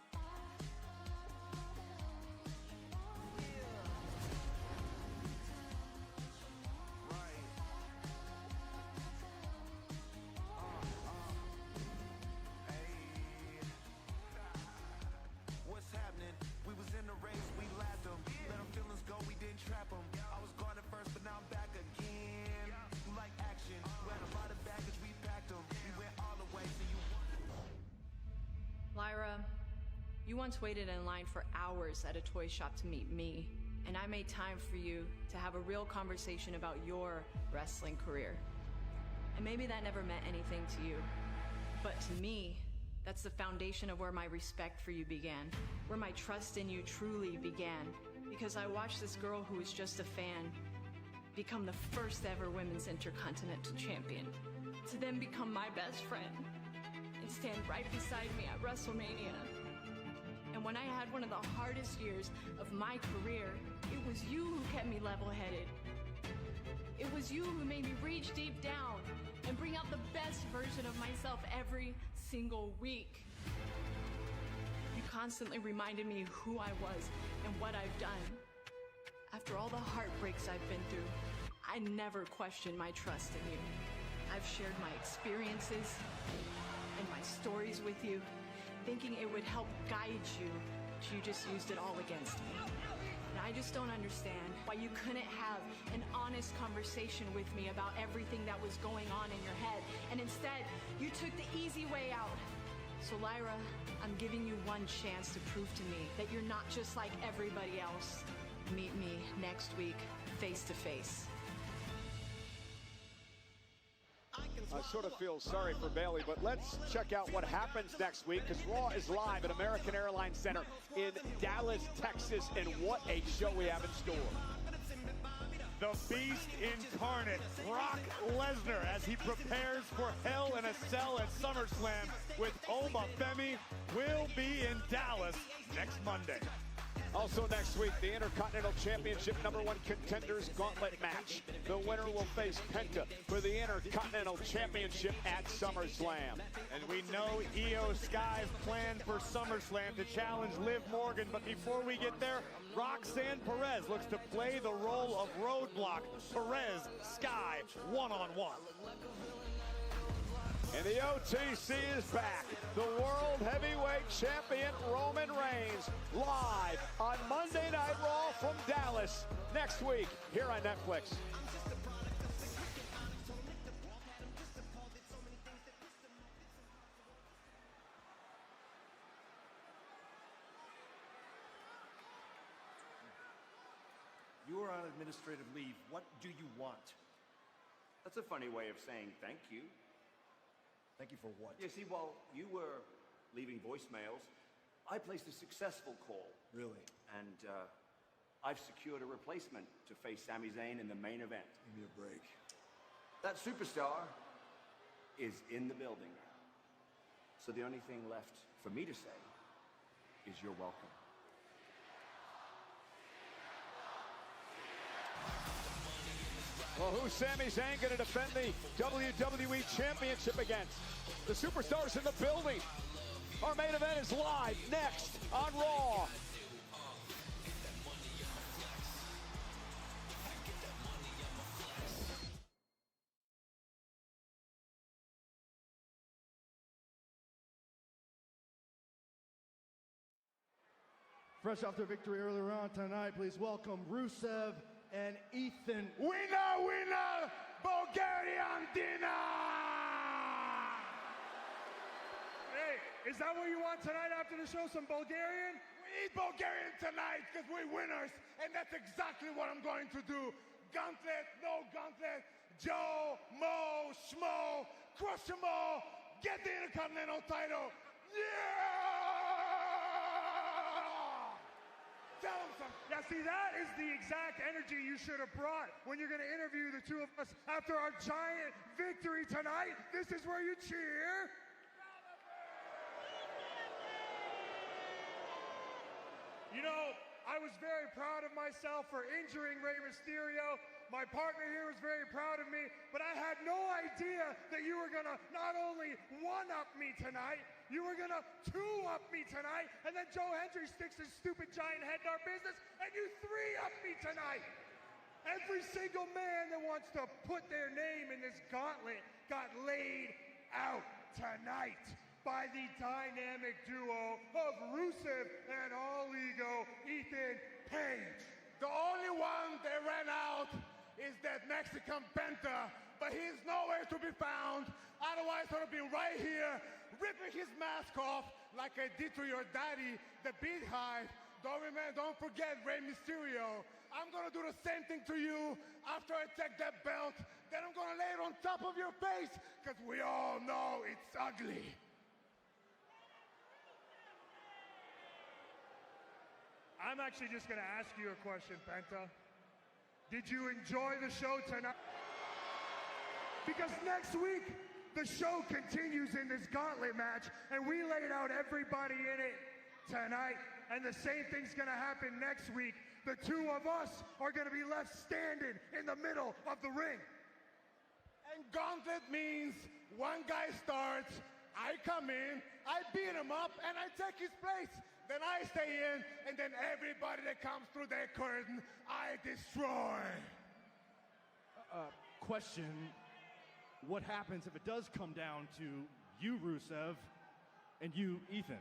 What's happening? We was in the race, we lapped them. Let them feelings go, we didn't trap them. I was gone at first, but now I'm back again. You like action? You had a lot of baggage, we packed them. We went all the way, so you. Lyra, you once waited in line for hours at a toy shop to meet me, and I made time for you to have a real conversation about your wrestling career. And maybe that never meant anything to you, but to me, that's the foundation of where my respect for you began, where my trust in you truly began, because I watched this girl who was just a fan become the first ever women's intercontinental champion, to then become my best friend and stand right beside me at WrestleMania. And when I had one of the hardest years of my career, it was you who kept me level-headed. It was you who made me reach deep down and bring out the best version of myself every single week. You constantly reminded me who I was and what I've done. After all the heartbreaks I've been through, I never questioned my trust in you. I've shared my experiences and my stories with you, thinking it would help guide you, but you just used it all against me. And I just don't understand why you couldn't have an honest conversation with me about everything that was going on in your head, and instead, you took the easy way out. So Lyra, I'm giving you one chance to prove to me that you're not just like everybody else. Meet me next week, face to face. I sort of feel sorry for Bayley, but let's check out what happens next week, because Raw is live at American Airlines Center in Dallas, Texas, and what a show we have in store. The Beast incarnate, Brock Lesnar, as he prepares for Hell in a Cell at SummerSlam with Oma Femi, will be in Dallas next Monday. Also next week, the Intercontinental Championship #1 Contenders Gauntlet match. The winner will face Penta for the Intercontinental Championship at SummerSlam. And we know Io Sky's plan for SummerSlam to challenge Liv Morgan, but before we get there, Roxanne Perez looks to play the role of Roadblock. Perez, Sky, one-on-one. And the OTC is back. The World Heavyweight Champion Roman Reigns live on Monday Night Raw from Dallas next week here on Netflix. You are on administrative leave. What do you want? That's a funny way of saying thank you. Thank you for what? You see, while you were leaving voicemails, I placed a successful call. Really? And I've secured a replacement to face Sami Zayn in the main event. Give me a break. That superstar is in the building. So the only thing left for me to say is you're welcome. Well, who's Sami Zayn going to defend the WWE Championship against? The superstars in the building. Our main event is live next on Raw. Fresh off their victory earlier on tonight, please welcome Rusev and Ethan. Winner, winner, Bulgarian dinner! Is that what you want tonight after the show? Some Bulgarian? We eat Bulgarian tonight because we're winners, and that's exactly what I'm going to do. Gauntlet, no gauntlet, Joe, Mo, Schmo, crush them all, get the Intercontinental title. Yeah! Tell them something. Yeah, see, that is the exact energy you should have brought when you're going to interview the two of us after our giant victory tonight. This is where you cheer. You know, I was very proud of myself for injuring Rey Mysterio. My partner here was very proud of me, but I had no idea that you were gonna not only one-up me tonight, you were gonna two-up me tonight, and then Joe Hendry sticks his stupid giant head in our business, and you three-up me tonight. Every single man that wants to put their name in this gauntlet got laid out tonight by the dynamic duo of Rusev and All Ego, Ethan Page. The only one that ran out is that Mexican Penta, but he's nowhere to be found. Otherwise, I would have been right here, ripping his mask off like I did to your daddy, the Beehive. Don't forget Rey Mysterio. I'm gonna do the same thing to you after I take that belt. Then I'm gonna lay it on top of your face, because we all know it's ugly. I'm actually just going to ask you a question, Penta. Did you enjoy the show tonight? Because next week, the show continues in this gauntlet match, and we laid out everybody in it tonight, and the same thing's going to happen next week. The two of us are going to be left standing in the middle of the ring. And gauntlet means one guy starts, I come in, I beat him up, and I take his place. Then I stay in, and then everybody that comes through that curtain, I destroy. Question, what happens if it does come down to you, Rusev, and you, Ethan?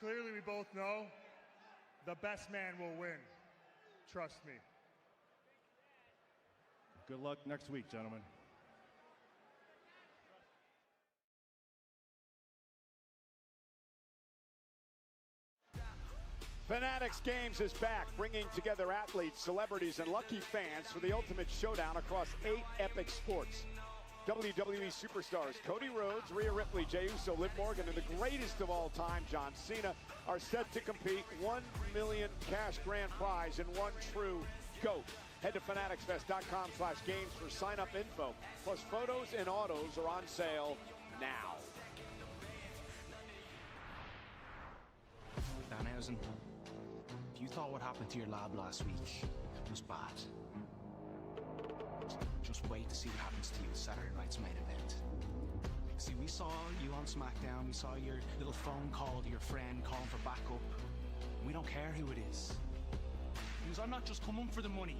Clearly, we both know the best man will win. Trust me. Good luck next week, gentlemen. Fanatics Games is back, bringing together athletes, celebrities, and lucky fans for the ultimate showdown across 8 epic sports. WWE superstars Cody Rhodes, Rhea Ripley, Jey Uso, Liv Morgan, and the greatest of all time, John Cena, are set to compete. $1 million cash grand prize and one true GOAT. Head to fanaticsfest.com/games for sign-up info. Plus, photos and autos are on sale now. Danhausen, if you thought what happened to your lab last week was bad, just wait to see what happens to you at Saturday night's main event. See, we saw you on SmackDown, we saw your little phone call to your friend calling for backup. We don't care who it is. Because I'm not just coming for the money.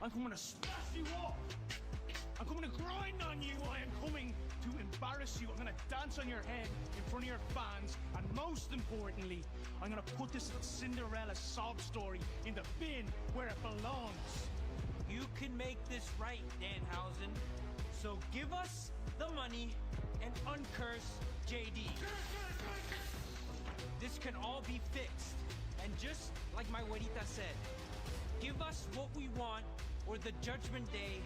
I'm coming to smash you up! I'm coming to grind on you! I am coming to embarrass you. I'm going to dance on your head in front of your fans. And most importantly, I'm going to put this Cinderella sob story in the bin where it belongs. You can make this right, Danhausen. So give us the money and uncurse JD. This can all be fixed. And just like my Juanita said, give us what we want or the Judgment Day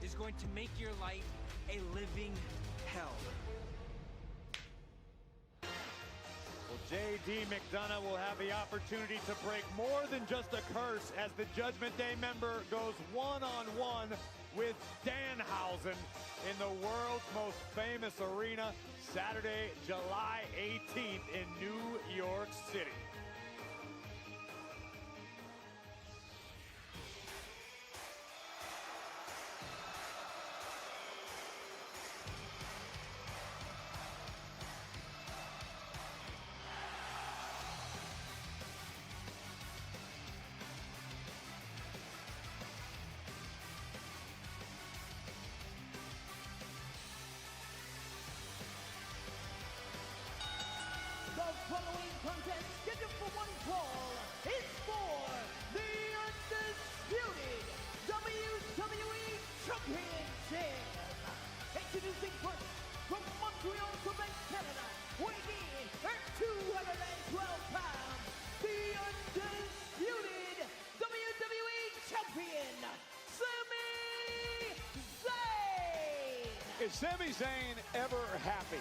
is going to make your life a living hell. Well, JD McDonough will have the opportunity to break more than just a curse as the Judgment Day member goes one-on-one with Danhausen in the world's most famous arena Saturday, July 18th in New York City. The following contest scheduled for one fall is for the undisputed WWE Introducing first, from Montreal, Quebec, Canada, weighing in at 212 pounds, the undisputed WWE Champion, Sami Zayn! Is Sami Zayn ever happy?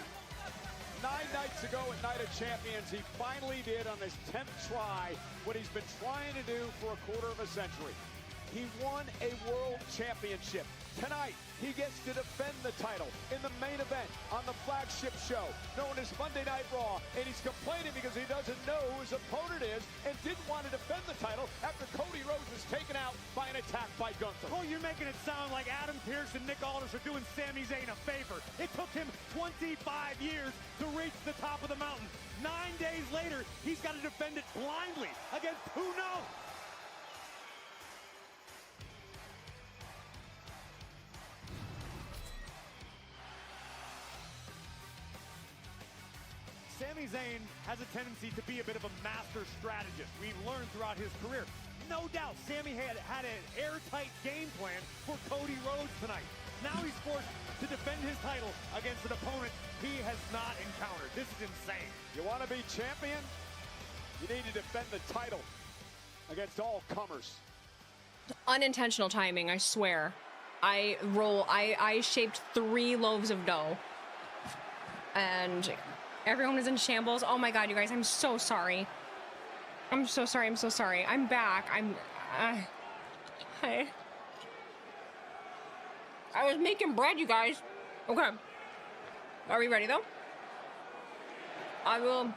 9 nights ago at Night of Champions, he finally did on his 10th try what he's been trying to do for a quarter of a century. He won a world championship. Tonight, he gets to defend the title in the main event on the flagship show known as Monday Night Raw. And he's complaining because he doesn't know who his opponent is and didn't want to defend the title after Cody Rhodes was taken out by an attack by Gunther. Oh, you're making it sound like Adam Pearce and Nick Aldis are doing Sami Zayn a favor. It took him 25 years to reach the top of the mountain. 9 days later, he's got to defend it blindly against who knows? Sami Zayn has a tendency to be a bit of a master strategist. We've learned throughout his career. No doubt, Sami had an airtight game plan for Cody Rhodes tonight. Now he's forced to defend his title against an opponent he has not encountered. This is insane. You want to be champion? You need to defend the title against all comers. Unintentional timing, I swear. I shaped 3 loaves of dough. And everyone was in shambles. Oh my god, you guys, I'm so sorry. I'm so sorry, I'm so sorry. I'm back. I was making bread, you guys. Okay. Are we ready, though? I will...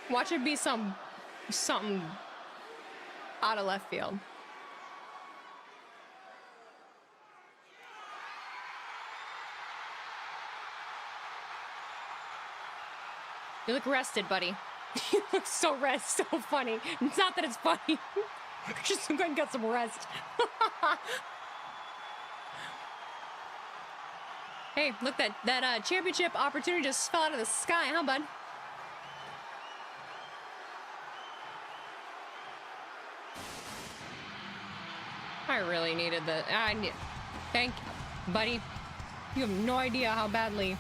Watch it be something out of left field. You look rested, buddy. You look so so funny. It's not that it's funny. Just go and get some rest. Hey, look, that championship opportunity just fell out of the sky, huh, bud? I really needed that. Thank you, buddy. You have no idea how badly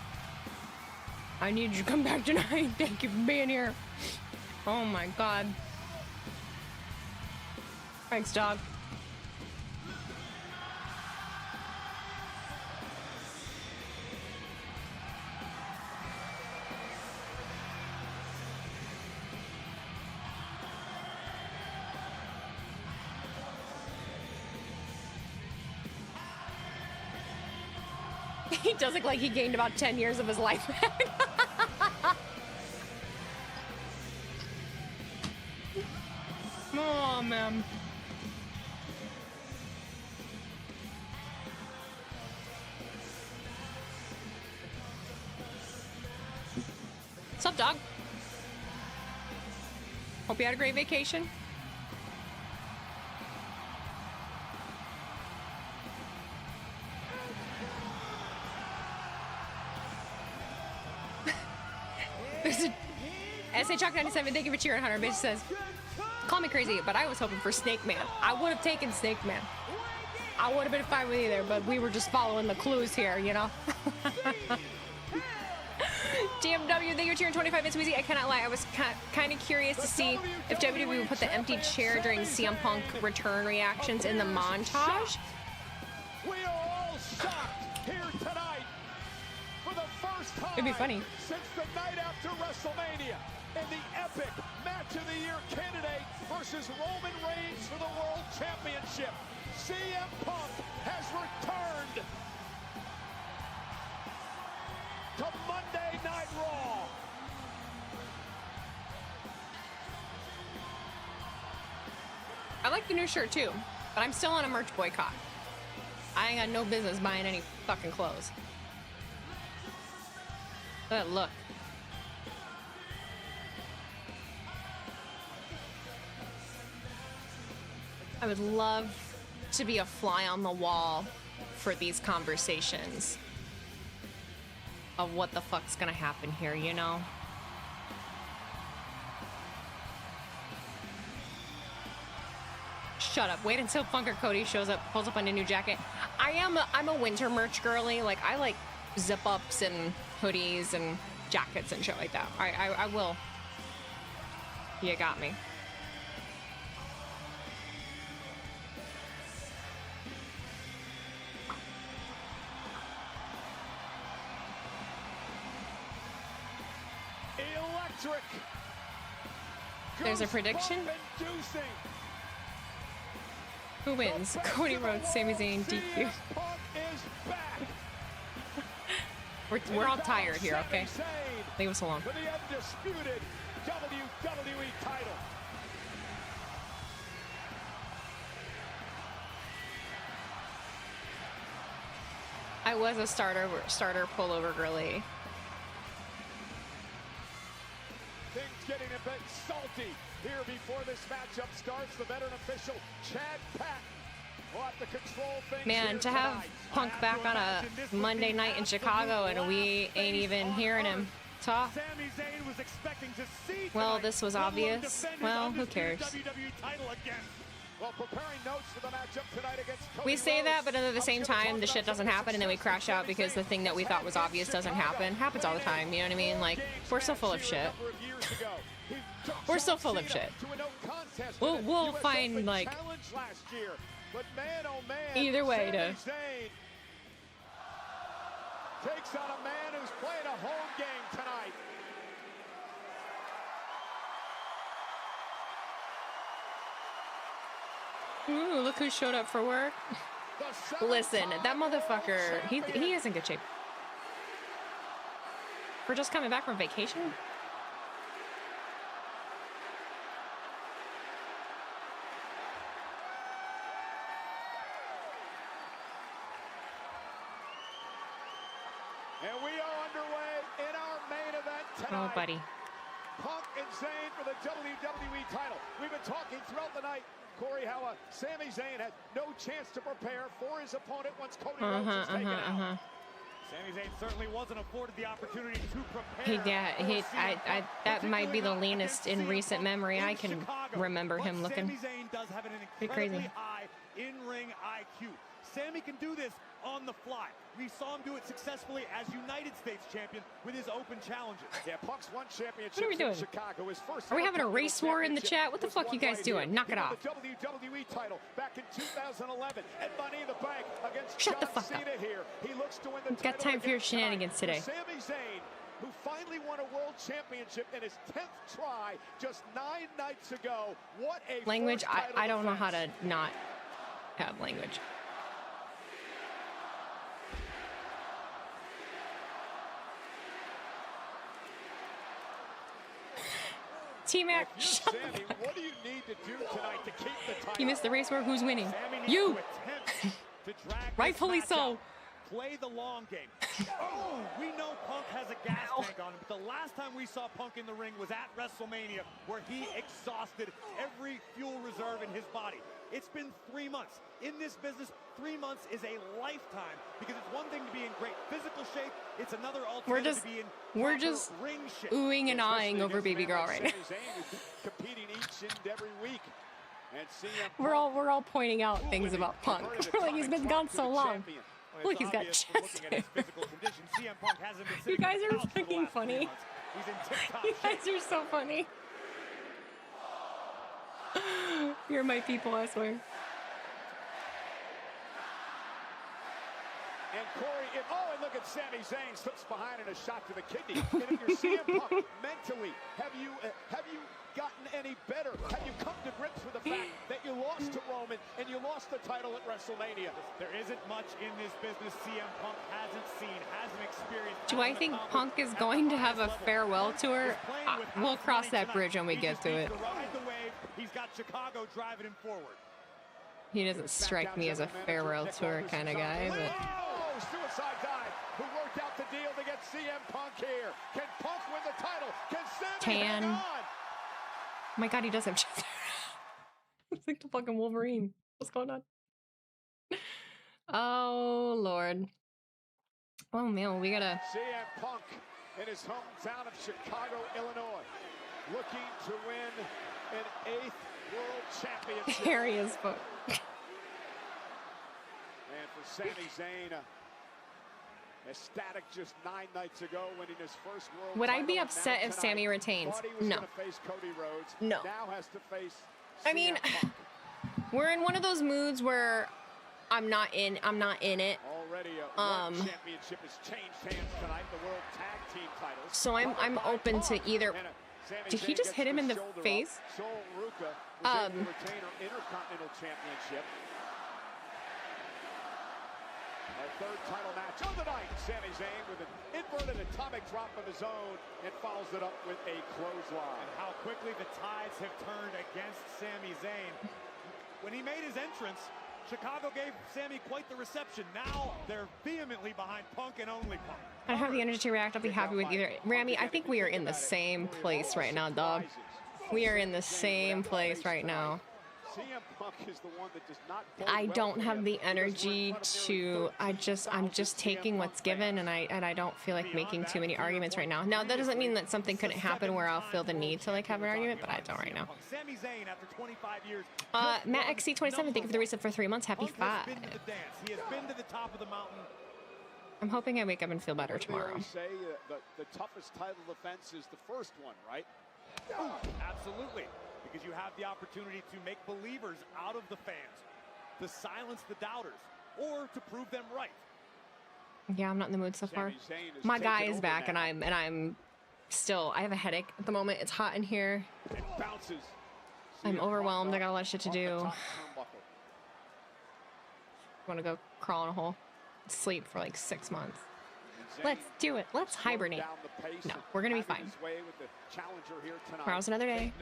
I need you to come back tonight. Thank you for being here. Oh my god. Thanks, dog. He does look like he gained about 10 years of his life back. Oh, man. What's up, dog? Hope you had a great vacation. SA Chalk 97, thank you for cheering. Hunter Bitch says, call me crazy, but I was hoping for Snake Man. I would have taken Snake Man. I would have been fine with either, but we were just following the clues here, you know? DMW, thank you for cheering 25 minutes, Weezy. I cannot lie, I was kind of curious to see if WWE would put the empty chair during CM Punk return reactions in the montage. We are all shocked here tonight for the first time. It'd be funny. Since the night after WrestleMania and the epic match of the year candidate versus Roman Reigns for the World Championship. CM Punk has returned to Monday Night Raw. I like the new shirt too, but I'm still on a merch boycott. I ain't got no business buying any fucking clothes. But look. I would love to be a fly on the wall for these conversations of what the fuck's gonna happen here, you know? Shut up. Wait until Punk or Cody shows up, pulls up on a new jacket. I'm a winter merch girly. Like, I like zip ups and hoodies and jackets and shit like that. I will. You got me. Electric. There's a prediction. Who wins? Cody Rhodes, Sami Zayn, DQ. We're all tired here, okay? Leave us alone. For the undisputed WWE title. I was a starter pullover girly. Things getting a bit salty here before this matchup starts. The veteran official, Chad Patton, will have to control things. Man, to have Punk back on a Monday night in Chicago and we ain't even hearing him talk. Well, this was obvious. Well, who cares? Well, preparing notes for the matchup tonight against Cody We say that, but at the same time, the shit doesn't happen, and then we crash out because the thing that we thought was obvious doesn't happen. Happens all the time, you know what I mean? Like, we're so full of shit. We're so full of shit. We'll find, like, either way to... Takes on a man who's playing a home game tonight. Ooh, look who showed up for work. Listen, that motherfucker, he is in good shape. We're just coming back from vacation? And we are underway in our main event tonight. Oh, buddy. Punk and Zayn for the WWE title. We've been talking throughout the night, Corey, how Sami Zayn had no chance to prepare for his opponent once Cody Rhodes was taken out. Sami Zayn certainly wasn't afforded the opportunity to prepare. That might be the leanest in recent memory I can remember him looking. Sami Zayn does have an Pretty incredibly crazy. high in-ring IQ. Sami can do this on the fly. We saw him do it successfully as United States champion with his open challenges. Yeah, Punk's won championships What are we doing? in Chicago. His first Are we having a race war in the chat? What the fuck you guys doing? Knock it off. The WWE title back in 2011 at Money in the Bank against Shut the John fuck Cena up. here. He looks to win the Got title time for your again tonight. shenanigans today. Sami Zayn, who finally won a world championship in his 10th try just 9 nights ago. What a Language, first title I don't know how defense. to not have language. T-Mac, shut the Sami, what do you need to do tonight to keep the title? You missed the race war. Who's winning? Sami needs You! to attempt to drag this Rightfully match so. out. Play the long game. Oh, we know Punk has a gas tank on him, but the last time we saw Punk in the ring was at WrestleMania, where he exhausted every fuel reserve in his body. It's been 3 months. In this business, 3 months is a lifetime, because it's one thing to be in great physical shape, it's another alternative to be in We're just ring shape. oohing and ahhing over Baby Girl right now. Sami Zayn is competing each and every week. And CM We're all pointing out things about Punk. We're like, he's been gone so long. Well, Look, he's got obvious from chest looking at his hair. physical condition, CM Punk hasn't been You sitting guys on the are couch for the fucking last 3 funny. months. He's in tip-top You shape. guys are so funny. You're my people, I swear. And Corey, and look at Sami Zayn slips behind in a shot to the kidney. And if you're CM Punk, mentally, have you gotten any better? Have you come to grips with the fact that you lost to Roman and you lost the title at WrestleMania? There isn't much in this business CM Punk hasn't seen, hasn't experienced. Do I think Punk is going to have a farewell tour? We'll cross that bridge when we get to it. Ride the wave. He's got Chicago driving him forward. He doesn't strike me as a farewell tour kind of guy, but... Oh, suicide dive. Who worked out the deal to get CM Punk here? Can Punk win the title? Can Sami hang on? Oh my god, he does have chest hair. It's like the fucking Wolverine. What's going on? Oh, Lord. Oh, man, we gotta... CM Punk in his hometown of Chicago, Illinois, looking to win an 8th World Championship. Hairy as fuck. And for Sami Zayn, ecstatic just 9 nights ago, winning his first world Would I title, be and upset now if Sami tonight, retains? thought he was No. gonna face Cody Rhodes. No. Now has to face I mean, CM Punk. we're in one of those moods where I'm not in it. Already one championship has changed hands tonight, the World Tag Team titles. So I'm open to either. Did he just hit him in the face? Sol Ruca was able to retain her Intercontinental Championship. Our third title match of the night. Sami Zayn with an inverted atomic drop of his own and follows it up with a clothesline. And how quickly the tides have turned against Sami Zayn. When he made his entrance, Chicago gave Sami quite the reception. Now they're vehemently behind Punk and only Punk. I don't have the energy to react. I'll be happy with either. Rami, I think we are in the same place right now, dog. We are in the same place right now. CM Punk is the one that does not I don't have the energy to. I'm just taking what's given, and I don't feel like making too many arguments right now. Now that doesn't mean that something couldn't happen where I'll feel the need to like have an argument, but I don't right now. Sami Zayn after 25 years. Matt XC27, thank you for the reset for 3 months. Happy 5. He has been to the top of the mountain. I'm hoping I wake up and feel better tomorrow. They say the toughest title defense is the first one, right? Absolutely. Because you have the opportunity to make believers out of the fans, to silence the doubters, or to prove them right. Yeah, I'm not in the mood so far. My guy is back, and I'm still. I have a headache at the moment. It's hot in here. It bounces. I'm overwhelmed. I got a lot of shit to do. Want to go crawl in a hole, sleep for like 6 months. Let's do it. Let's hibernate. No, we're gonna be fine. Tomorrow's another day.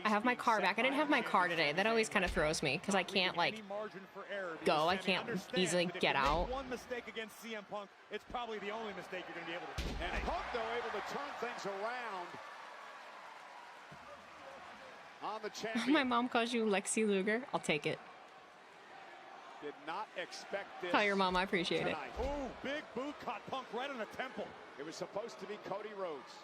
I have my car back. I didn't have my car today. That always kind of throws me because I can't like go. I can't easily get out. One mistake against CM Punk, it's probably the only mistake you're going to be able to do. And Punk, though, able to turn things around on the champion. My mom calls you Lexi Luger. I'll take it. Did not expect this. Tell your mom I appreciate it. Oh, big boot caught Punk right on the temple. It was supposed to be Cody Rhodes.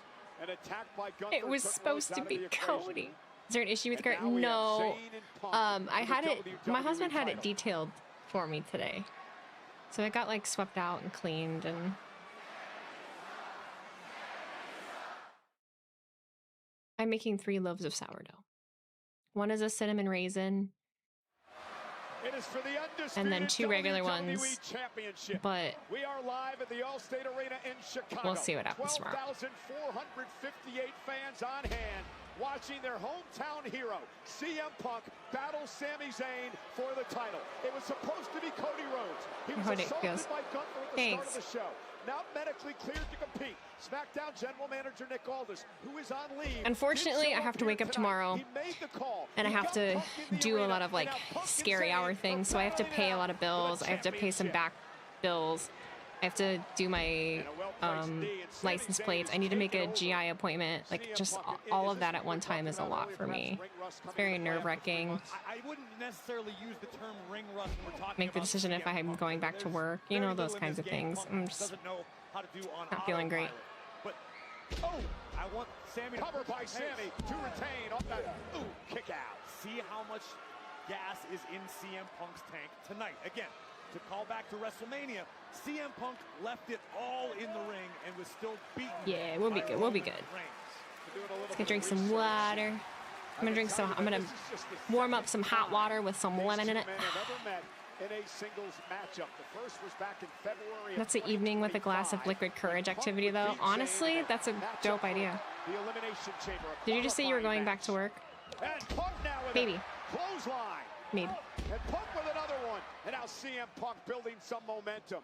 An attack by Gunther. It was supposed to be Cody. Is there an issue with Kurt? No. I had it. My husband had it detailed for me today, so it got like swept out and cleaned and. I'm making 3 loaves of sourdough. One is a cinnamon raisin. It is for the undisputed and then 2 regular WWE ones. Championship. But we are live at the Allstate Arena in Chicago. we'll see what happens tomorrow. 12,458 fans on hand watching their hometown hero, CM Punk, battle Sami Zayn for the title. It was supposed to be Cody Rhodes. He was assaulted by Gunther at the start of the show. Now medically cleared to compete. SmackDown General Manager Nick Aldis, who is on leave. Unfortunately, I have to wake up tomorrow, and I have to do a lot of like scary hour things. So I have to pay a lot of bills. I have to pay some back bills. I have to do my license plates. I need to make a GI appointment. Like just all of that at one time is a lot for me. It's very nerve-wracking. I wouldn't necessarily use the term ring rust when we're talking Make the decision if I'm going back to work. You know, those kinds of things. I'm just not feeling great. But I want Sami to cover by Sami to retain off that kick out. See how much gas is in CM Punk's tank tonight. Again, to call back to WrestleMania, CM Punk left it all in the ring and was still beaten. Yeah, we'll be good. We'll be good. Let's go drink some water. I'm gonna warm up some hot water with some lemon in it. In a singles matchup. The first was back in February. That's an evening with a glass of liquid courage activity, though. Honestly, that's a dope idea. The elimination chamber. Did you just say you were going back to work? Maybe. Clothesline. Maybe. And Punk with another one. And now CM Punk building some momentum.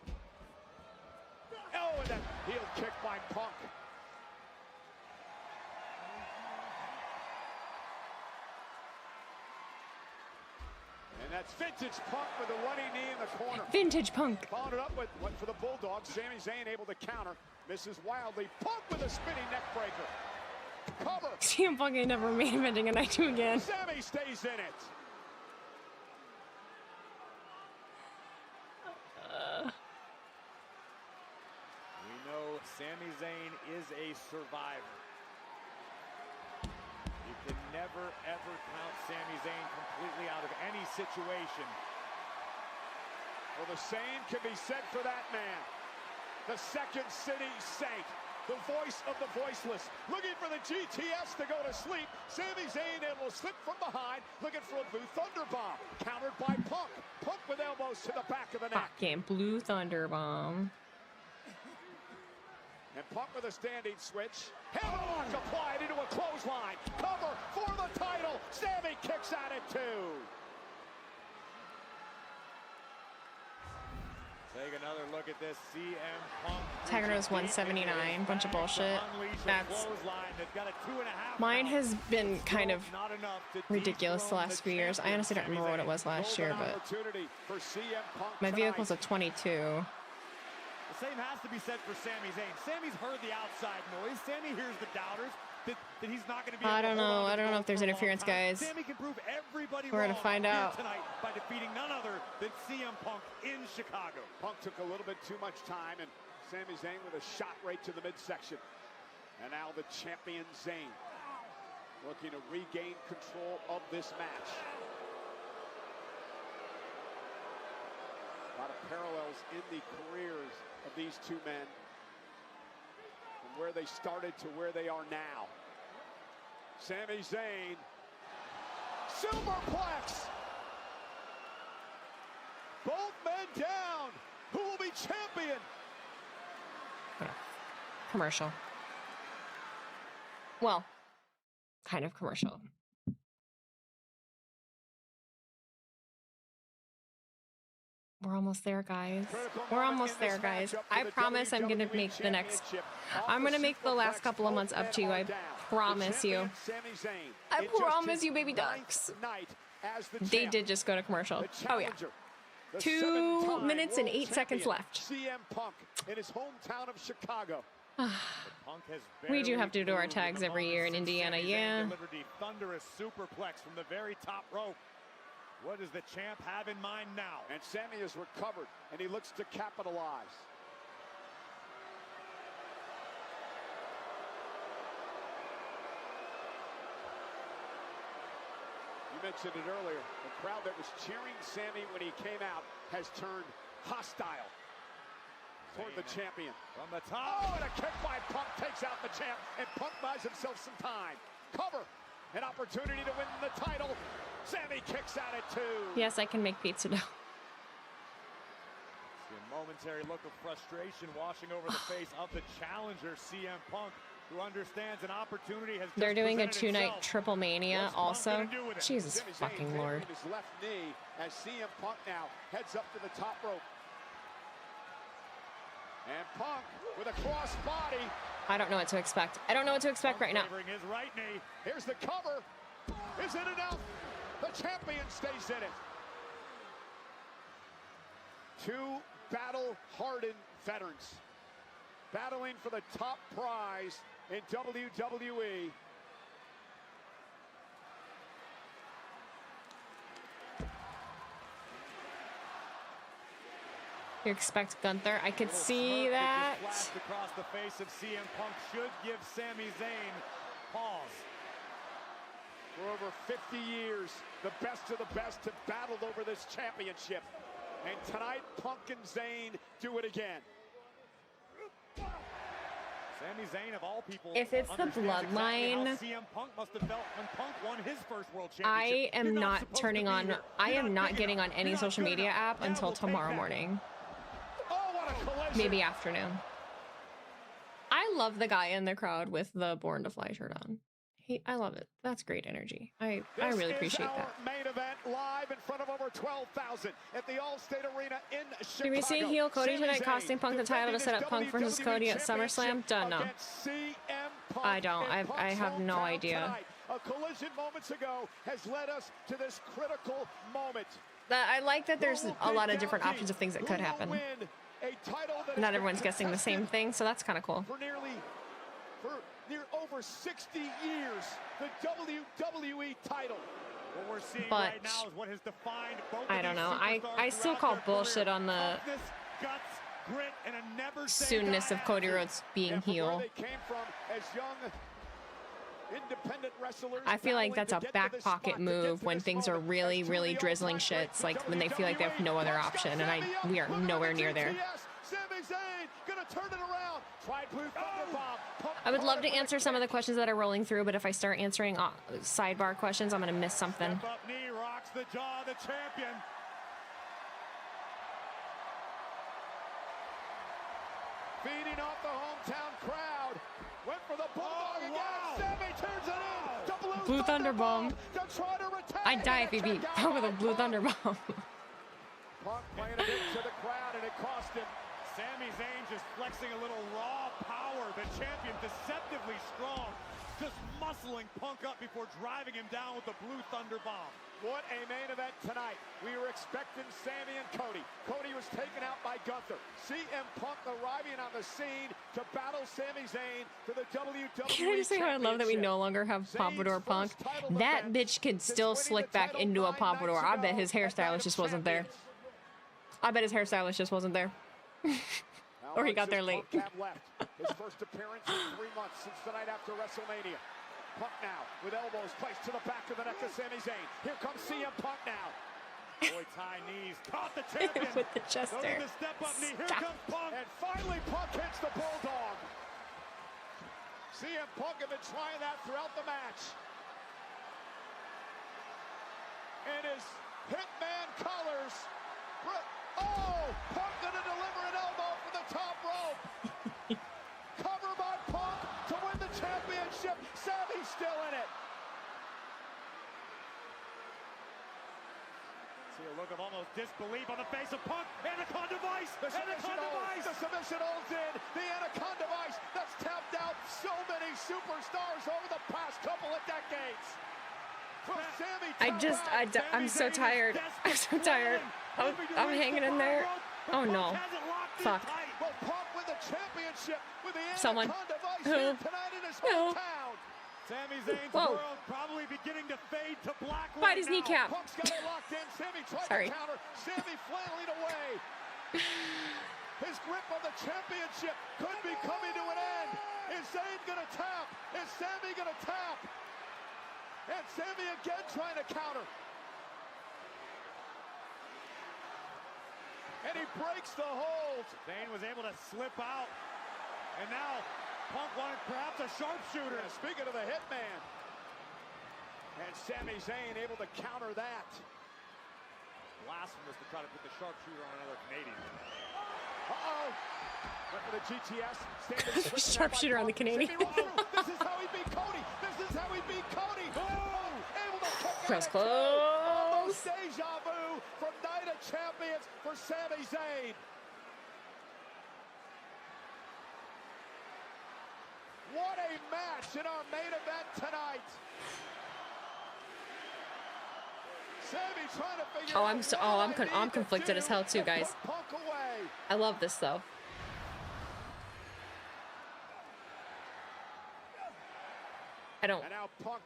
Oh, and that heel kick by Punk. And that's vintage Punk with a running knee in the corner. Vintage Punk. Followed it up with one for the Bulldog. Sami Zayn able to counter. Misses wildly. Punk with a spinning neck breaker. Cover. CM Punk ain't never main eventing a night 2 again. Sami stays in it. We know Sami Zayn is a survivor. He can never, ever count Sami Zayn completely out of any situation. Well, the same can be said for that man. The Second City Saint, the voice of the voiceless, looking for the GTS to go to sleep. Sami Zayn able to slip from behind, looking for a Blue Thunder Bomb, countered by Punk. Punk with elbows to the back of the neck. Fucking Blue Thunder Bomb. And Punk with a standing switch. Hammerlock applied into a clothesline. Cover for the title. Sami kicks at it too. Take another look at this. CM Punk. Tiger Rose 179. Bunch of bullshit. That's. Mine has been kind of ridiculous the last few years. I honestly don't remember what it was last year, but my vehicle's a 22. The same has to be said for Sami Zayn. Sami's heard the outside noise. Sami hears the doubters that he's not going to be. I don't know. I don't know if there's interference, guys. Sami can prove everybody We're gonna find out tonight by defeating none other than CM Punk in Chicago. Punk took a little bit too much time, and Sami Zayn with a shot right to the midsection. And now the champion Zayn looking to regain control of this match. A lot of parallels in the careers of these two men, from where they started to where they are now. Sami Zayn, Silverplex. Both men down. Who will be champion? Commercial. Well, kind of commercial. We're almost there, guys. We're almost there, guys. I promise I'm going to make the next... I'm going to make the last couple of months up to you. I promise you. I promise you, baby ducks. They did just go to commercial. Oh, yeah. 2 minutes and 8 seconds left. CM Punk in his hometown of Chicago. We do have to do our tags every year in Indiana, yeah. Delivered the thunderous superplex from the very top rope. What does the champ have in mind now? And Sami is recovered, and he looks to capitalize. You mentioned it earlier. The crowd that was cheering Sami when he came out has turned hostile toward the champion. From the top. Oh, and a kick by Punk takes out the champ, and Punk buys himself some time. Cover. An opportunity to win the title. Sami kicks at it too. Yes, I can make pizza dough. See a momentary look of frustration washing over the face of the challenger, CM Punk, who understands an opportunity has. They're doing a 2-night Triple Mania also. Jesus fucking Lord. His left knee as CM Punk now heads up to the top rope. And Punk with a cross body. I don't know what to expect. I don't know what to expect right now. His right knee. Here's the cover. Is it enough? The champion stays in it. Two battle-hardened veterans battling for the top prize in WWE. You expect Gunther? I could see that. Across the face of CM Punk should give Sami Zayn pause. For over 50 years, the best of the best have battled over this championship. And tonight, Punk and Zayn do it again. Sami Zayn, of all people, if it's the bloodline, exactly CM Punk must have felt when Punk won his first world championship. I am not turning on. I am not getting on any social media app until tomorrow morning. Maybe afternoon. I love the guy in the crowd with the Born to Fly shirt on. I love it. That's great energy. I really appreciate that. Main event live in front of over 12,000 at the Allstate Arena in Chicago. Do we see heel Cody tonight costing Punk the title to set up Punk versus Cody at SummerSlam? Don't know. I don't. I have no idea. A collision moments ago has led us to this critical moment. I like that there's a lot of different options of things that could happen. Not everyone's guessing the same thing, so that's kind of cool. For near over 60 years, the WWE title. What we're seeing But right now is what has defined both I don't know. I still call bullshit on the guts, soonness of Cody Rhodes being heel. They came from as young Independent wrestlers. I feel like that's a back pocket move when things are really, really drizzling shits, like when they feel like they have no other option, and we are nowhere near there. Sami Zayn gonna turn it around. Try blue thunderbomb. I would love to answer some of the questions that are rolling through, but if I start answering sidebar questions, I'm gonna miss something. Step up knee rocks the jaw of the champion. Feeding off the hometown crowd. Went for the bulldog again. Sami turns it in. Blue Thunderbomb. I'd die if he beat Punk with a Blue Thunderbomb. Punk playing a bit to the crowd, and it cost him. Sami Zayn just flexing a little raw power. The champion deceptively strong. Just muscling Punk up before driving him down with the Blue Thunderbomb. What a main event tonight. We were expecting Sami and Cody. Cody was taken out by Gunther. CM Punk arriving on the scene to battle Sami Zayn for the WWE Can I just say how I love that we no longer have Pompadour Punk? That bitch could still slick back into a Pompadour. I bet his hairstylist just wasn't there. I bet his hairstylist just wasn't there. Or he got there late. His first appearance in 3 months since the night after WrestleMania. Punk now with elbows placed to the back of the neck of Sami Zayn. Here comes CM Punk now. Boy, tie knees. Caught the champion. With the chest there. The step up knee. Here comes Punk. And finally Punk hits the bulldog. CM Punk had been trying that throughout the match. And his Hitman colors. Oh, Punk gonna deliver an elbow from the top rope. Cover by Punk to win the championship. Sami's still in it. See a look of almost disbelief on the face of Punk. Anaconda Vice. The submission holds in. The Anaconda Vice that's tapped out so many superstars over the past couple of decades. I'm so tired. I'm so tired. I'm hanging in there. Oh no. Fuck. Someone. Who? Who? Sami Zayn's world probably beginning to fade to black. Bite his kneecap. Punk's got it locked in. Sami tried Sorry. to counter. Sami flailing away. His grip on the championship could be coming to an end. Is Zayn gonna tap? Is Sami gonna tap? And Sami again trying to counter. And he breaks the hold. Zayn was able to slip out. And now Punk wanted perhaps a sharpshooter. Yeah, speaking of the Hitman. And Sami Zayn able to counter that. Blasphemous to try to put the sharpshooter on another Canadian. Uh-oh. Went for the GTS. Sharpshooter on the Canadian. This is how he beat Cody. This is how he beat Cody. Oh, able to kick Press out. close. Almost deja vu from Night of Champions for Sami Zayn. What a match in our main event tonight. Sami trying to figure I'm conflicted as hell too, guys. I love this though. I don't.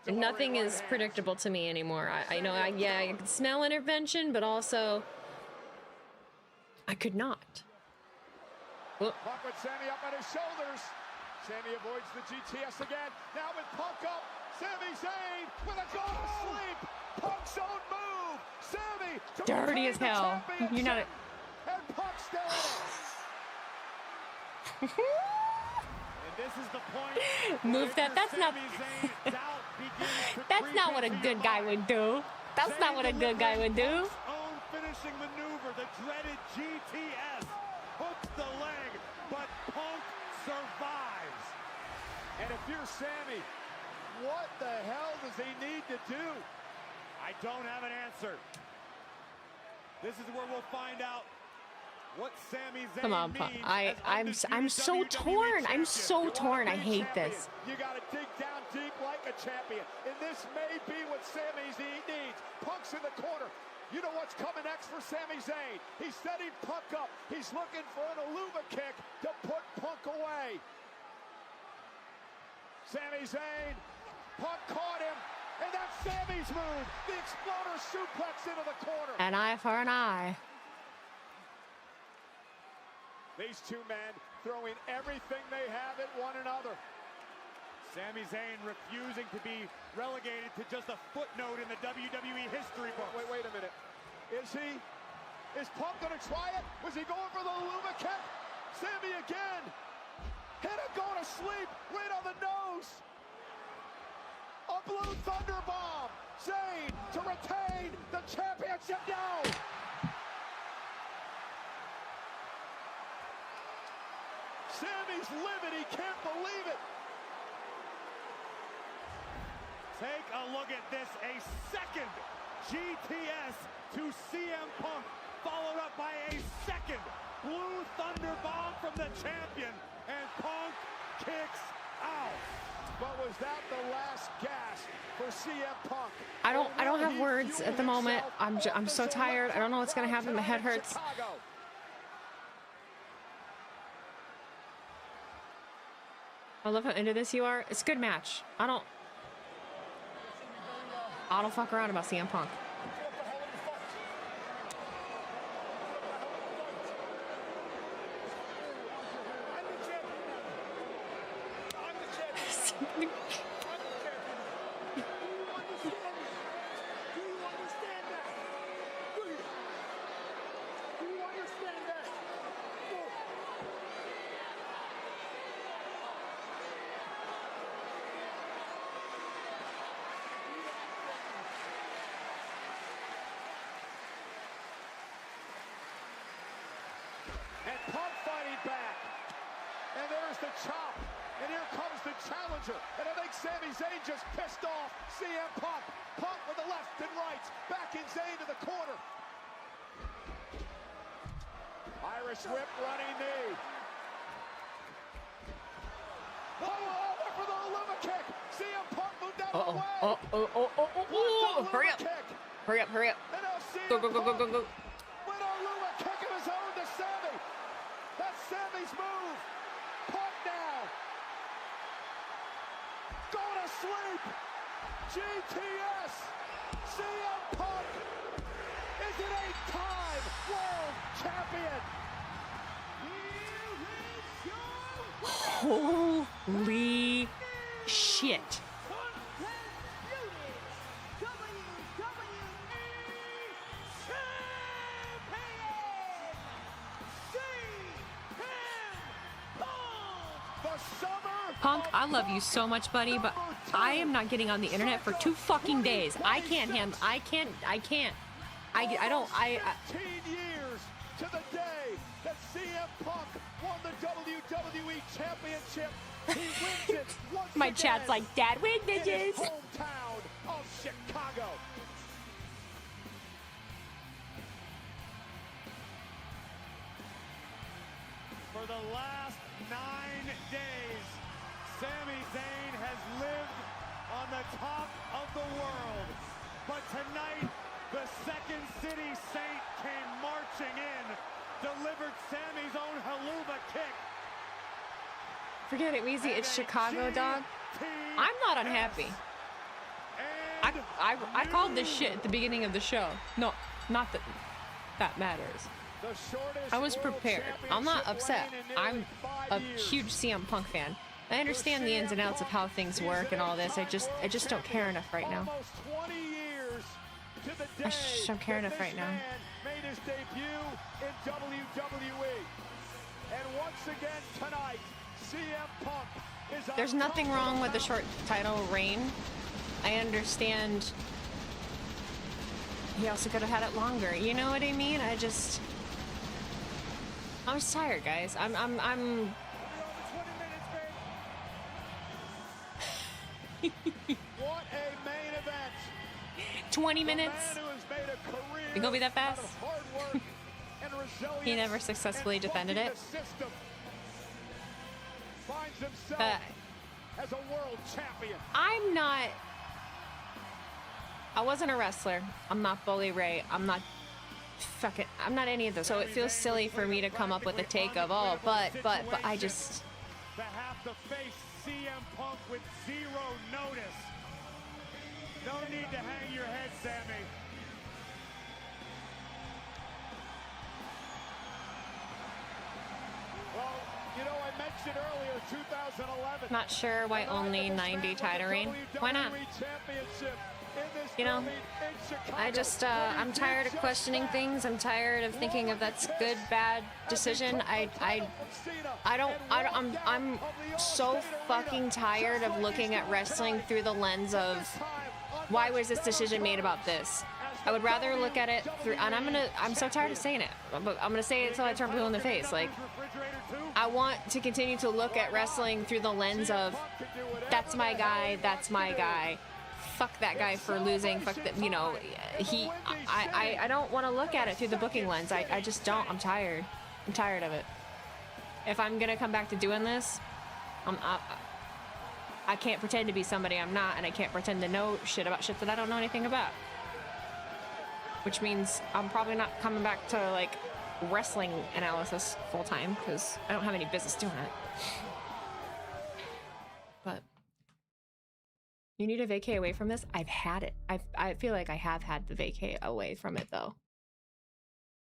Nothing is predictable to me anymore. I know. I could smell intervention, but also I could not. Punk with Sami up on his shoulders. Sami avoids the GTS again. Now with Punk up. Sami Zayn with a go to sleep. Punk's own move. Sami to Dirty as hell. You're not. And Punk still in it. And this is the point. Move that. That's not. That's not what a good guy would do. That's not what a good guy would do. Own finishing maneuver, the dreaded GTS. Hooks the leg, but Punk survives. And if you're Sami, what the hell does he need to do? I don't have an answer. This is where we'll find out what Sami Zayn Come on, means. I'm so torn. I'm so torn. I hate this. You got to dig down deep like a champion. And this may be what Sami needs. Punk's in the corner. You know what's coming next for Sami Zayn. He's setting Punk up. He's looking for an Aluva kick to put Punk away. Sami Zayn, Punk caught him, and that's Sami's move. The exploder suplex into the corner. An eye for an eye. These two men throwing everything they have at one another. Sami Zayn refusing to be relegated to just a footnote in the WWE history book. Wait a minute. Is Punk gonna try it? Was he going for the Luma kick? Sami again. Hit him, going to sleep, right on the nose. A blue thunder bomb. Zayn to retain the championship now. Sami's livid, he can't believe it. Take a look at this, a second GTS to CM Punk, followed up by a second Blue Thunder Bomb from the champion, and Punk kicks out. But was that the last gasp for CM Punk? I don't have words at the moment. I'm so tired. I don't know what's gonna happen. My head hurts. I love how into this you are. It's a good match. I don't fuck around about CM Punk. And Punk fighting back. And there's the chop. And here comes the challenger. And I think Sami Zayn just pissed off CM Punk. Punk with the left and right. Backing Zayn to the corner. Irish whip, running knee. Oh, went for the Luma kick. CM Punk moved out of the way. Hurry up. Hurry up. Go. With a Luma kick of his own to Sami. That's Sami's move. Punk now. Go to sleep. GTS. CM Punk is an 8-time world champion. Holy shit. Punk, I love you so much, buddy, but I am not getting on the internet for 2 fucking days. I can't handle. I can't. I don't. 15 years to the day that CM Punk won the WWE Championship. He wins it once My again chat's like, Dad, win, in his bitches. hometown of Chicago. For the last 9 days, Sami Zayn has lived on the top of the world. But tonight, the Second City Saint came marching in, delivered Sami's own Helluva kick. Forget it, Weezy. It's Chicago, dog. I'm not unhappy. I called this shit at the beginning of the show. No, not that matters. I was prepared. I'm not upset. I'm a huge CM Punk fan. I understand the ins and outs of how things work and all this. I just don't care enough right now. I just don't care enough right now. Made his debut in WWE. And once again tonight, CM Punk is on There's nothing wrong with the short title reign. I understand. He also could have had it longer. You know what I mean? I'm just tired, guys. I'm What a main event. 20 minutes? You gonna be that fast? He never successfully defended it. Finds himself as a world champion. I wasn't a wrestler. I'm not Bully Ray. I'm not any of those. So it feels silly for me to come up with a take of, oh, but I just. To have to face CM Punk with 0 notice. No need to hang your head, Sami. Well, you know, I mentioned mentioned earlier, 2011. Not sure why only 90 title reign. Why not? You know, I just, I'm tired of questioning things. I'm tired of thinking if that's good, bad decision. I'm so fucking tired of looking at wrestling through the lens of why was this decision made about this? I would rather look at it through, and I'm so tired of saying it, but I'm gonna say it until I turn blue in the face. Like, I want to continue to look at wrestling through the lens of, that's my guy, that's my guy. Fuck that guy for losing. Fuck that, you know, I don't want to look at it through the booking lens. I just don't. I'm tired. I'm tired of it. If I'm gonna come back to doing this, I can't pretend to be somebody I'm not, and I can't pretend to know shit about shit that I don't know anything about. Which means I'm probably not coming back to, like, wrestling analysis full time, because I don't have any business doing it. But you need a vacay away from this? I've had it. I feel like I have had the vacay away from it, though.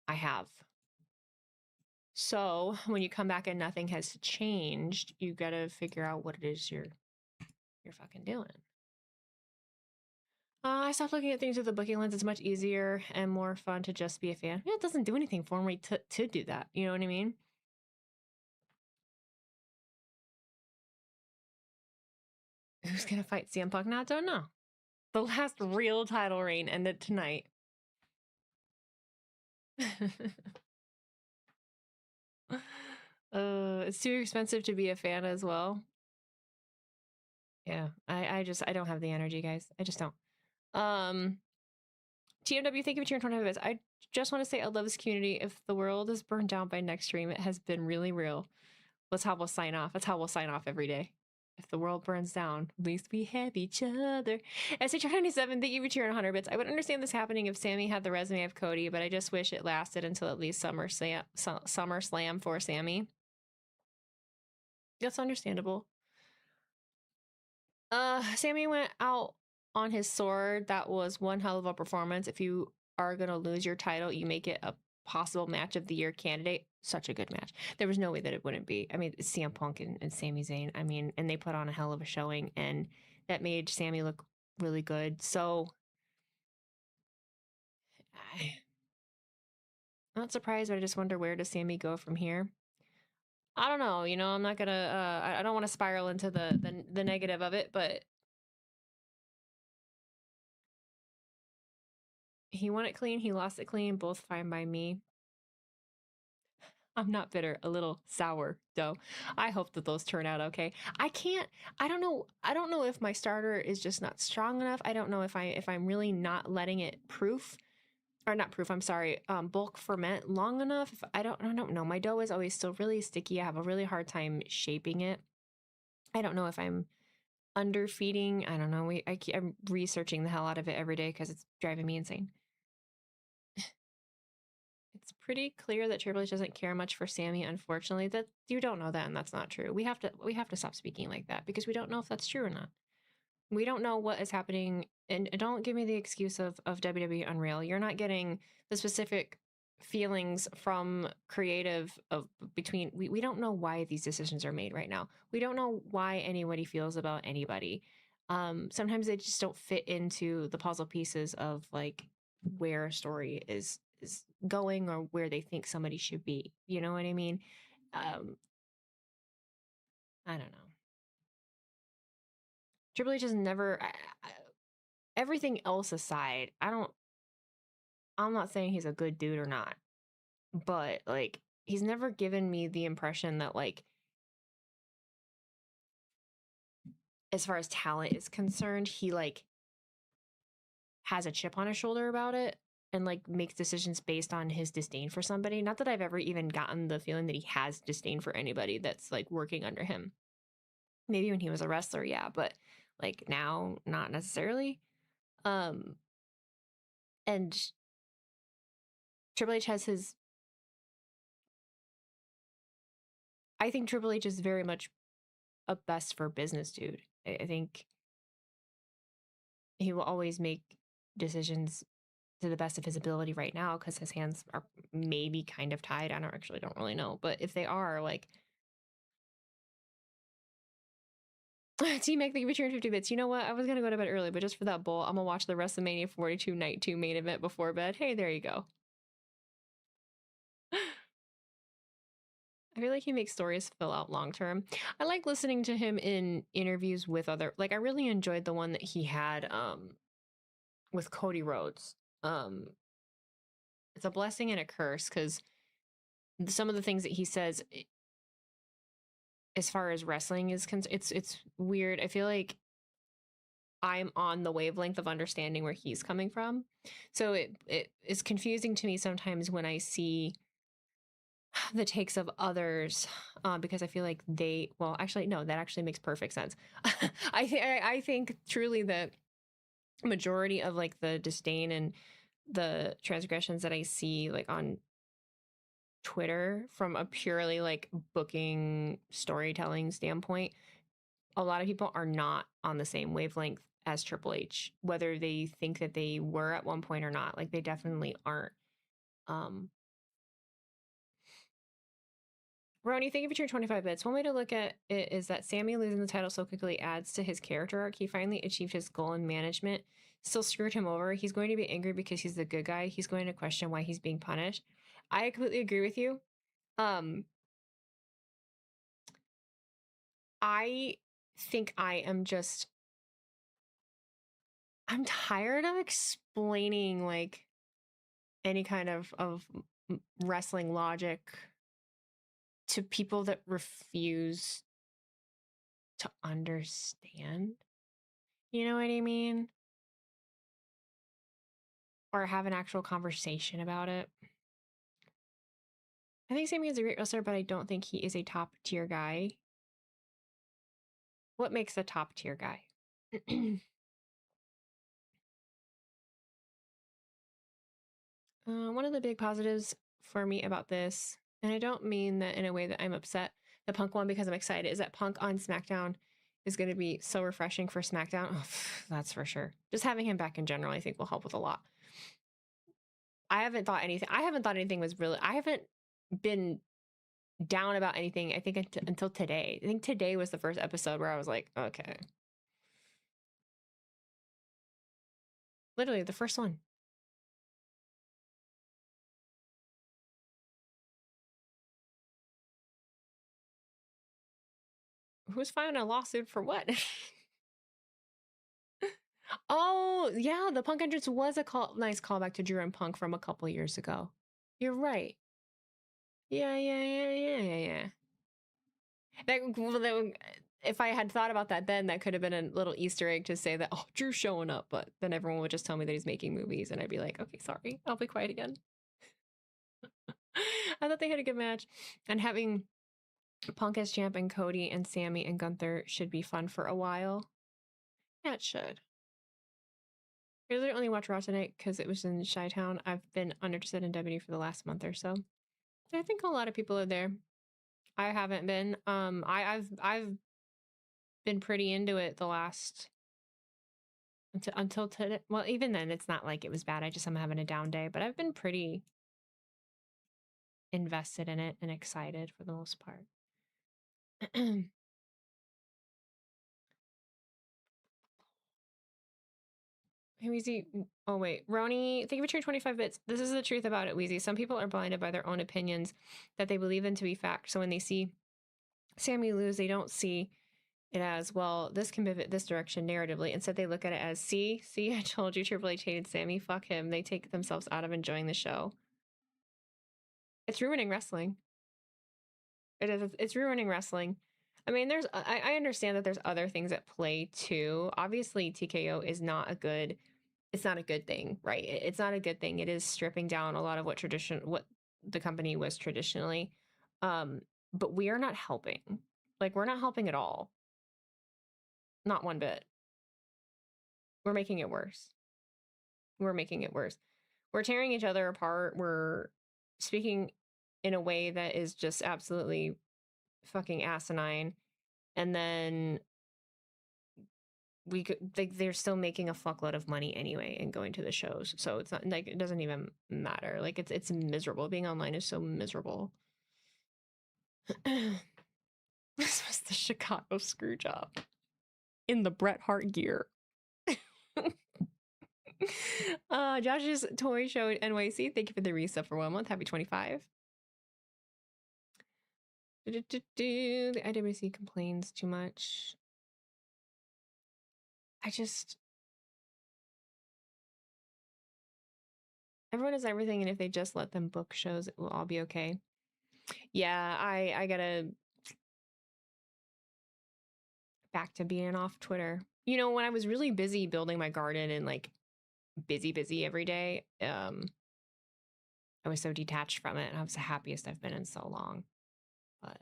I have. So when you come back and nothing has changed, you gotta figure out what it is you're fucking doing. I stopped looking at things through the booking lens. It's much easier and more fun to just be a fan. Yeah, it doesn't do anything for me to do that. You know what I mean? Who's gonna fight CM Punk now? Don't know. The last real title reign ended tonight. It's too expensive to be a fan as well. Yeah, I don't have the energy, guys. I just don't. TMW, thank you for cheering 25 minutes. I just want to say I love this community. If the world is burned down by next stream, it has been really real. That's how we'll sign off. That's how we'll sign off every day. If the world burns down, at least we have each other. SHR97, thank you for cheering 100 bits. I would understand this happening if Sammy had the resume of Cody, but I just wish it lasted until at least SummerSlam for Sammy. That's understandable. Sammy went out on his sword. That was one hell of a performance. If you are gonna lose your title, you make it a possible match of the year candidate. Such a good match. There was no way that it wouldn't be. I mean, it's CM Punk and Sami Zayn. I mean, and they put on a hell of a showing, and that made Sammy look really good. So I'm not surprised, but I just wonder, where does Sammy go from here? I don't know. You know, I'm not gonna. I don't want to spiral into the negative of it, but he won it clean. He lost it clean. Both fine by me. I'm not bitter, a little sour though. I hope that those turn out okay. I don't know if my starter is just not strong enough. I don't know if I'm really not letting it bulk ferment long enough. I don't know. My dough is always still really sticky. I have a really hard time shaping it. I don't know if I'm underfeeding. I don't know. I'm researching the hell out of it every day because it's driving me insane. It's pretty clear that Triple H doesn't care much for Sammy, unfortunately. That you don't know that, and that's not true. We have to stop speaking like that, because we don't know if that's true or not. We don't know what is happening, and don't give me the excuse of WWE Unreal. You're not getting the specific feelings from creative between. We don't know why these decisions are made right now. We don't know why anybody feels about anybody. Sometimes they just don't fit into the puzzle pieces of, like, where a story is going or where they think somebody should be. You know what I mean? I don't know. Triple H has never, everything else aside, I'm not saying he's a good dude or not, but, like, he's never given me the impression that, like, as far as talent is concerned, he, like, has a chip on his shoulder about it and, like, makes decisions based on his disdain for somebody. Not that I've ever even gotten the feeling that he has disdain for anybody that's, like, working under him. Maybe when he was a wrestler, yeah, but, like, now, not necessarily. And Triple H has his... I think Triple H is very much a best for business dude. I think he will always make decisions to the best of his ability right now, because his hands are maybe kind of tied. I don't really know. But if they are, like, T-Mac, thank you for 250 bits. You know what? I was gonna go to bed early, but just for that bowl, I'm gonna watch the WrestleMania 42 Night 2 main event before bed. Hey, there you go. I feel like he makes stories fill out long term. I like listening to him in interviews with other, like, I really enjoyed the one that he had with Cody Rhodes. It's a blessing and a curse because some of the things that he says as far as wrestling is concerned, it's weird. I feel like I'm on the wavelength of understanding where he's coming from. So it is confusing to me sometimes when I see the takes of others, because I feel like they, well, actually, no, that actually makes perfect sense. I think truly the majority of like the disdain and the transgressions that I see like on Twitter from a purely like booking storytelling standpoint, a lot of people are not on the same wavelength as Triple H, whether they think that they were at one point or not. Like they definitely aren't. Roni, thank you for your 25 bits. One way to look at it is that Sammy losing the title so quickly adds to his character arc. He finally achieved his goal in management, still screwed him over. He's going to be angry because he's the good guy. He's going to question why he's being punished. I completely agree with you. I think I am just, I'm tired of explaining like any kind of wrestling logic to people that refuse to understand. You know what I mean? Or have an actual conversation about it. I think Sammy is a great wrestler, but I don't think he is a top tier guy. What makes a top tier guy? One of the big positives for me about this, and I don't mean that in a way that I'm upset, the Punk one, because I'm excited, is that Punk on SmackDown is going to be so refreshing for SmackDown. Oh, that's for sure. Just having him back in general, I think will help with a lot. I haven't thought anything was really, I haven't been down about anything, I think, until today. I think today was the first episode where I was like, okay. Literally the first one. Who's filing a lawsuit for what? Oh, yeah, the Punk entrance was a nice callback to Drew and Punk from a couple years ago. You're right. Yeah. If I had thought about that then, that could have been a little Easter egg to say that, oh, Drew's showing up, but then everyone would just tell me that he's making movies, and I'd be like, okay, sorry, I'll be quiet again. I thought they had a good match, and having Punk as champ and Cody and Sammy and Gunther should be fun for a while. Yeah, it should. I really only watch Raw tonight because it was in Chi-Town. I've been uninterested in WWE for the last month or so. I think a lot of people are there. I haven't been. I've been pretty into it the last until today. Well, even then, it's not like it was bad. I'm having a down day, but I've been pretty invested in it and excited for the most part. Hey, Weezy. Oh, wait. Roni, thank you for your 25 bits. This is the truth about it, Weezy. Some people are blinded by their own opinions that they believe in to be fact. So when they see Sammy lose, they don't see it as, well, this can pivot this direction narratively. Instead, they look at it as, see, I told you Triple H hated Sammy. Fuck him. They take themselves out of enjoying the show. It's ruining wrestling. It is. It's ruining wrestling. I mean, I understand that there's other things at play too. Obviously, TKO is not a good, it's not a good thing, right? It's not a good thing. It is stripping down a lot of what the company was traditionally. But we are not helping. Like, we're not helping at all. Not one bit. We're making it worse. We're making it worse. We're tearing each other apart. We're speaking in a way that is just absolutely fucking asinine, and then they're still making a fuckload of money anyway and going to the shows, so it's not like it doesn't even matter. Like, it's miserable. Being online is so miserable. This was the Chicago screw job. in the Bret Hart gear. Josh's Toy Show NYC, thank you for the resub for 1 month. Happy 25. The IWC complains too much. Everyone is everything, and if they just let them book shows, it will all be okay. Yeah, I gotta back to being off Twitter. You know, when I was really busy building my garden and like busy every day, I was so detached from it, and I was the happiest I've been in so long. But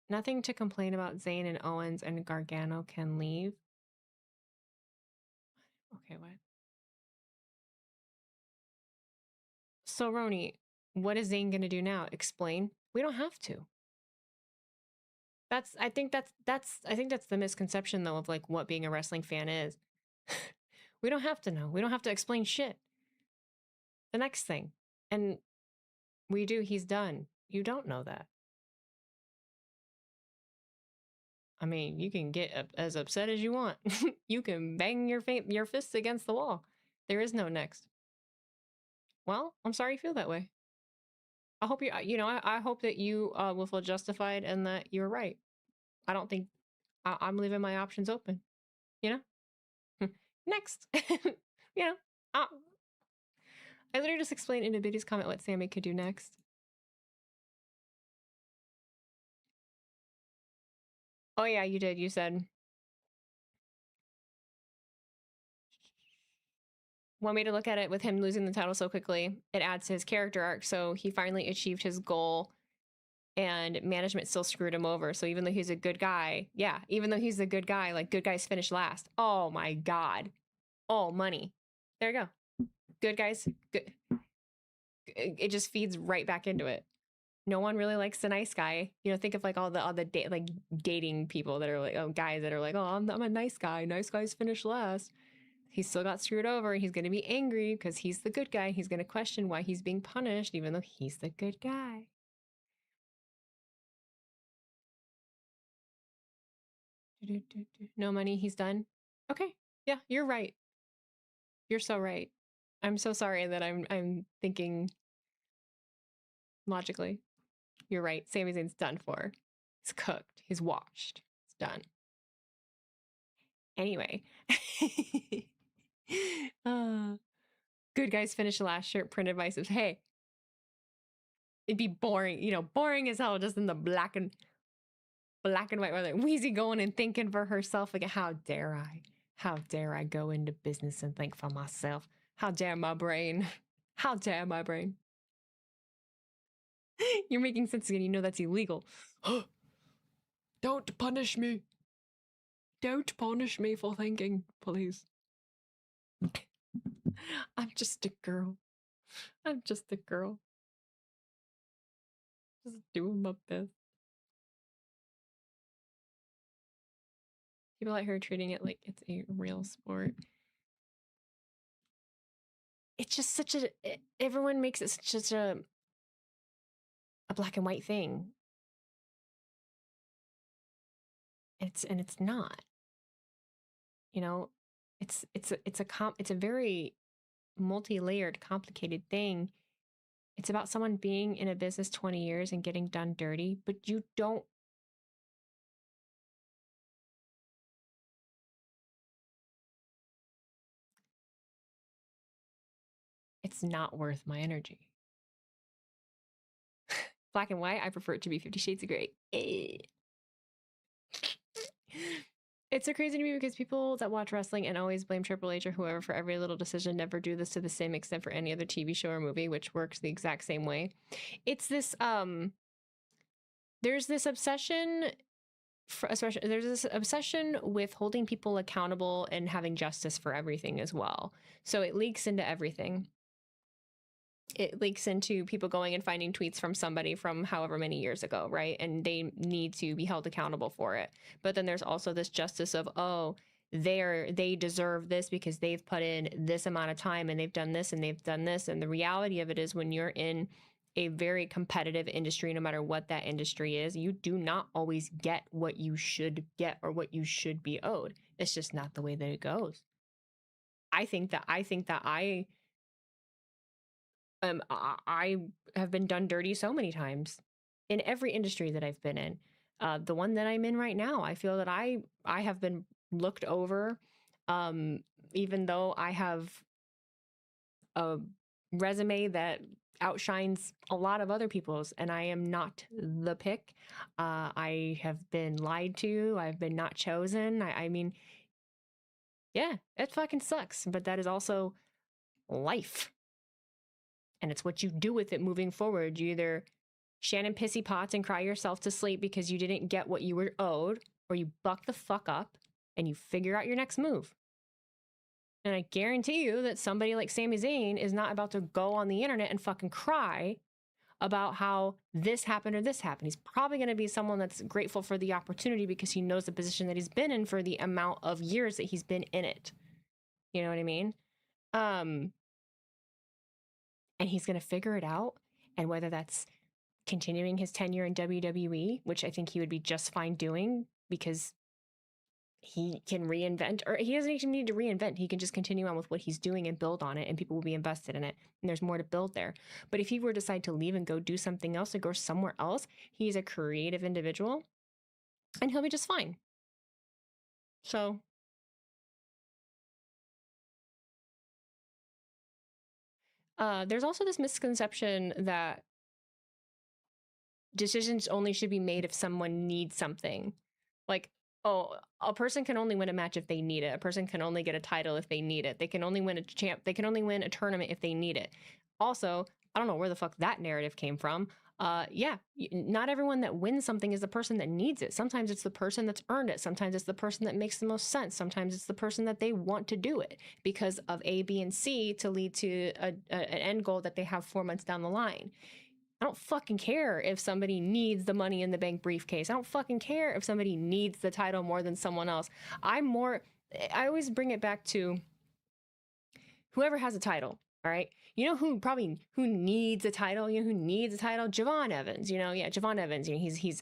nothing to complain about. Zayn and Owens and Gargano can leave. Okay, what? So Roni, what is Zayn gonna do now? Explain? We don't have to. I think that's the misconception though of like what being a wrestling fan is. We don't have to know. We don't have to explain shit. The next thing. And we do, he's done. You don't know that. I mean, you can get as upset as you want. You can bang your fists against the wall. There is no next. Well, I'm sorry you feel that way. I hope I hope that you will feel justified and that you're right. I don't think I'm leaving my options open. You know? Next. You know? I literally just explained in a Biddy's comment what Sammy could do next. Oh yeah, you did. You said. One way to look at it, with him losing the title so quickly, it adds to his character arc. So he finally achieved his goal and management still screwed him over. So even though he's a good guy, yeah, even though he's a good guy, like good guys finish last. Oh my God. Oh, money. There you go. Good guys. Good. It just feeds right back into it. No one really likes the nice guy. You know, think of like all the like dating people that are like, oh, guys that are like, oh, I'm a nice guy. Nice guys finish last. He still got screwed over, and he's going to be angry because he's the good guy. He's going to question why he's being punished, even though he's the good guy. No money, he's done. Okay, yeah, you're right. You're so right. I'm so sorry that I'm thinking logically. You're right. Sami Zayn's done for. He's cooked. He's washed. It's done. Anyway. Good guys finish last shirt printed by says, hey, it'd be boring, you know, boring as hell just in the black and white weather. Wheezy going and thinking for herself again. How dare I go into business and think for myself? How dare my brain? How dare my brain? You're making sense again. You know that's illegal. Don't punish me. Don't punish me for thinking, please. I'm just a girl. I'm just a girl. Just doing my best. People out here treating it like it's a real sport. It's just such a... Everyone makes it such a black and white thing. And it's not. You know, it's a very multi-layered, complicated thing. It's about someone being in a business 20 years and getting done dirty, but you don't. It's not worth my energy. Black and white, I prefer it to be 50 Shades of Grey. It's so crazy to me because people that watch wrestling and always blame Triple H or whoever for every little decision never do this to the same extent for any other TV show or movie, which works the exact same way. It's this, there's this obsession, there's this obsession with holding people accountable and having justice for everything as well. So it leaks into everything. It leaks into people going and finding tweets from somebody from however many years ago, right? And they need to be held accountable for it. But then there's also this justice of, oh, they deserve this because they've put in this amount of time and they've done this and they've done this. And the reality of it is when you're in a very competitive industry, no matter what that industry is, you do not always get what you should get or what you should be owed. It's just not the way that it goes. I think that I have been done dirty so many times in every industry that I've been in. The one that I'm in right now, I feel that I have been looked over, even though I have a resume that outshines a lot of other people's, and I am not the pick. I have been lied to. I've been not chosen. I mean, yeah, it fucking sucks, but that is also life. And it's what you do with it moving forward. You either Shannon pissy pots and cry yourself to sleep because you didn't get what you were owed, or you buck the fuck up and you figure out your next move. And I guarantee you that somebody like Sami Zayn is not about to go on the internet and fucking cry about how this happened or this happened. He's probably going to be someone that's grateful for the opportunity because he knows the position that he's been in for the amount of years that he's been in it. You know what I mean? And he's going to figure it out. And whether that's continuing his tenure in WWE, which I think he would be just fine doing because he can reinvent, or he doesn't even need to reinvent. He can just continue on with what he's doing and build on it, and people will be invested in it. And there's more to build there. But if he were to decide to leave and go do something else or go somewhere else, he's a creative individual and he'll be just fine. So there's also this misconception that decisions only should be made if someone needs something. Like, oh, a person can only win a match if they need it. A person can only get a title if they need it. They can only win they can only win a tournament if they need it. Also, I don't know where the fuck that narrative came from. Yeah, not everyone that wins something is the person that needs it. Sometimes it's the person that's earned it. Sometimes it's the person that makes the most sense. Sometimes it's the person that they want to do it because of A, B, and C to lead to an end goal that they have 4 months down the line. I don't fucking care if somebody needs the Money in the Bank briefcase. I don't fucking care if somebody needs the title more than someone else. I always bring it back to whoever has a title, all right? You know who needs a title? You know who needs a title? Javon Evans, you know? Yeah, Javon Evans, you know,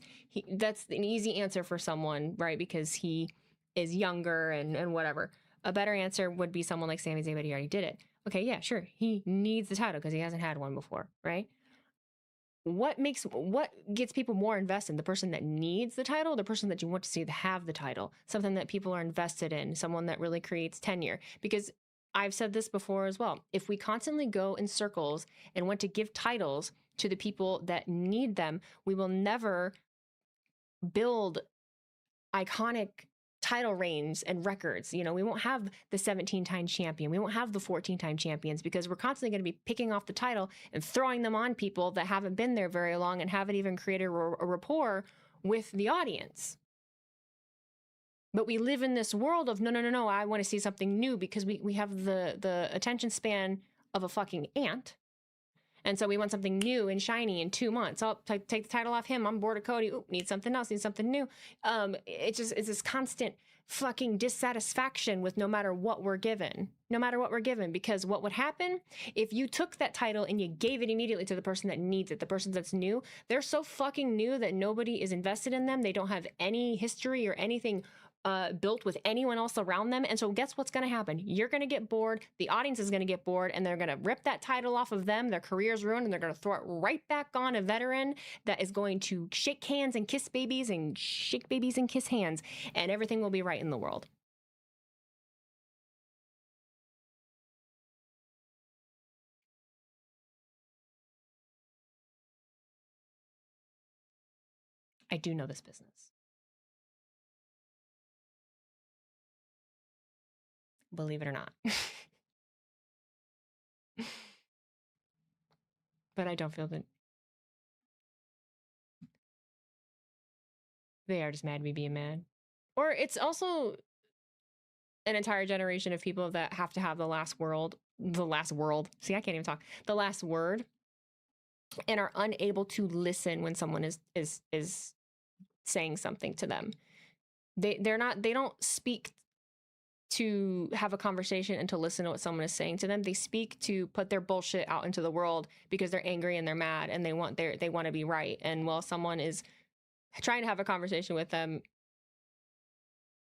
that's an easy answer for someone, right? Because he is younger and whatever. A better answer would be someone like Sami Zayn, but he already did it. Okay, yeah, sure. He needs the title because he hasn't had one before, right? What gets people more invested? The person that needs the title, the person that you want to see have the title, something that people are invested in, someone that really creates tenure. Because I've said this before as well. If we constantly go in circles and want to give titles to the people that need them, we will never build iconic title reigns and records. You know, we won't have the 17-time champion. We won't have the 14-time champions because we're constantly going to be picking off the title and throwing them on people that haven't been there very long and haven't even created a rapport with the audience. But we live in this world of no, I want to see something new because we have the attention span of a fucking ant. And so we want something new and shiny in 2 months. Oh, take the title off him. I'm bored of Cody. Ooh, need something else. Need something new. It's this constant fucking dissatisfaction with no matter what we're given. No matter what we're given. Because what would happen if you took that title and you gave it immediately to the person that needs it, the person that's new, they're so fucking new that nobody is invested in them. They don't have any history or anything built with anyone else around them. And so guess what's going to happen? You're going to get bored. The audience is going to get bored and they're going to rip that title off of them. Their career's ruined and they're going to throw it right back on a veteran that is going to shake hands and kiss babies and shake babies and kiss hands, and everything will be right in the world. I do know this business. Believe it or not. But I don't feel that they are just mad at me being mad. Or it's also an entire generation of people that have to have the last word. See, I can't even talk. The last word, and are unable to listen when someone is saying something to them. They don't speak to have a conversation and to listen to what someone is saying to them. They speak to put their bullshit out into the world because they're angry and they're mad and they want to be right. And while someone is trying to have a conversation with them,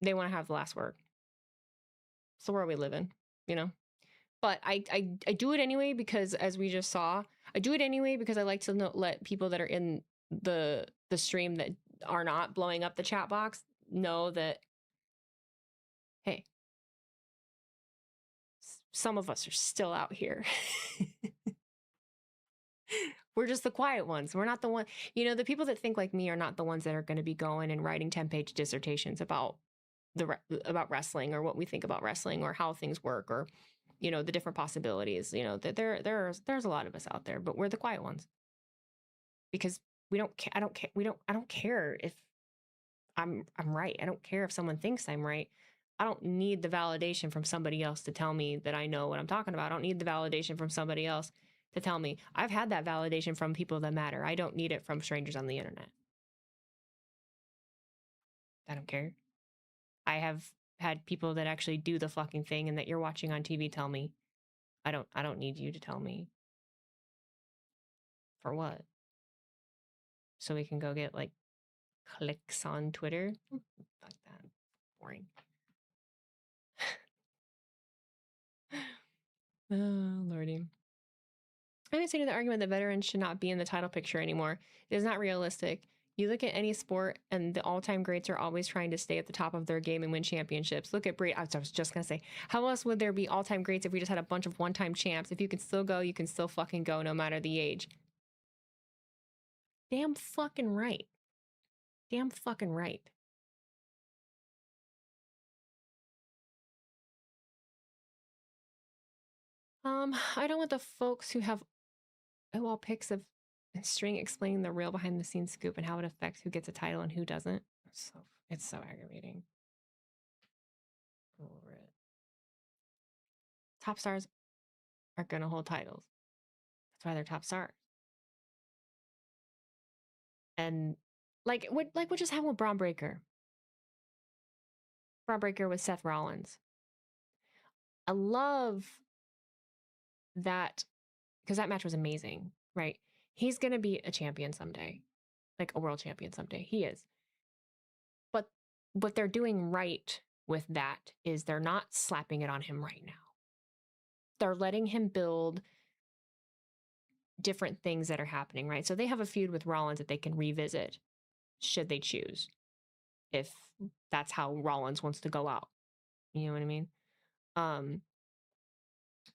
they want to have the last word. It's the world we live in, you know? But I do it anyway because, as we just saw, I do it anyway because I like to let people that are in the stream that are not blowing up the chat box know that, hey, some of us are still out here. We're just the quiet ones. We're not the one, you know, the people that think like me are not the ones that are going to be going and writing 10-page dissertations about about wrestling or what we think about wrestling or how things work or, you know, the different possibilities. You know, that there's a lot of us out there, but we're the quiet ones because we don't care. I don't care if I'm right. I don't care if someone thinks I'm right. I don't need the validation from somebody else to tell me that I know what I'm talking about. I don't need the validation from somebody else to tell me. I've had that validation from people that matter. I don't need it from strangers on the internet. I don't care. I have had people that actually do the fucking thing and that you're watching on TV tell me. I don't need you to tell me. For what? So we can go get like clicks on Twitter? Fuck that. Boring. Oh, Lordy. I would say to the argument that veterans should not be in the title picture anymore. It is not realistic. You look at any sport and the all-time greats are always trying to stay at the top of their game and win championships. Look at Brie. I was just going to say, how else would there be all-time greats if we just had a bunch of one-time champs? If you can still go, you can still fucking go no matter the age. Damn fucking right. Damn fucking right. I don't want the folks who have all pics of string explaining the real behind the scenes scoop and how it affects who gets a title and who doesn't. It's so aggravating. Over it. Top stars are gonna hold titles. That's why they're top stars. And like what just happened with Braun Breaker? Braun Breaker with Seth Rollins. I love that because that match was amazing, right? He's gonna be a champion someday, like a world champion someday. He is. But what they're doing right with that is they're not slapping it on him right now. They're letting him build different things that are happening, right? So they have a feud with Rollins that they can revisit should they choose, if that's how Rollins wants to go out. You know what I mean?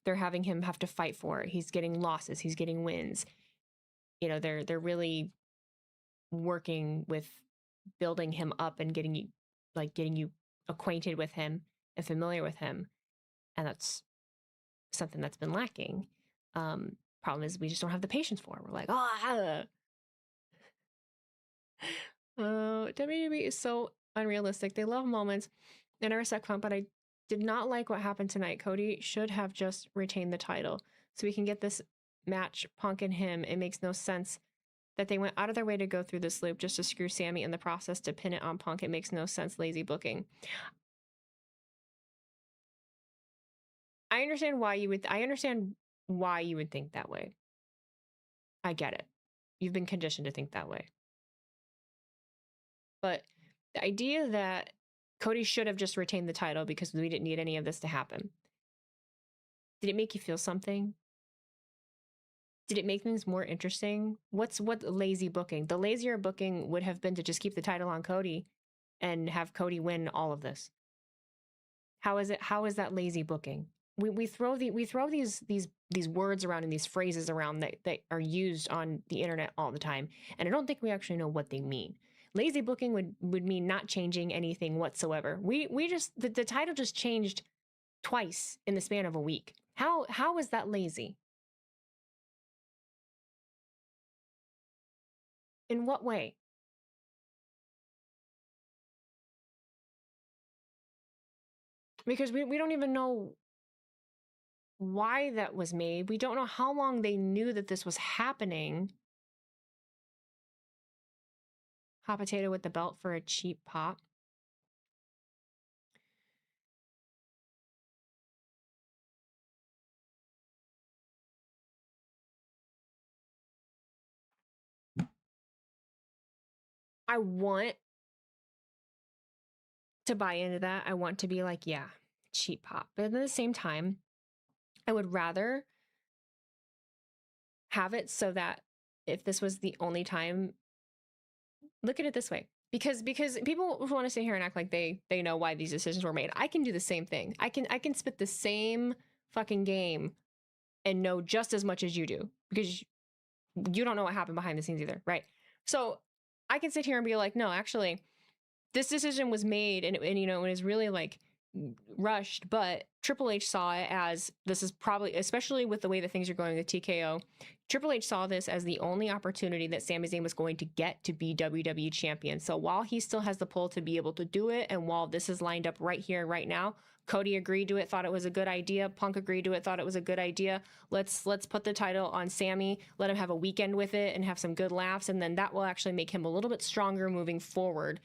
They're having him have to fight for it. He's getting losses. He's getting wins. You know, they're really working with building him up and getting you acquainted with him and familiar with him. And that's something that's been lacking. Problem is we just don't have the patience for it. We're like, WWE is so unrealistic. They love moments, and I respect Punk, but I did not like what happened tonight. Cody should have just retained the title so we can get this match, Punk and him. It makes no sense that they went out of their way to go through this loop just to screw Sammy in the process to pin it on Punk. It makes no sense. Lazy booking. I understand why you would think that way. I get it. You've been conditioned to think that way. But the idea that Cody should have just retained the title because we didn't need any of this to happen. Did it make you feel something? Did it make things more interesting? What lazy booking? The lazier booking would have been to just keep the title on Cody and have Cody win all of this. How is that lazy booking? We throw these words around and these phrases around that are used on the internet all the time, and I don't think we actually know what they mean. Lazy booking would mean not changing anything whatsoever. We just the title just changed twice in the span of a week. How is that lazy? In what way? Because we don't even know why that was made. We don't know how long they knew that this was happening. Hot potato with the belt for a cheap pop. I want to buy into that. I want to be like, yeah, cheap pop. But at the same time, I would rather have it so that if this was the only time, look at it this way. Because people want to sit here and act like they know why these decisions were made. I can do the same thing. I can spit the same fucking game and know just as much as you do, because you don't know what happened behind the scenes either, right? So I can sit here and be like, no, actually, this decision was made and you know, it was really like rushed, but Triple H saw it as, this is probably, especially with the way that things are going with TKO, Triple H saw this as the only opportunity that Sami Zayn was going to get to be WWE champion. So while he still has the pull to be able to do it, and while this is lined up right here, right now, Cody agreed to it, thought it was a good idea. Punk agreed to it, thought it was a good idea. Let's put the title on Sami, let him have a weekend with it and have some good laughs, and then that will actually make him a little bit stronger moving forward.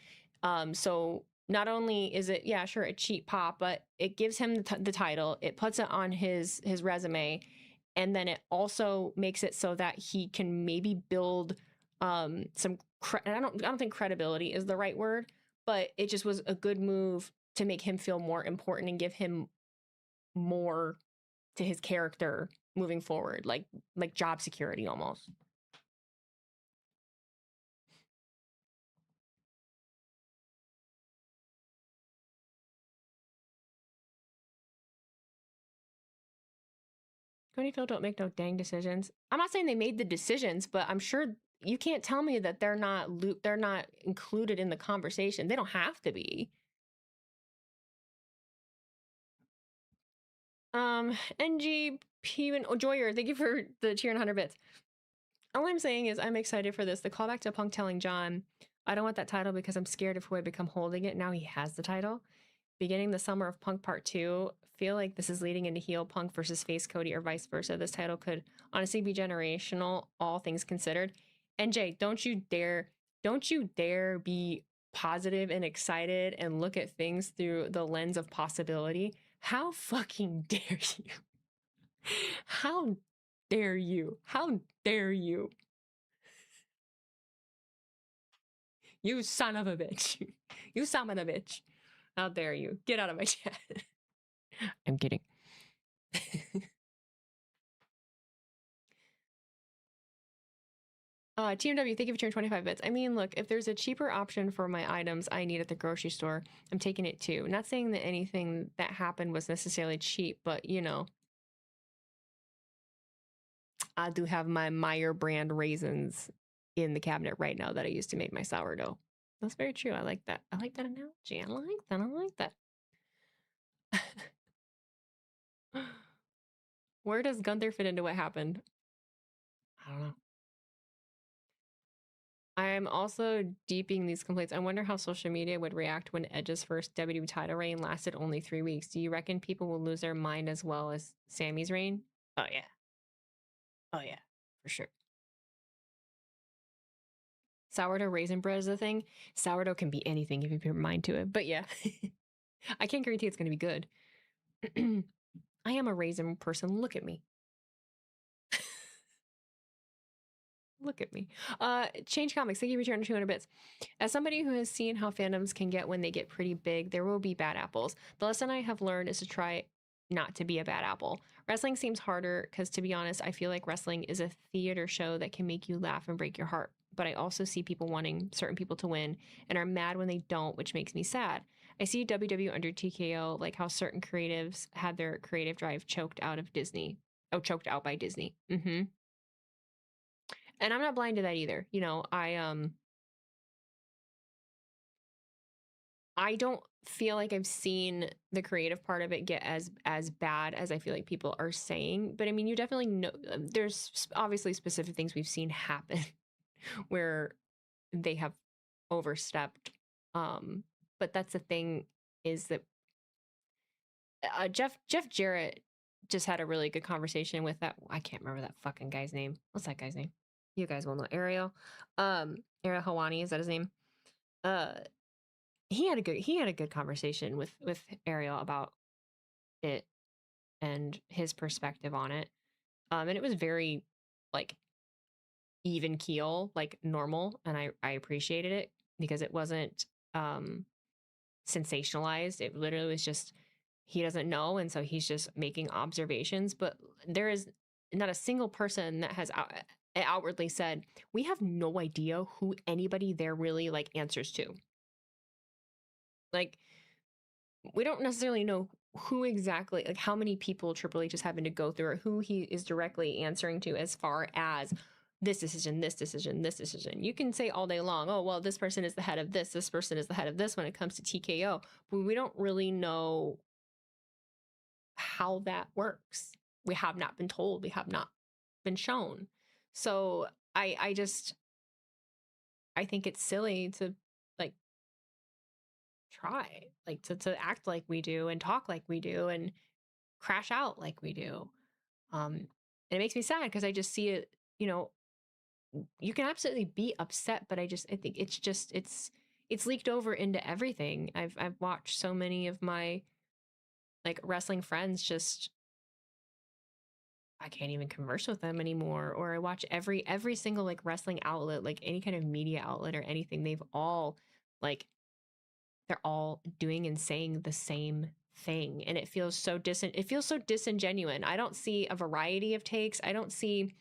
So not only is it, yeah, sure, a cheap pop, but it gives him the title, it puts it on his resume, and then it also makes it so that he can maybe build some, I don't think credibility is the right word, but it just was a good move to make him feel more important and give him more to his character moving forward, like job security almost. Cody Phil don't make no dang decisions. I'm not saying they made the decisions, but I'm sure you can't tell me that they're not included in the conversation. They don't have to be. NGP Joyer, thank you for the cheer and 100 bits. All I'm saying is I'm excited for this. The callback to Punk telling John, I don't want that title because I'm scared of who I become holding it. Now he has the title. Beginning the summer of Punk Part 2, feel like this is leading into heel Punk versus face Cody or vice versa. This title could honestly be generational, all things considered. NJ, don't you dare be positive and excited and look at things through the lens of possibility. How fucking dare you? How dare you? How dare you? You son of a bitch. You son of a bitch. How dare you? Get out of my chat. I'm kidding. TMW, thank you for turning 25 bits. I mean, look, if there's a cheaper option for my items I need at the grocery store, I'm taking it too. Not saying that anything that happened was necessarily cheap, but you know, I do have my Meyer brand raisins in the cabinet right now that I used to make my sourdough. That's very true. I like that. I like that analogy. I like that. I like that. Where does Gunther fit into what happened? I don't know. I'm also deeping these complaints. I wonder how social media would react when Edge's first WWE title reign lasted only 3 weeks. Do you reckon people will lose their mind as well as Sammy's reign? Oh, yeah. Oh, yeah. For sure. Sourdough raisin bread is a thing. Sourdough can be anything if you put your mind to it. But yeah, I can't guarantee it's going to be good. I am a raisin person. Look at me. Look at me. Change Comics, thank you for returning 200 bits. As somebody who has seen how fandoms can get when they get pretty big, there will be bad apples. The lesson I have learned is to try not to be a bad apple. Wrestling seems harder because, to be honest, I feel like wrestling is a theater show that can make you laugh and break your heart. But I also see people wanting certain people to win and are mad when they don't, which makes me sad. I see WWE under TKO, like how certain creatives had their creative drive choked out of Disney. Oh, choked out by Disney. Mm-hmm. And I'm not blind to that either. You know, I don't feel like I've seen the creative part of it get as bad as I feel like people are saying. But I mean, you definitely know there's obviously specific things we've seen happen where they have overstepped. But that's the thing, is that Jeff Jarrett just had a really good conversation with that. I can't remember that fucking guy's name. What's that guy's name? You guys will know. Ariel Helwani, is that his name? He had a good conversation with Ariel about it and his perspective on it. And it was very like even keel, like normal, and I appreciated it. because it wasn't sensationalized. It literally was just, he doesn't know, and so he's just making observations. But there is not a single person that has outwardly said, we have no idea who anybody there really like answers to. Like, we don't necessarily know who exactly, like how many people Triple H is having to go through, or who he is directly answering to as far as this decision, this decision, this decision. You can say all day long, oh, well, this person is the head of this person is the head of this when it comes to TKO, but we don't really know how that works. We have not been told, we have not been shown. So I think it's silly to like try, like to act like we do and talk like we do and crash out like we do. And it makes me sad because I just see it, you know, you can absolutely be upset, but I think it's leaked over into everything. I've watched so many of my like wrestling friends just, I can't even converse with them anymore. Or I watch every single like wrestling outlet, like any kind of media outlet or anything, they've all like, they're all doing and saying the same thing, and it feels so disingenuous. I don't see a variety of takes. I don't see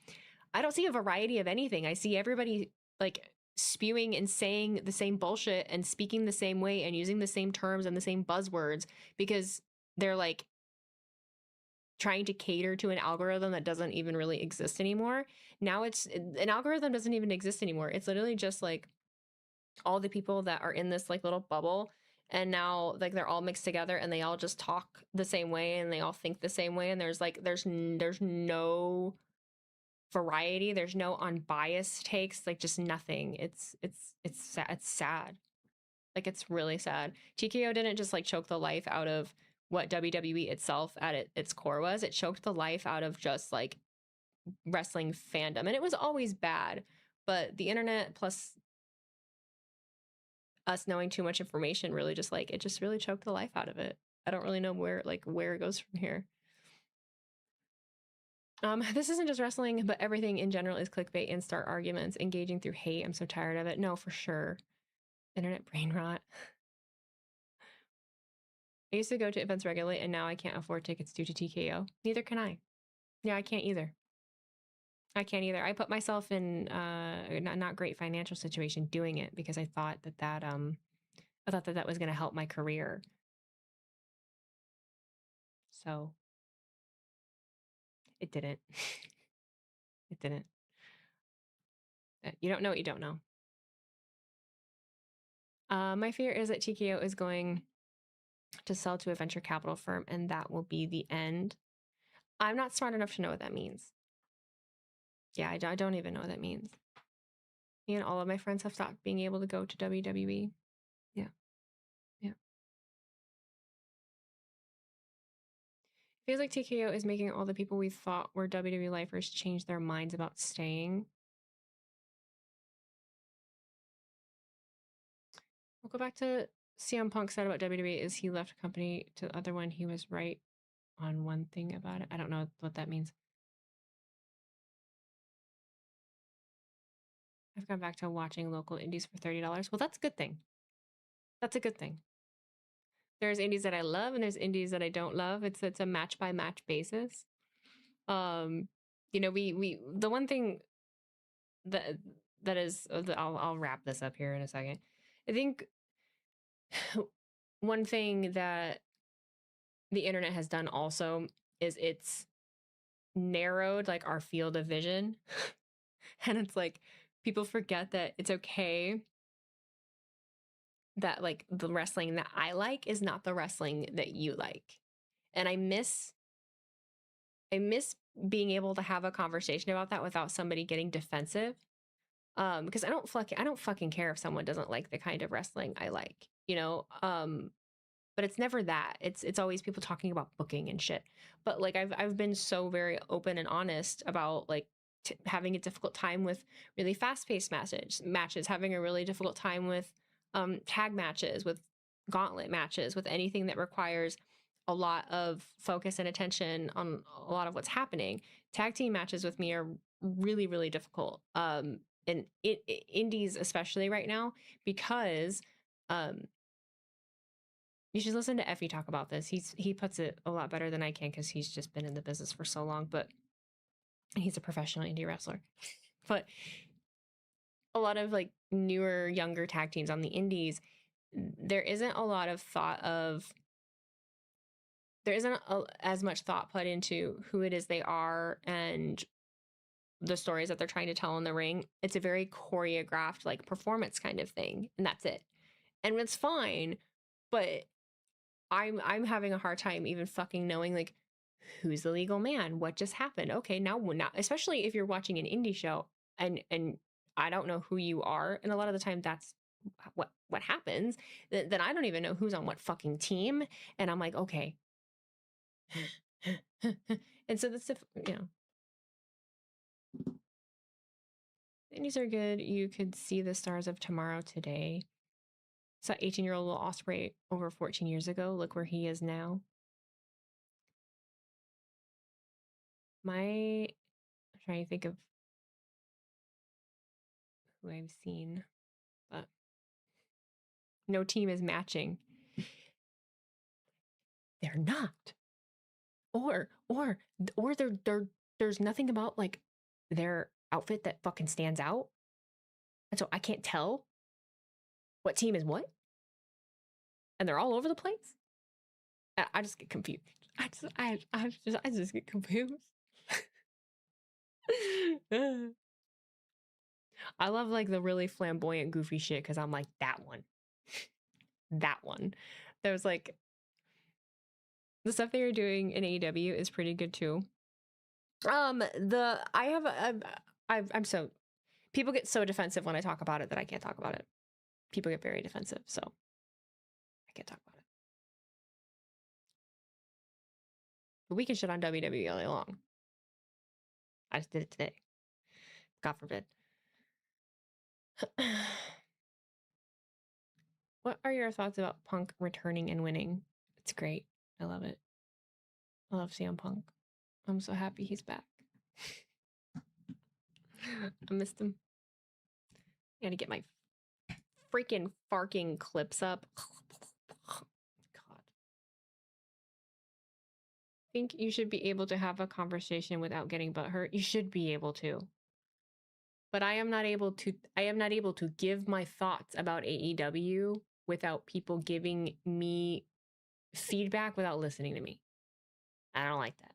a variety of anything. I see everybody like spewing and saying the same bullshit and speaking the same way and using the same terms and the same buzzwords because they're like trying to cater to an algorithm that doesn't even really exist anymore. Now an algorithm doesn't even exist anymore. It's literally just like all the people that are in this like little bubble, and now like they're all mixed together and they all just talk the same way and they all think the same way, and there's no variety, there's no unbiased takes, like just nothing. It's sad. Like, it's really sad. TKO didn't just like choke the life out of what WWE itself at its core was. It choked the life out of just like wrestling fandom, and it was always bad, but the internet plus us knowing too much information really just like, it just really choked the life out of it. I don't really know where it goes from here. This isn't just wrestling, but everything in general is clickbait and start arguments, engaging through hate. I'm so tired of it. No, for sure. Internet brain rot. I used to go to events regularly, and now I can't afford tickets due to TKO. Neither can I. Yeah, I can't either. I put myself in not great financial situation doing it because I thought that was going to help my career. So it didn't. It didn't. You don't know what you don't know. My fear is that TKO is going to sell to a venture capital firm, and that will be the end. I'm not smart enough to know what that means. Yeah, I don't even know what that means. Me and all of my friends have stopped being able to go to WWE. Yeah. Feels like TKO is making all the people we thought were WWE lifers change their minds about staying. We'll go back to CM Punk said about WWE is he left a company to the other one. He was right on one thing about it. I don't know what that means. I've gone back to watching local indies for $30. Well, that's a good thing. That's a good thing. There's indies that I love and there's indies that I don't love. It's a match by match basis. You know, we the one thing that is, I'll wrap this up here in a second. I think one thing that the internet has done also is it's narrowed like our field of vision. And it's like people forget that it's okay that like the wrestling that I like is not the wrestling that you like. And I miss being able to have a conversation about that without somebody getting defensive. Because I don't fucking care if someone doesn't like the kind of wrestling I like, you know? But it's never that. It's always people talking about booking and shit. But like I've been so very open and honest about like having a difficult time with really fast-paced matches, having a really difficult time with tag matches, with gauntlet matches, with anything that requires a lot of focus and attention on a lot of what's happening. Tag team matches with me are really, really difficult. and indies especially right now, because you should listen to Effie talk about this. He puts it a lot better than I can because he's just been in the business for so long, but he's a professional indie wrestler. But a lot of like newer, younger tag teams on the indies, there isn't a lot of thought of, there isn't as much thought put into who it is they are and the stories that they're trying to tell in the ring. It's a very choreographed like performance kind of thing, and that's it. And it's fine, but I'm having a hard time even fucking knowing like who's the legal man, what just happened. Okay, now especially if you're watching an indie show and I don't know who you are, and a lot of the time that's what happens, then I don't even know who's on what fucking team, and I'm like, okay. And so that's, you know, indies are good. You could see the stars of tomorrow today. Saw 18-year-old Will Ospreay over 14 years ago. Look where he is now. I'm trying to think of who I've seen, but no team is matching. They're not. Or there's nothing about like their outfit that fucking stands out. And so I can't tell what team is what. And they're all over the place. I just get confused. I just get confused. I love like the really flamboyant, goofy shit because I'm like, that one. That one. There was like the stuff they were doing in AEW is pretty good too. I'm so, people get so defensive when I talk about it that I can't talk about it. People get very defensive, so I can't talk about it. But we can shit on WWE all day long. I just did it today. God forbid. What are your thoughts about Punk returning and winning? It's great. I love it. I love CM Punk. I'm so happy he's back. I missed him. I gotta get my freaking farking clips up. God. Think you should be able to have a conversation without getting butthurt. You should be able to. But I am not able to give my thoughts about AEW without people giving me feedback without listening to me. I don't like that.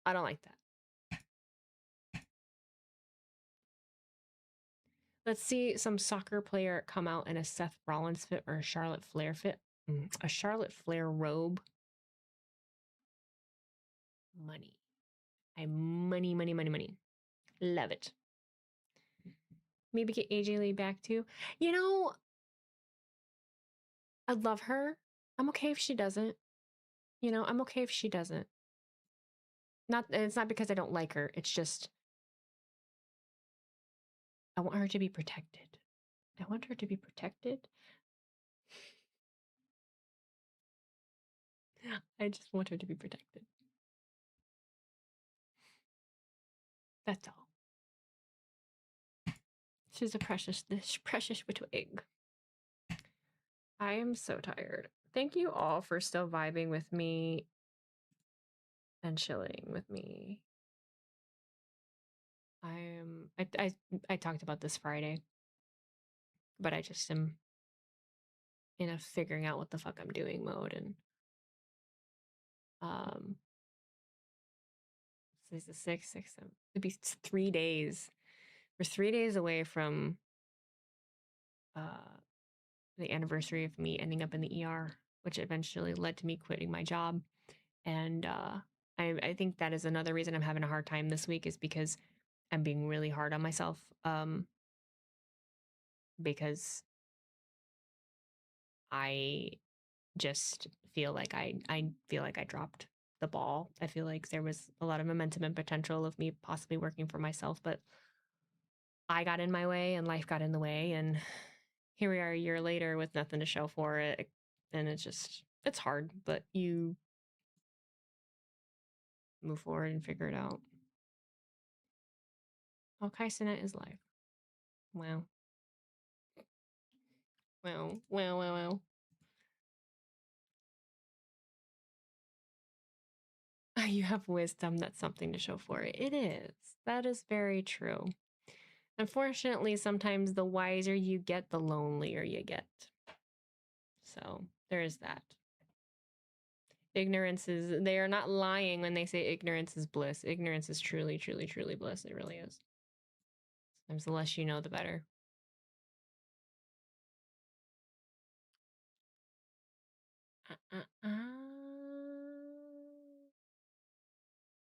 I don't like that. Let's see some soccer player come out in a Seth Rollins fit or a Charlotte Flair fit. A Charlotte Flair robe. Money. Money. Love it. Maybe get AJ Lee back too. You know, I love her. I'm okay if she doesn't. You know, I'm okay if she doesn't. It's not because I don't like her. It's just I want her to be protected. I want her to be protected. I just want her to be protected. That's all. She's a precious little egg. I am so tired. Thank you all for still vibing with me and chilling with me. I talked about this Friday, but I just am in a figuring out what the fuck I'm doing mode, and this is the 6, 7. It'd be 3 days. We're 3 days away from the anniversary of me ending up in the ER, which eventually led to me quitting my job. And I think that is another reason I'm having a hard time this week, is because I'm being really hard on myself. Because I just feel like I feel like I dropped the ball. I feel like there was a lot of momentum and potential of me possibly working for myself, but I got in my way and life got in the way, and here we are a year later with nothing to show for it. And it's hard, but you move forward and figure it out. Oh, Kai Cenat is live. Wow. Wow. Wow, wow, wow. You have wisdom. That's something to show for it. It is. That is very true. Unfortunately, sometimes the wiser you get, the lonelier you get. So there is that. Ignorance is, they are not lying when they say ignorance is bliss. Ignorance is truly, truly, truly bliss. It really is. Sometimes the less you know, the better.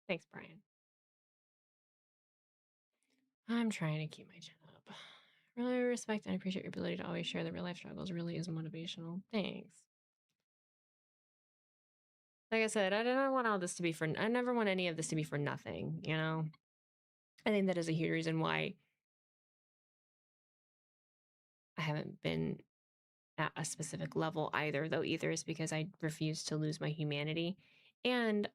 Thanks, Brian. I'm trying to keep my chin up. Really respect and appreciate your ability to always share the real life struggles. Really is motivational. Thanks. Like I said, I don't want all this to be for, I never want any of this to be for nothing, you know? I think that is a huge reason why I haven't been at a specific level either, though either is because I refuse to lose my humanity. And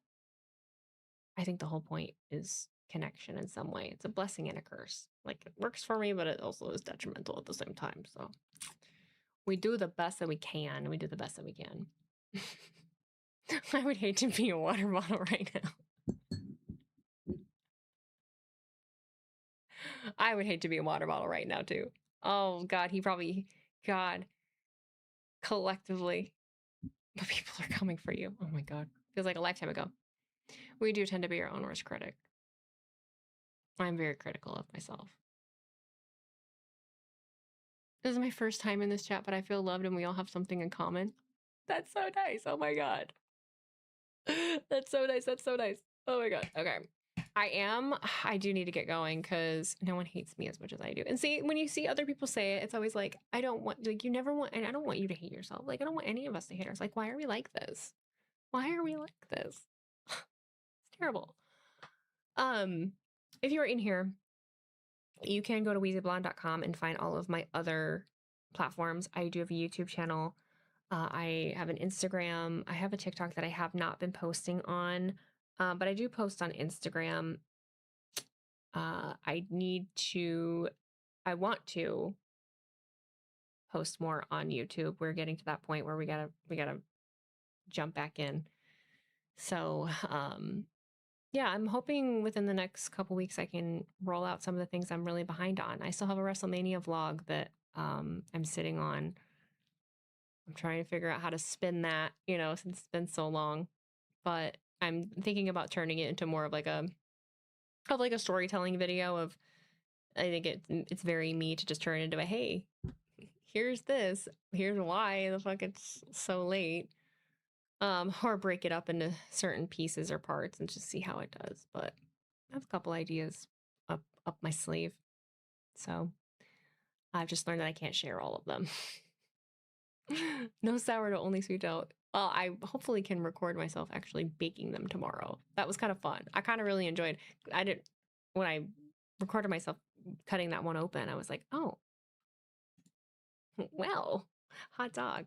I think the whole point is connection in some way. It's a blessing and a curse. Like, it works for me, but it also is detrimental at the same time. So we do the best that we can. We do the best that we can. I would hate to be a water bottle right now. I would hate to be a water bottle right now, too. Oh, God, God, collectively, the people are coming for you. Oh, my God. Feels like a lifetime ago. We do tend to be our own worst critic. I'm very critical of myself. This is my first time in this chat, but I feel loved and we all have something in common. That's so nice. Oh, my God. That's so nice. That's so nice. Oh, my God. Okay. I do need to get going because no one hates me as much as I do. And see, when you see other people say it, it's always like, I don't want, like, you never want, and I don't want you to hate yourself. Like, I don't want any of us to hate ourselves. Like, why are we like this? Why are we like this? It's terrible. If you are in here, you can go to weezyblonde.com and find all of my other platforms. I do have a YouTube channel. I have an Instagram. I have a TikTok that I have not been posting on, but I do post on Instagram. I want to post more on YouTube. We're getting to that point where we gotta jump back in. So, yeah, I'm hoping within the next couple weeks I can roll out some of the things I'm really behind on. I still have a WrestleMania vlog that I'm sitting on. I'm trying to figure out how to spin that, you know, since it's been so long. But I'm thinking about turning it into more of like a storytelling video of, I think it's very me to just turn it into a, hey, here's this, here's why the fuck it's so late. Or break it up into certain pieces or parts and just see how it does. But I have a couple ideas up my sleeve. So I've just learned that I can't share all of them. No sourdough, only sweet dough. Well, I hopefully can record myself actually baking them tomorrow. That was kind of fun. I kind of really enjoyed. When I recorded myself cutting that one open, I was like, oh, well, hot dog,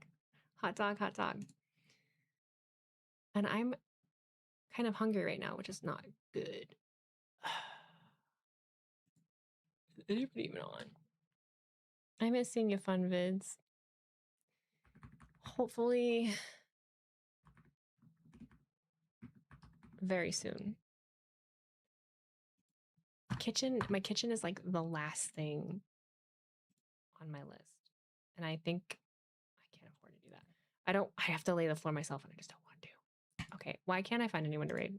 hot dog, hot dog. And I'm kind of hungry right now, which is not good. Is anybody even on? I miss seeing your fun vids. Hopefully very soon. My kitchen is like the last thing on my list. And I think I can't afford to do that. I have to lay the floor myself and I just don't want to. Okay, why can't I find anyone to raid?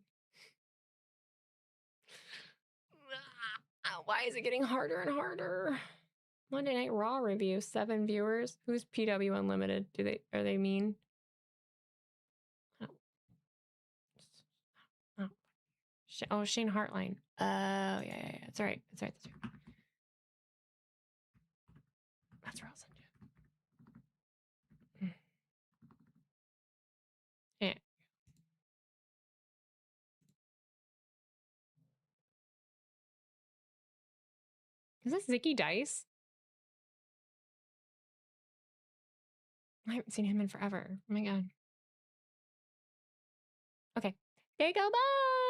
Why is it getting harder and harder? Monday Night Raw review, 7 viewers. Who's PW Unlimited? Are they mean? Oh, Shane Hartline. Oh, yeah. That's right. That's right. That's where I'll send you. Yeah. Is this Zicky Dice? I haven't seen him in forever. Oh my God. Okay. There you go. Bye.